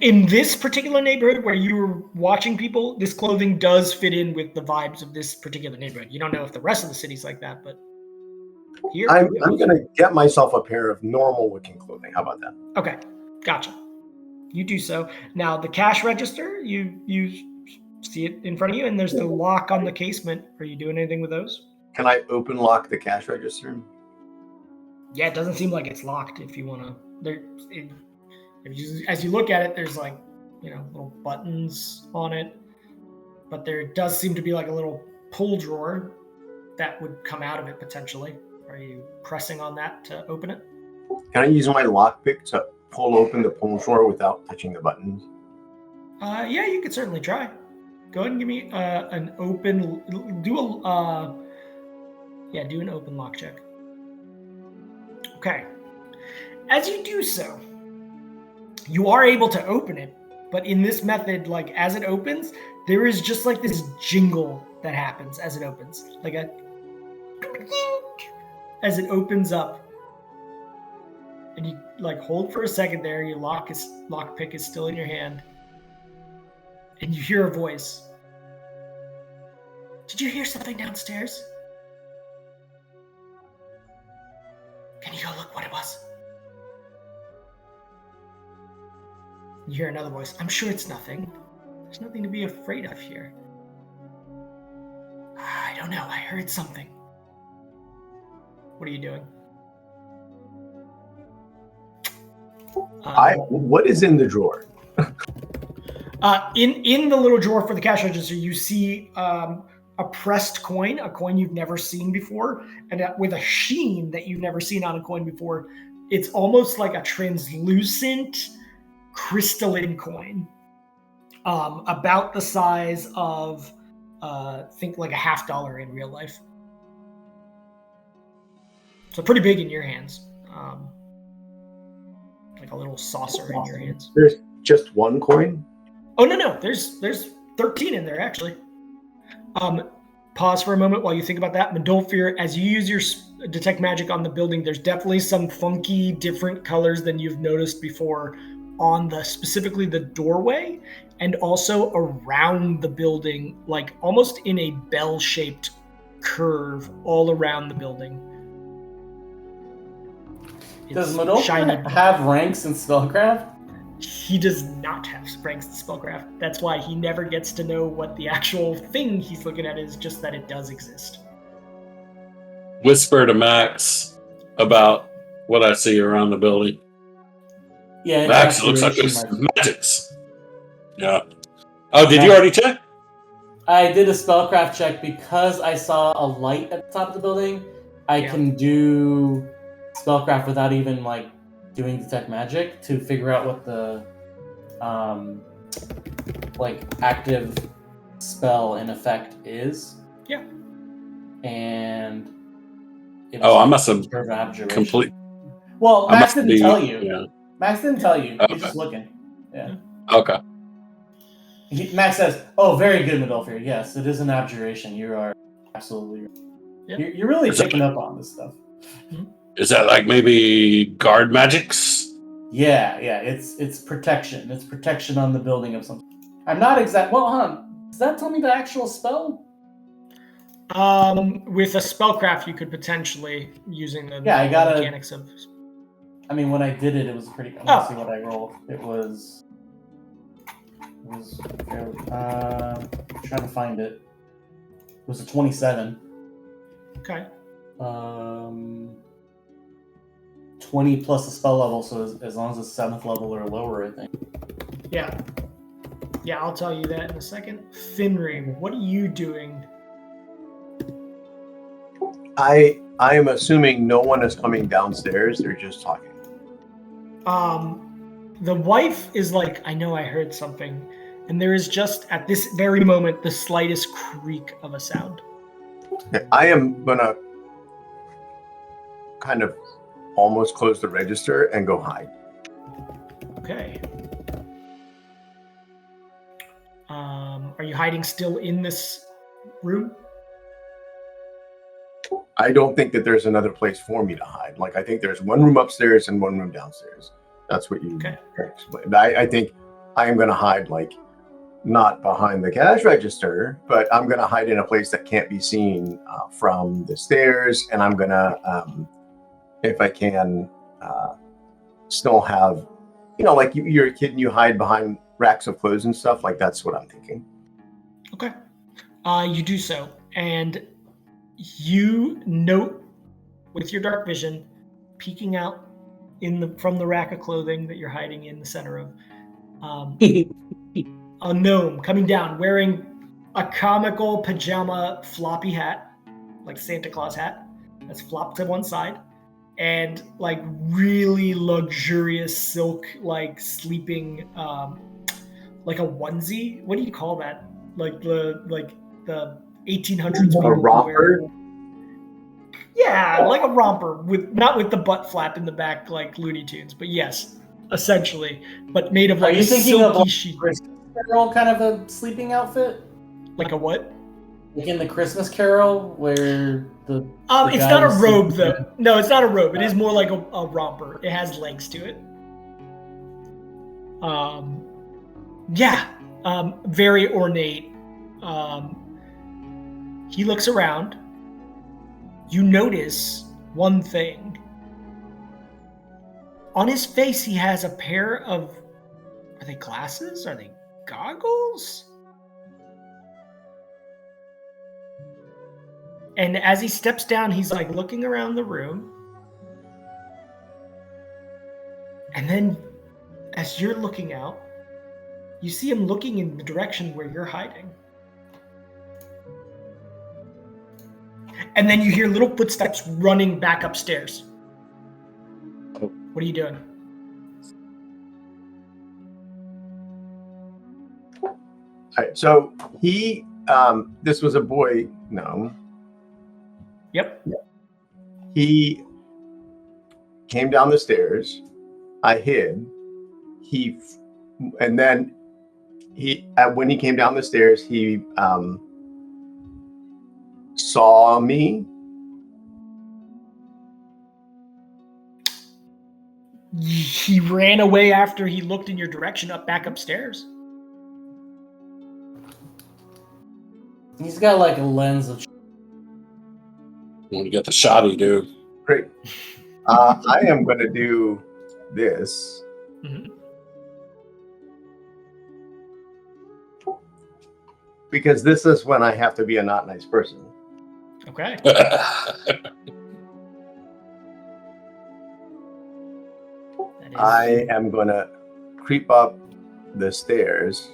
In this particular neighborhood where you were watching people, this clothing does fit in with the vibes of this particular neighborhood. You don't know if the rest of the city's like that, but here I'm going to get myself a pair of normal-looking clothing. How about that? Okay, gotcha. You do so. Now, the cash register, you see it in front of you, and there's the lock on the casement. Are you doing anything with those? Can I open lock the cash register? Yeah, it doesn't seem like it's locked. If you want to, as you look at it, there's like little buttons on it, but there does seem to be like a little pull drawer that would come out of it potentially. Are you pressing on that to open it? Can I use my lockpick to pull open the pull drawer without touching the buttons? Yeah, you could certainly try. Go ahead and give me an open. Do an open lock check. Okay. As you do so, you are able to open it, but in this method, like as it opens, there is just like this jingle that happens as it opens, like as it opens up, and you like hold for a second there. Your lockpick is still in your hand, and you hear a voice. Did you hear something downstairs? Can you go look what it was? You hear another voice. I'm sure it's nothing. There's nothing to be afraid of here. I don't know. I heard something. What are you doing? What is in the drawer? In the little drawer for the cash register, you see a pressed coin, a coin you've never seen before, and with a sheen that you've never seen on a coin before. It's almost like a translucent, crystalline coin, about the size of, think like a $50 in real life. So pretty big in your hands, like a little saucer in your hands. There's just one coin? Oh no, there's 13 in there actually. Pause for a moment while you think about that. Mendolfir, as you use your detect magic on the building, there's definitely some funky, different colors than you've noticed before on specifically the doorway, and also around the building, like almost in a bell-shaped curve all around the building. Does Mendolfir have ranks in spellcraft? He does not have ranks in spellcraft. That's why he never gets to know what the actual thing he's looking at is, just that it does exist. Whisper to Max about what I see around the building. Yeah, Max, it looks like there's magics. Yeah. Oh, did you already check? I did a spellcraft check because I saw a light at the top of the building. I can do spellcraft without even doing detect magic to figure out what the active spell in effect is. Yeah. And I must have complete. Well, Max didn't tell you. Yeah. Max didn't tell you. Okay. He's just looking. Yeah. Okay. Max says, "Oh, very good, Mendolfir. Yes, it is an abjuration. You are absolutely right. Yeah. You're really picking up on this stuff." Is that like maybe guard magics? Yeah. It's protection. It's protection on the building of something. I'm not exact. Well, does that tell me the actual spell? With a spellcraft, you could potentially using the mechanics of. I mean, when I did it, it was pretty. Let's see what I rolled. It was fairly. Trying to find it. It was a 27. Okay. 20 plus the spell level, so as long as it's 7th level or lower, I think. Yeah, I'll tell you that in a second. Finry, what are you doing? I am assuming no one is coming downstairs. They're just talking. The wife is like, I know I heard something, and there is just at this very moment the slightest creak of a sound. I am gonna kind of almost close the register and go hide. Okay. Are you hiding still in this room? I don't think that there's another place for me to hide. Like, I think there's one room upstairs and one room downstairs. That's what you explained. I think I am going to hide, like, not behind the cash register, but I'm going to hide in a place that can't be seen from the stairs. And I'm going to, if I can, still have, like you're a kid and you hide behind racks of clothes and stuff. Like, that's what I'm thinking. Okay. You do so. And you note with your dark vision, peeking out from the rack of clothing that you're hiding in the center of, a gnome coming down wearing a comical pajama floppy hat, like Santa Claus hat, that's flopped to one side, and like really luxurious silk, like sleeping, like a onesie. What do you call that? Like the 1800s. A romper? Yeah, like a romper not with the butt flap in the back like Looney Tunes, but yes, essentially, but made of like Are you thinking of like sheet. Christmas Carol kind of a sleeping outfit? Like a what? Like in the Christmas Carol where the it's not a robe though. No, it's not a robe. It is more like a romper. It has legs to it. Very ornate. He looks around. You notice one thing. On his face, he has a pair of, are they glasses? Are they goggles? And as he steps down, he's like looking around the room. And then as you're looking out, you see him looking in the direction where you're hiding. And then you hear little footsteps running back upstairs. What are you doing? All right, so he, this was a boy gnome. Yep. He came down the stairs. I hid. And then when he came down the stairs, he saw me. He ran away after he looked in your direction, back upstairs. He's got like a lens of. When you get the shoddy, dude. Great. I am going to do this. Mm-hmm. Because this is when I have to be a not nice person. Okay. I am going to creep up the stairs.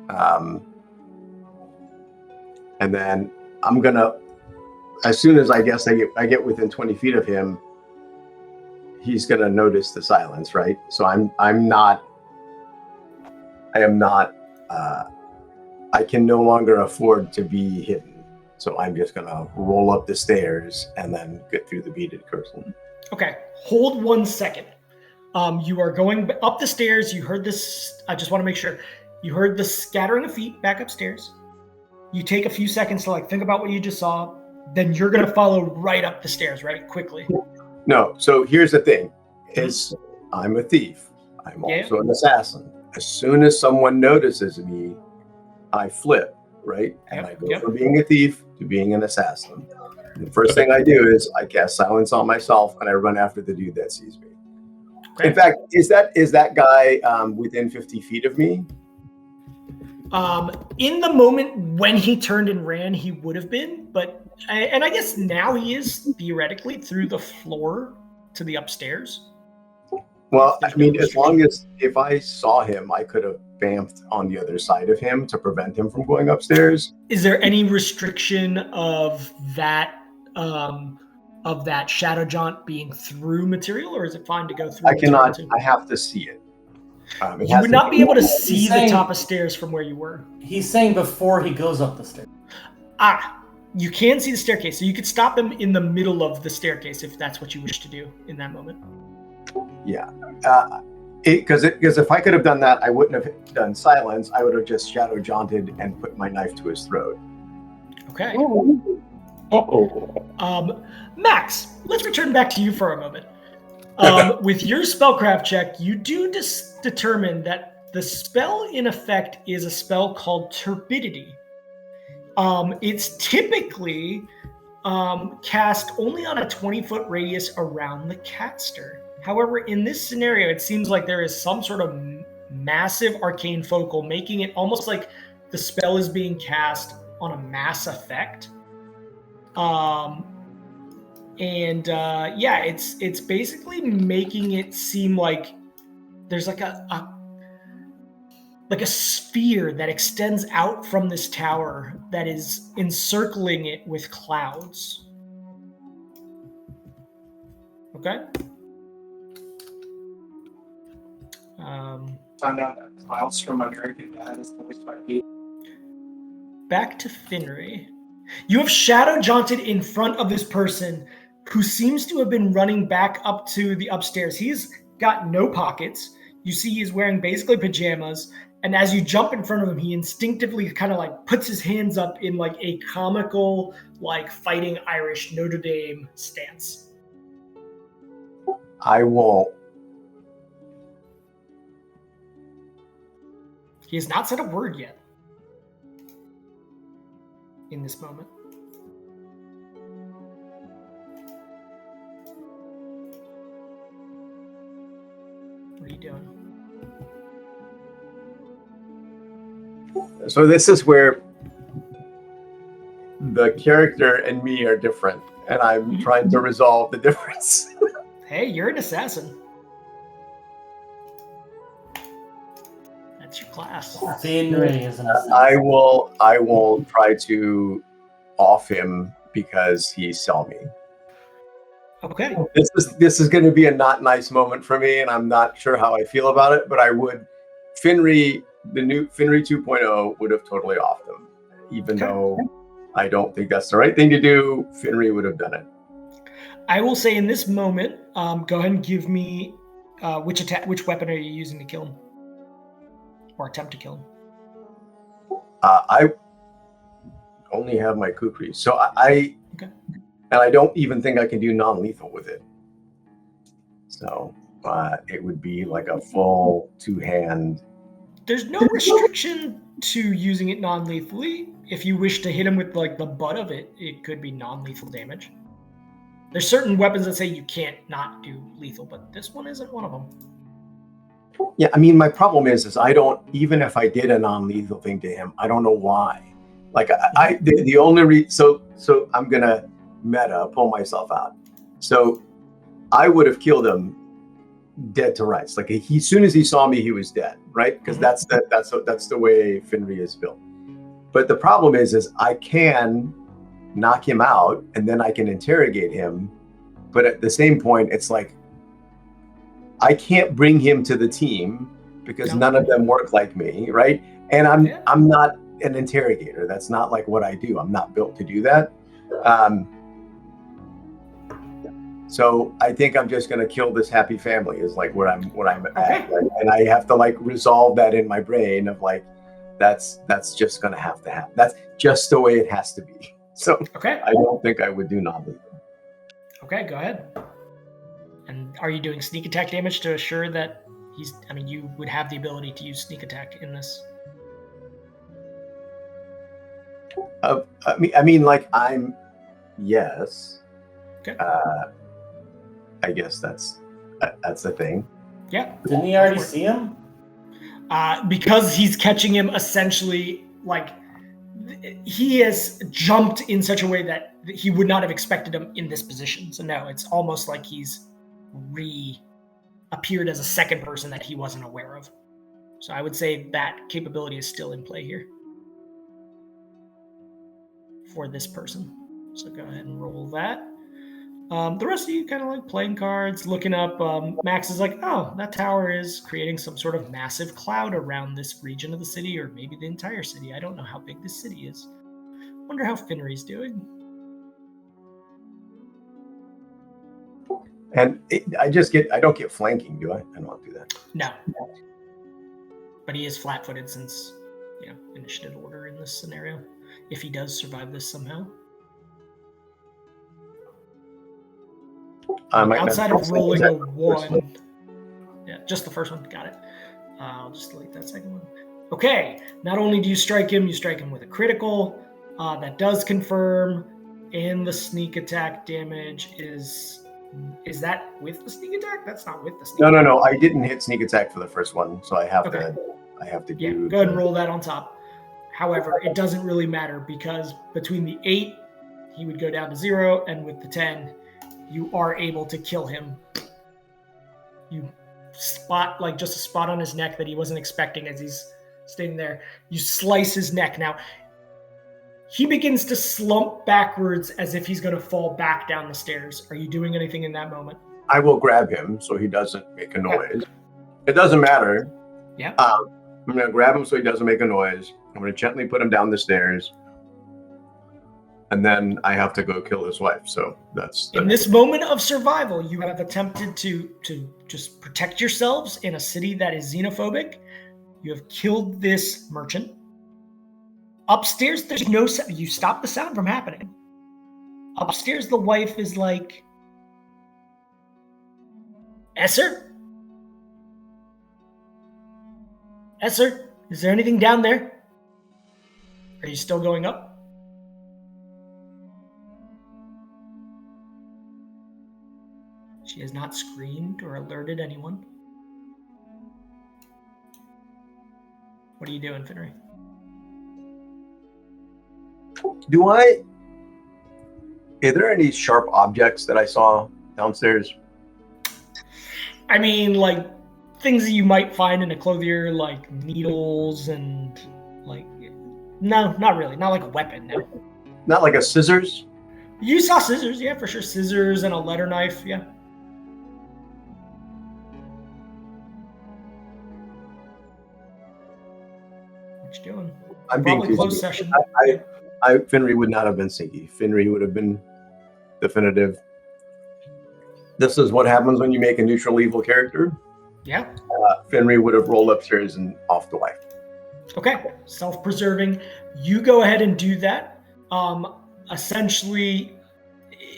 And then I'm going to, as soon as I get within 20 feet of him, he's going to notice the silence, right? So I can no longer afford to be hidden. So I'm just going to roll up the stairs and then get through the beaded curtain. Okay, hold 1 second. You are going up the stairs. You heard this. I just want to make sure. You heard the scattering of feet back upstairs. You take a few seconds to think about what you just saw. Then you're going to follow right up the stairs, right? Quickly. No, so here's the thing. I'm a thief. I'm also an assassin. As soon as someone notices me, I flip, right? And I go from being a thief to being an assassin. And the first thing I do is I cast silence on myself and I run after the dude that sees me. Okay. In fact, is that guy within 50 feet of me? In the moment when he turned and ran, he would have been, and I guess now he is theoretically through the floor to the upstairs. Well, I mean, as long as if I saw him, I could have bamfed on the other side of him to prevent him from going upstairs. Is there any restriction of that shadow jaunt being through material, or is it fine to go through? I cannot. I have to see it. You would not be able to see the top of stairs from where you were. He's saying before he goes up the stairs. You can see the staircase, so you could stop him in the middle of the staircase if that's what you wish to do in that moment. Yeah. Because if I could have done that, I wouldn't have done silence. I would have just shadow jaunted and put my knife to his throat. Okay. Oh. Max, let's return back to you for a moment. With your spellcraft check, you do determine that the spell in effect is a spell called Turbidity. It's typically cast only on a 20-foot radius around the caster. However, in this scenario, it seems like there is some sort of massive arcane focal, making it almost like the spell is being cast on a mass effect. It's basically making it seem like there's like a sphere that extends out from this tower that is encircling it with clouds. Okay. Found out that Klaus from American Dad is voiced by me. Back to Finry. You have shadow jaunted in front of this person who seems to have been running back up to the upstairs. He's got no pockets. You see he's wearing basically pajamas. And as you jump in front of him, he instinctively kind of like puts his hands up in like a comical, like fighting Irish Notre Dame stance. I won't. He has not said a word yet in this moment. What are you doing? So this is where the character and me are different, and I'm trying to resolve the difference. Hey, you're an assassin. That's your class. Finry is an assassin. I will try to off him because he saw me. Okay. This is going to be a not nice moment for me, and I'm not sure how I feel about it. But I would, Finry, the new Finry 2.0 would have totally offed him, even though I don't think that's the right thing to do. Finry would have done it. I will say in this moment, go ahead and give me which weapon are you using to kill him, or attempt to kill him? I only have my kukri, so I and I don't even think I can do non-lethal with it. So it would be like a full two-hand. There's no restriction to using it non-lethally. If you wish to hit him with like the butt of it, it could be non-lethal damage. There's certain weapons that say you can't not do lethal, but this one isn't one of them. Yeah, I mean, my problem is I don't, even if I did a non-lethal thing to him, I don't know why. Like the only so I'm gonna pull myself out. So I would have killed him dead to rights. Like as soon as he saw me, he was dead, right? Because that's the way Finry is built. But the problem is I can knock him out and then I can interrogate him. But at the same point, it's like I can't bring him to the team because none of them work like me, right? And I'm not an interrogator. That's not like what I do. I'm not built to do that. So I think I'm just going to kill this happy family is like what I'm at, right? And I have to like resolve that in my brain of like that's just going to have to happen. That's just the way it has to be. So I don't think I would do non-lethal. Okay, go ahead. And are you doing sneak attack damage to assure that you would have the ability to use sneak attack in this? Yes. Okay. I guess that's the thing. Yeah. Didn't he already see him? Because he's catching him essentially like he has jumped in such a way that he would not have expected him in this position. So no, it's almost like he's reappeared as a second person that he wasn't aware of. So I would say that capability is still in play here for this person. So go ahead and roll that. The rest of you kind of like playing cards, looking up. Max is like, oh, that tower is creating some sort of massive cloud around this region of the city, or maybe the entire city. I don't know how big this city is. Wonder how Finnery's doing. And I don't get flanking, do I? I don't do that. No. But he is flat-footed since, initiative order in this scenario. If he does survive this somehow. Outside of rolling a 1. Yeah, just the first one. Got it. I'll just delete that second one. Okay. Not only do you strike him with a critical. That does confirm. And the sneak attack damage is that with the sneak attack? That's not with the sneak attack. No. I didn't hit sneak attack for the first one, so I have to do. Yeah, go ahead and roll that on top. However, it doesn't really matter because between the 8, he would go down to 0, and with the 10, you are able to kill him. You spot just a spot on his neck that he wasn't expecting as he's standing there. You slice his neck. Now, he begins to slump backwards as if he's going to fall back down the stairs. Are you doing anything in that moment? I will grab him so he doesn't make a noise. It doesn't matter. Yeah. I'm going to grab him so he doesn't make a noise. I'm going to gently put him down the stairs. And then I have to go kill his wife. So that's... In this moment of survival, you have attempted to just protect yourselves in a city that is xenophobic. You have killed this merchant. Upstairs, there's no sound. You stop the sound from happening. Upstairs, the wife is like, Esser? Esser, is there anything down there? Are you still going up? She has not screamed or alerted anyone. What are you doing, Finnery? Are there any sharp objects that I saw downstairs? I mean, like things that you might find in a clothier, like needles and no, not really. Not like a weapon, no. Not like a scissors? You saw scissors, yeah, for sure. Scissors and a letter knife, yeah. What you doing? I'm probably being closed session. Finnery would not have been sneaky. Finnery would have been definitive. This is what happens when you make a neutral evil character. Yeah. Finnery would have rolled upstairs and off the wife. Okay. Self-preserving. You go ahead and do that. Essentially,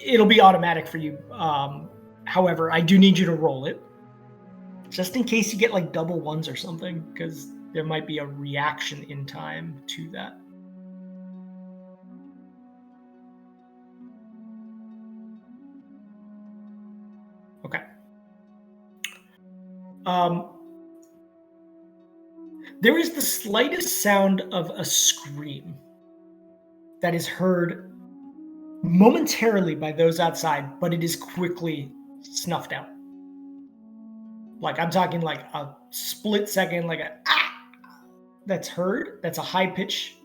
it'll be automatic for you. However, I do need you to roll it. Just in case you get like double ones or something, because there might be a reaction in time to that. Okay. There is the slightest sound of a scream that is heard momentarily by those outside, but it is quickly snuffed out. Like I'm talking like a split second, like a that's heard. That's a high pitch.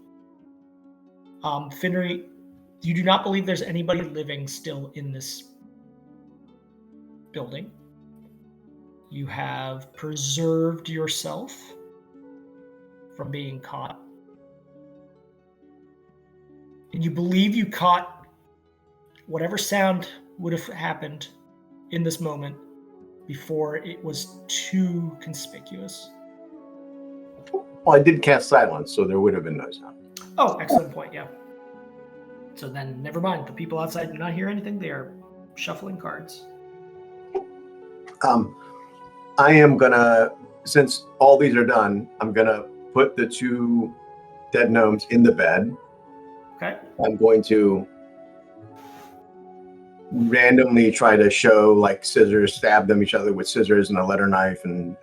Finnery, you do not believe there's anybody living still in this building. You have preserved yourself from being caught. And you believe you caught whatever sound would have happened in this moment before it was too conspicuous. Well, I did cast silence, so there would have been no sound. Oh, excellent point, yeah. So then, never mind. The people outside do not hear anything. They are shuffling cards. I am gonna, since all these are done, I'm gonna put the 2 dead gnomes in the bed. Okay. I'm going to randomly try to show like scissors, stab them each other with scissors and a letter knife, and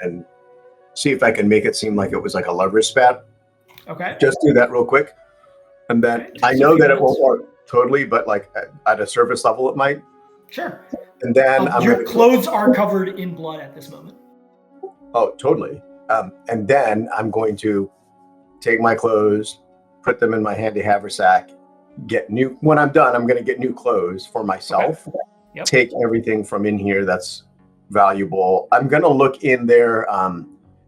see if I can make it seem like it was like a lover's spat. Okay. Just do that real quick. And then Okay, I know that it won't work totally, but like at a surface level it might. Sure. And then your clothes are covered in blood at this moment. Oh, totally. And then I'm going to take my clothes, put them in my handy haversack, when I'm done, I'm going to get new clothes for myself. Okay. Yep. Take everything from in here that's valuable. I'm going to look in there,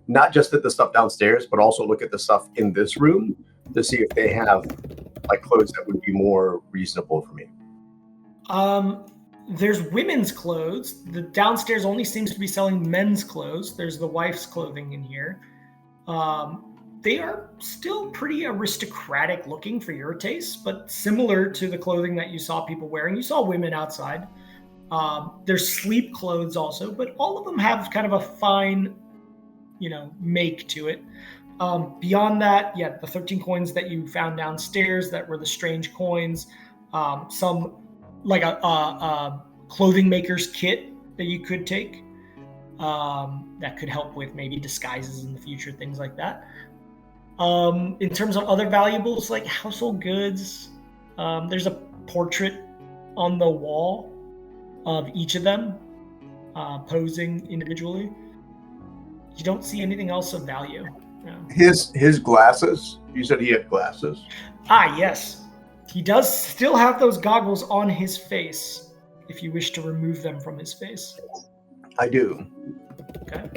not just at the stuff downstairs, but also look at the stuff in this room to see if they have like clothes that would be more reasonable for me? There's women's clothes. The downstairs only seems to be selling men's clothes. There's the wife's clothing in here. They are still pretty aristocratic looking for your taste, but similar to the clothing that you saw people wearing. You saw women outside. There's sleep clothes also, but all of them have kind of a fine, make to it. Beyond that, the 13 coins that you found downstairs that were the strange coins, some like a clothing maker's kit that you could take that could help with maybe disguises in the future, things like that. In terms of other valuables like household goods, there's a portrait on the wall of each of them posing individually. You don't see anything else of value. No. His glasses. You said he had glasses. Yes. He does still have those goggles on his face if you wish to remove them from his face. I do. Okay.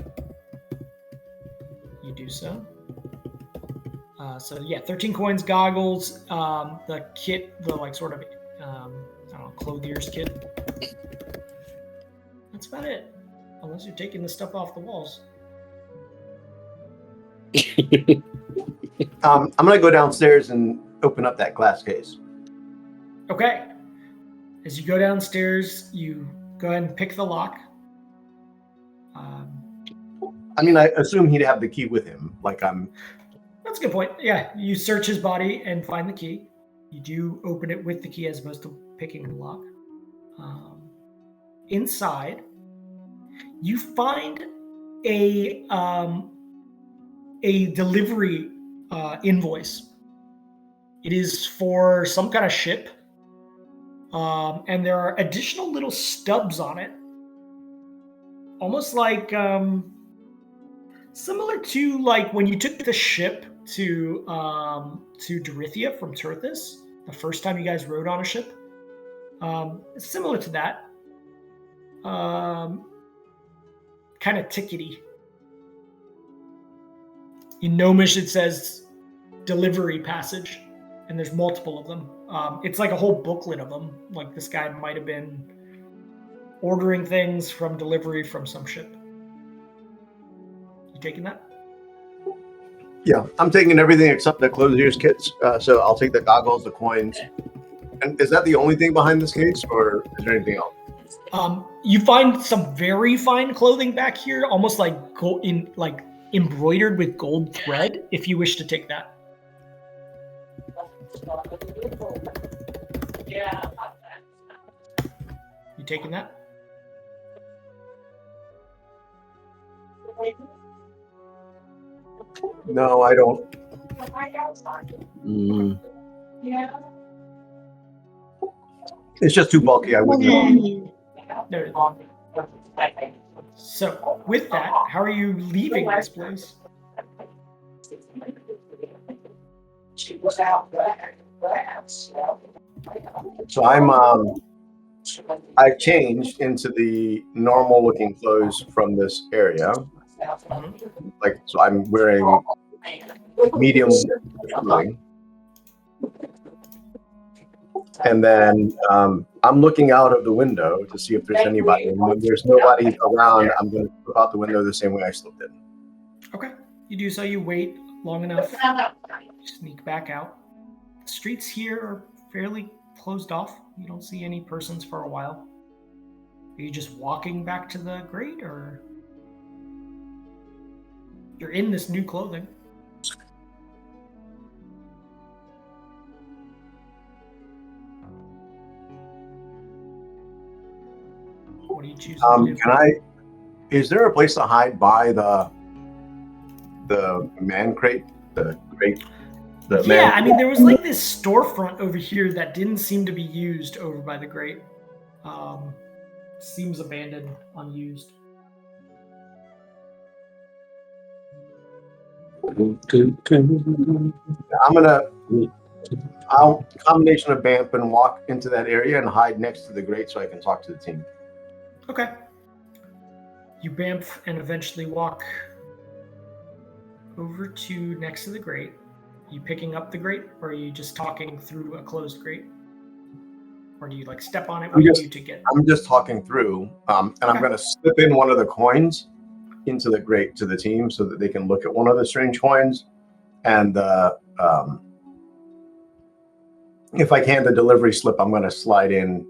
You do so. 13 coins, goggles, the kit, the clothier's kit. That's about it. Unless you're taking the stuff off the walls. I'm gonna go downstairs and open up that glass case. Okay. As you go downstairs, you go ahead and pick the lock. I assume he'd have the key with him. That's a good point. Yeah, you search his body and find the key. You do open it with the key as opposed to picking the lock. Inside, you find a delivery invoice. It is for some kind of ship, and there are additional little stubs on it, almost like similar to like when you took the ship to Dorithia from Terthus the first time you guys rode on a ship. It's similar to that. Kind of tickety. In Gnomish, it says delivery passage, and there's multiple of them. It's like a whole booklet of them. Like this guy might have been ordering things from delivery from some ship. You taking that? Yeah, I'm taking everything except the clothier's kits. So I'll take the goggles, the coins. And is that the only thing behind this case, or is there anything else? You find some very fine clothing back here, almost like embroidered with gold thread. If you wish to take that. Yeah. You taking that? No, I don't. Yeah. It's just too bulky. I wouldn't. So, with that, how are you leaving this place? So I changed into the normal looking clothes from this area. So I'm wearing medium clothing. And then I'm looking out of the window to see if there's anybody. And when there's nobody around, I'm going to look out the window the same way I slipped in. Okay. You do so. You wait long enough. Sneak back out. The streets here are fairly closed off. You don't see any persons for a while. Are you just walking back to the grate, or you're in this new clothing? What do you choose to do? Is there a place to hide by the man crate? The crate? There was like this storefront over here that didn't seem to be used over by the grate. Seems abandoned, unused. I'll combination of BAMP and walk into that area and hide next to the grate so I can talk to the team. Okay. You BAMF and eventually walk over to next to the grate. you picking up the grate, or are you just talking through a closed grate? Or do you like step on it? What do you do to get? I'm just talking through, and I'm going to slip in one of the coins into the grate to the team so that they can look at one of the strange coins. And if I can, the delivery slip, I'm going to slide in,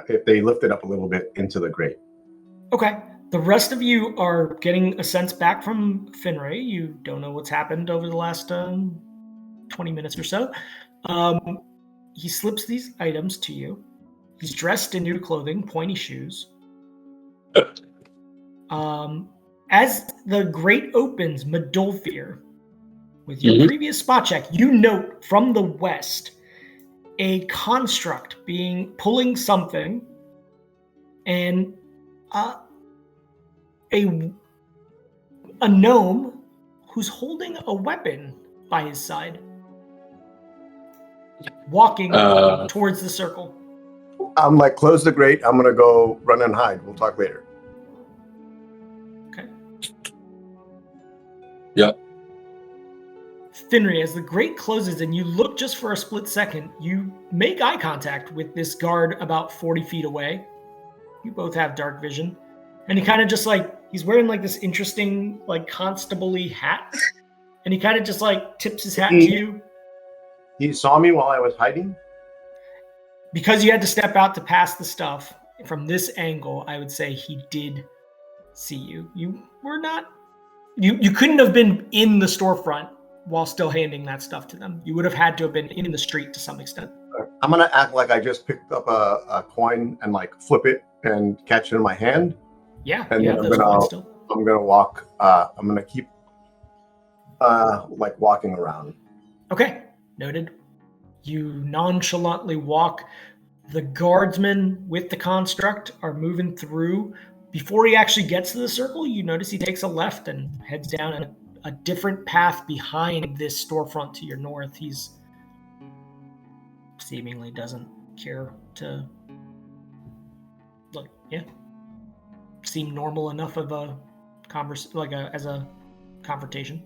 if they lift it up a little bit, into the grate. Okay. The rest of you are getting a sense back from Finray. You don't know what's happened over the last 20 minutes or so. He slips these items to you. He's dressed in new clothing, pointy shoes. As the grate opens, Medolfir, with your previous spot check, you note from the west a construct pulling something, and a gnome who's holding a weapon by his side, walking towards the circle. I'm like, close the grate. I'm going to go run and hide. We'll talk later. Okay. Yep. Finry, as the grate closes and you look just for a split second, you make eye contact with this guard about 40 feet away. You both have dark vision. And he kind of just he's wearing this interesting constable-y hat. And he kind of just tips his hat to you. He saw me while I was hiding? Because you had to step out to pass the stuff, from this angle, I would say he did see you. You were not... You couldn't have been in the storefront while still handing that stuff to them. You would have had to have been in the street to some extent. I'm going to act like I just picked up a coin and flip it and catch it in my hand. Yeah, and then I'm going to walk. I'm going to keep walking around. Okay, noted. You nonchalantly walk. The guardsmen with the construct are moving through. Before he actually gets to the circle, you notice he takes a left and heads down a different path behind this storefront to your north. He's seemingly doesn't care to seem normal enough of a as a confrontation.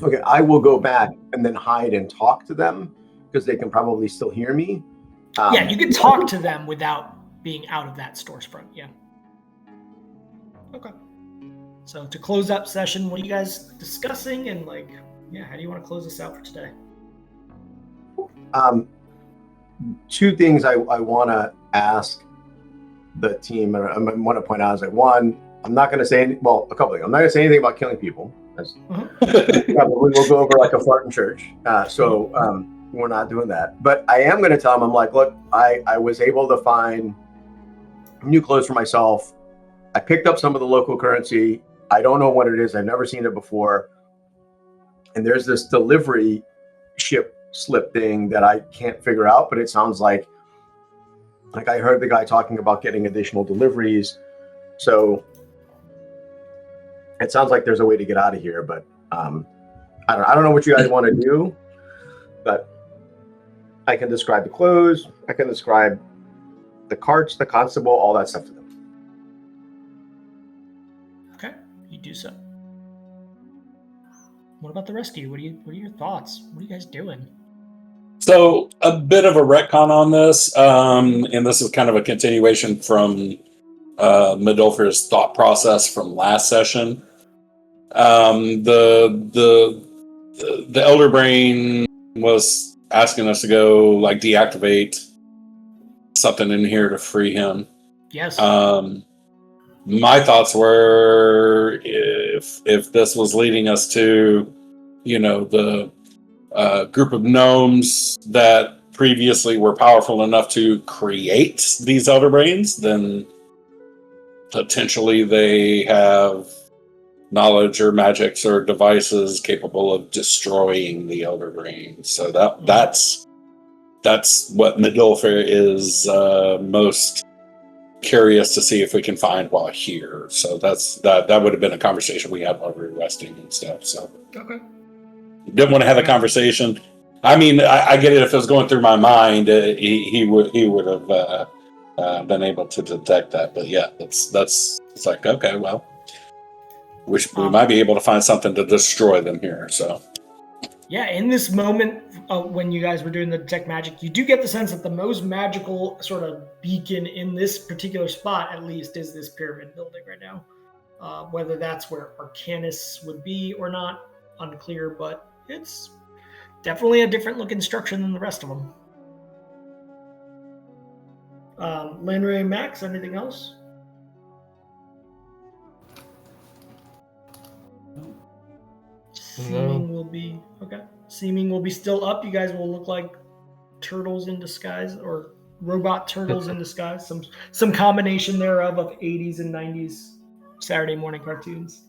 Okay, I will go back and then hide and talk to them because they can probably still hear me. Yeah, you can talk to them without being out of that storefront. Yeah. Okay. So to close up session, what are you guys discussing, and how do you want to close this out for today? Two things I want to ask the team, and I want to point out is one, I'm not going to say a couple things. I'm not going to say anything about killing people. Probably we'll go over a fart in church. So we're not doing that. But I am going to tell them, I'm like, look, I was able to find new clothes for myself. I picked up some of the local currency. I don't know what it is. I've never seen it before. And there's this delivery ship slip thing that I can't figure out, but it sounds like I heard the guy talking about getting additional deliveries. So it sounds like there's a way to get out of here, but I don't know what you guys want to do, but I can describe the clothes. I can describe the carts, the constable, all that stuff to them. Okay, you do so. What about the rest of you? What are your thoughts? What are you guys doing? So a bit of a retcon on this, and this is kind of a continuation from Medolfir's thought process from last session. The Elder Brain was asking us to go deactivate something in here to free him. Yes. My thoughts were if this was leading us to, the group of gnomes that previously were powerful enough to create these Elder Brains, then potentially they have knowledge or magics or devices capable of destroying the Elder Brain. So that's what Medolfir is most curious to see if we can find while here. So that would have been a conversation we had while we were resting and stuff. So okay. Didn't want to have a conversation. I mean, I get it if it was going through my mind, he would have been able to detect that. But yeah, it's okay, well, we might be able to find something to destroy them here. So Yeah, in this moment when you guys were doing the detect magic, you do get the sense that the most magical sort of beacon in this particular spot, at least, is this pyramid building right now. Whether that's where Arcanus would be or not, unclear, but it's definitely a different looking structure than the rest of them. Landry and Max, anything else? Seeming will be okay. Seeming will be still up. You guys will look like turtles in disguise, or robot turtles in disguise. Some combination thereof of 80s and 90s Saturday morning cartoons.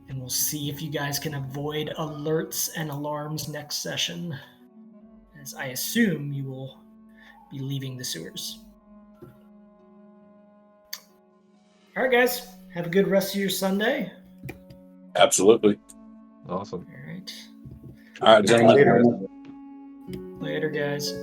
And we'll see if you guys can avoid alerts and alarms next session, as I assume you will be leaving the sewers. All right, guys. Have a good rest of your Sunday. Absolutely. Awesome. All right. All right, gentlemen. Later. Later, guys.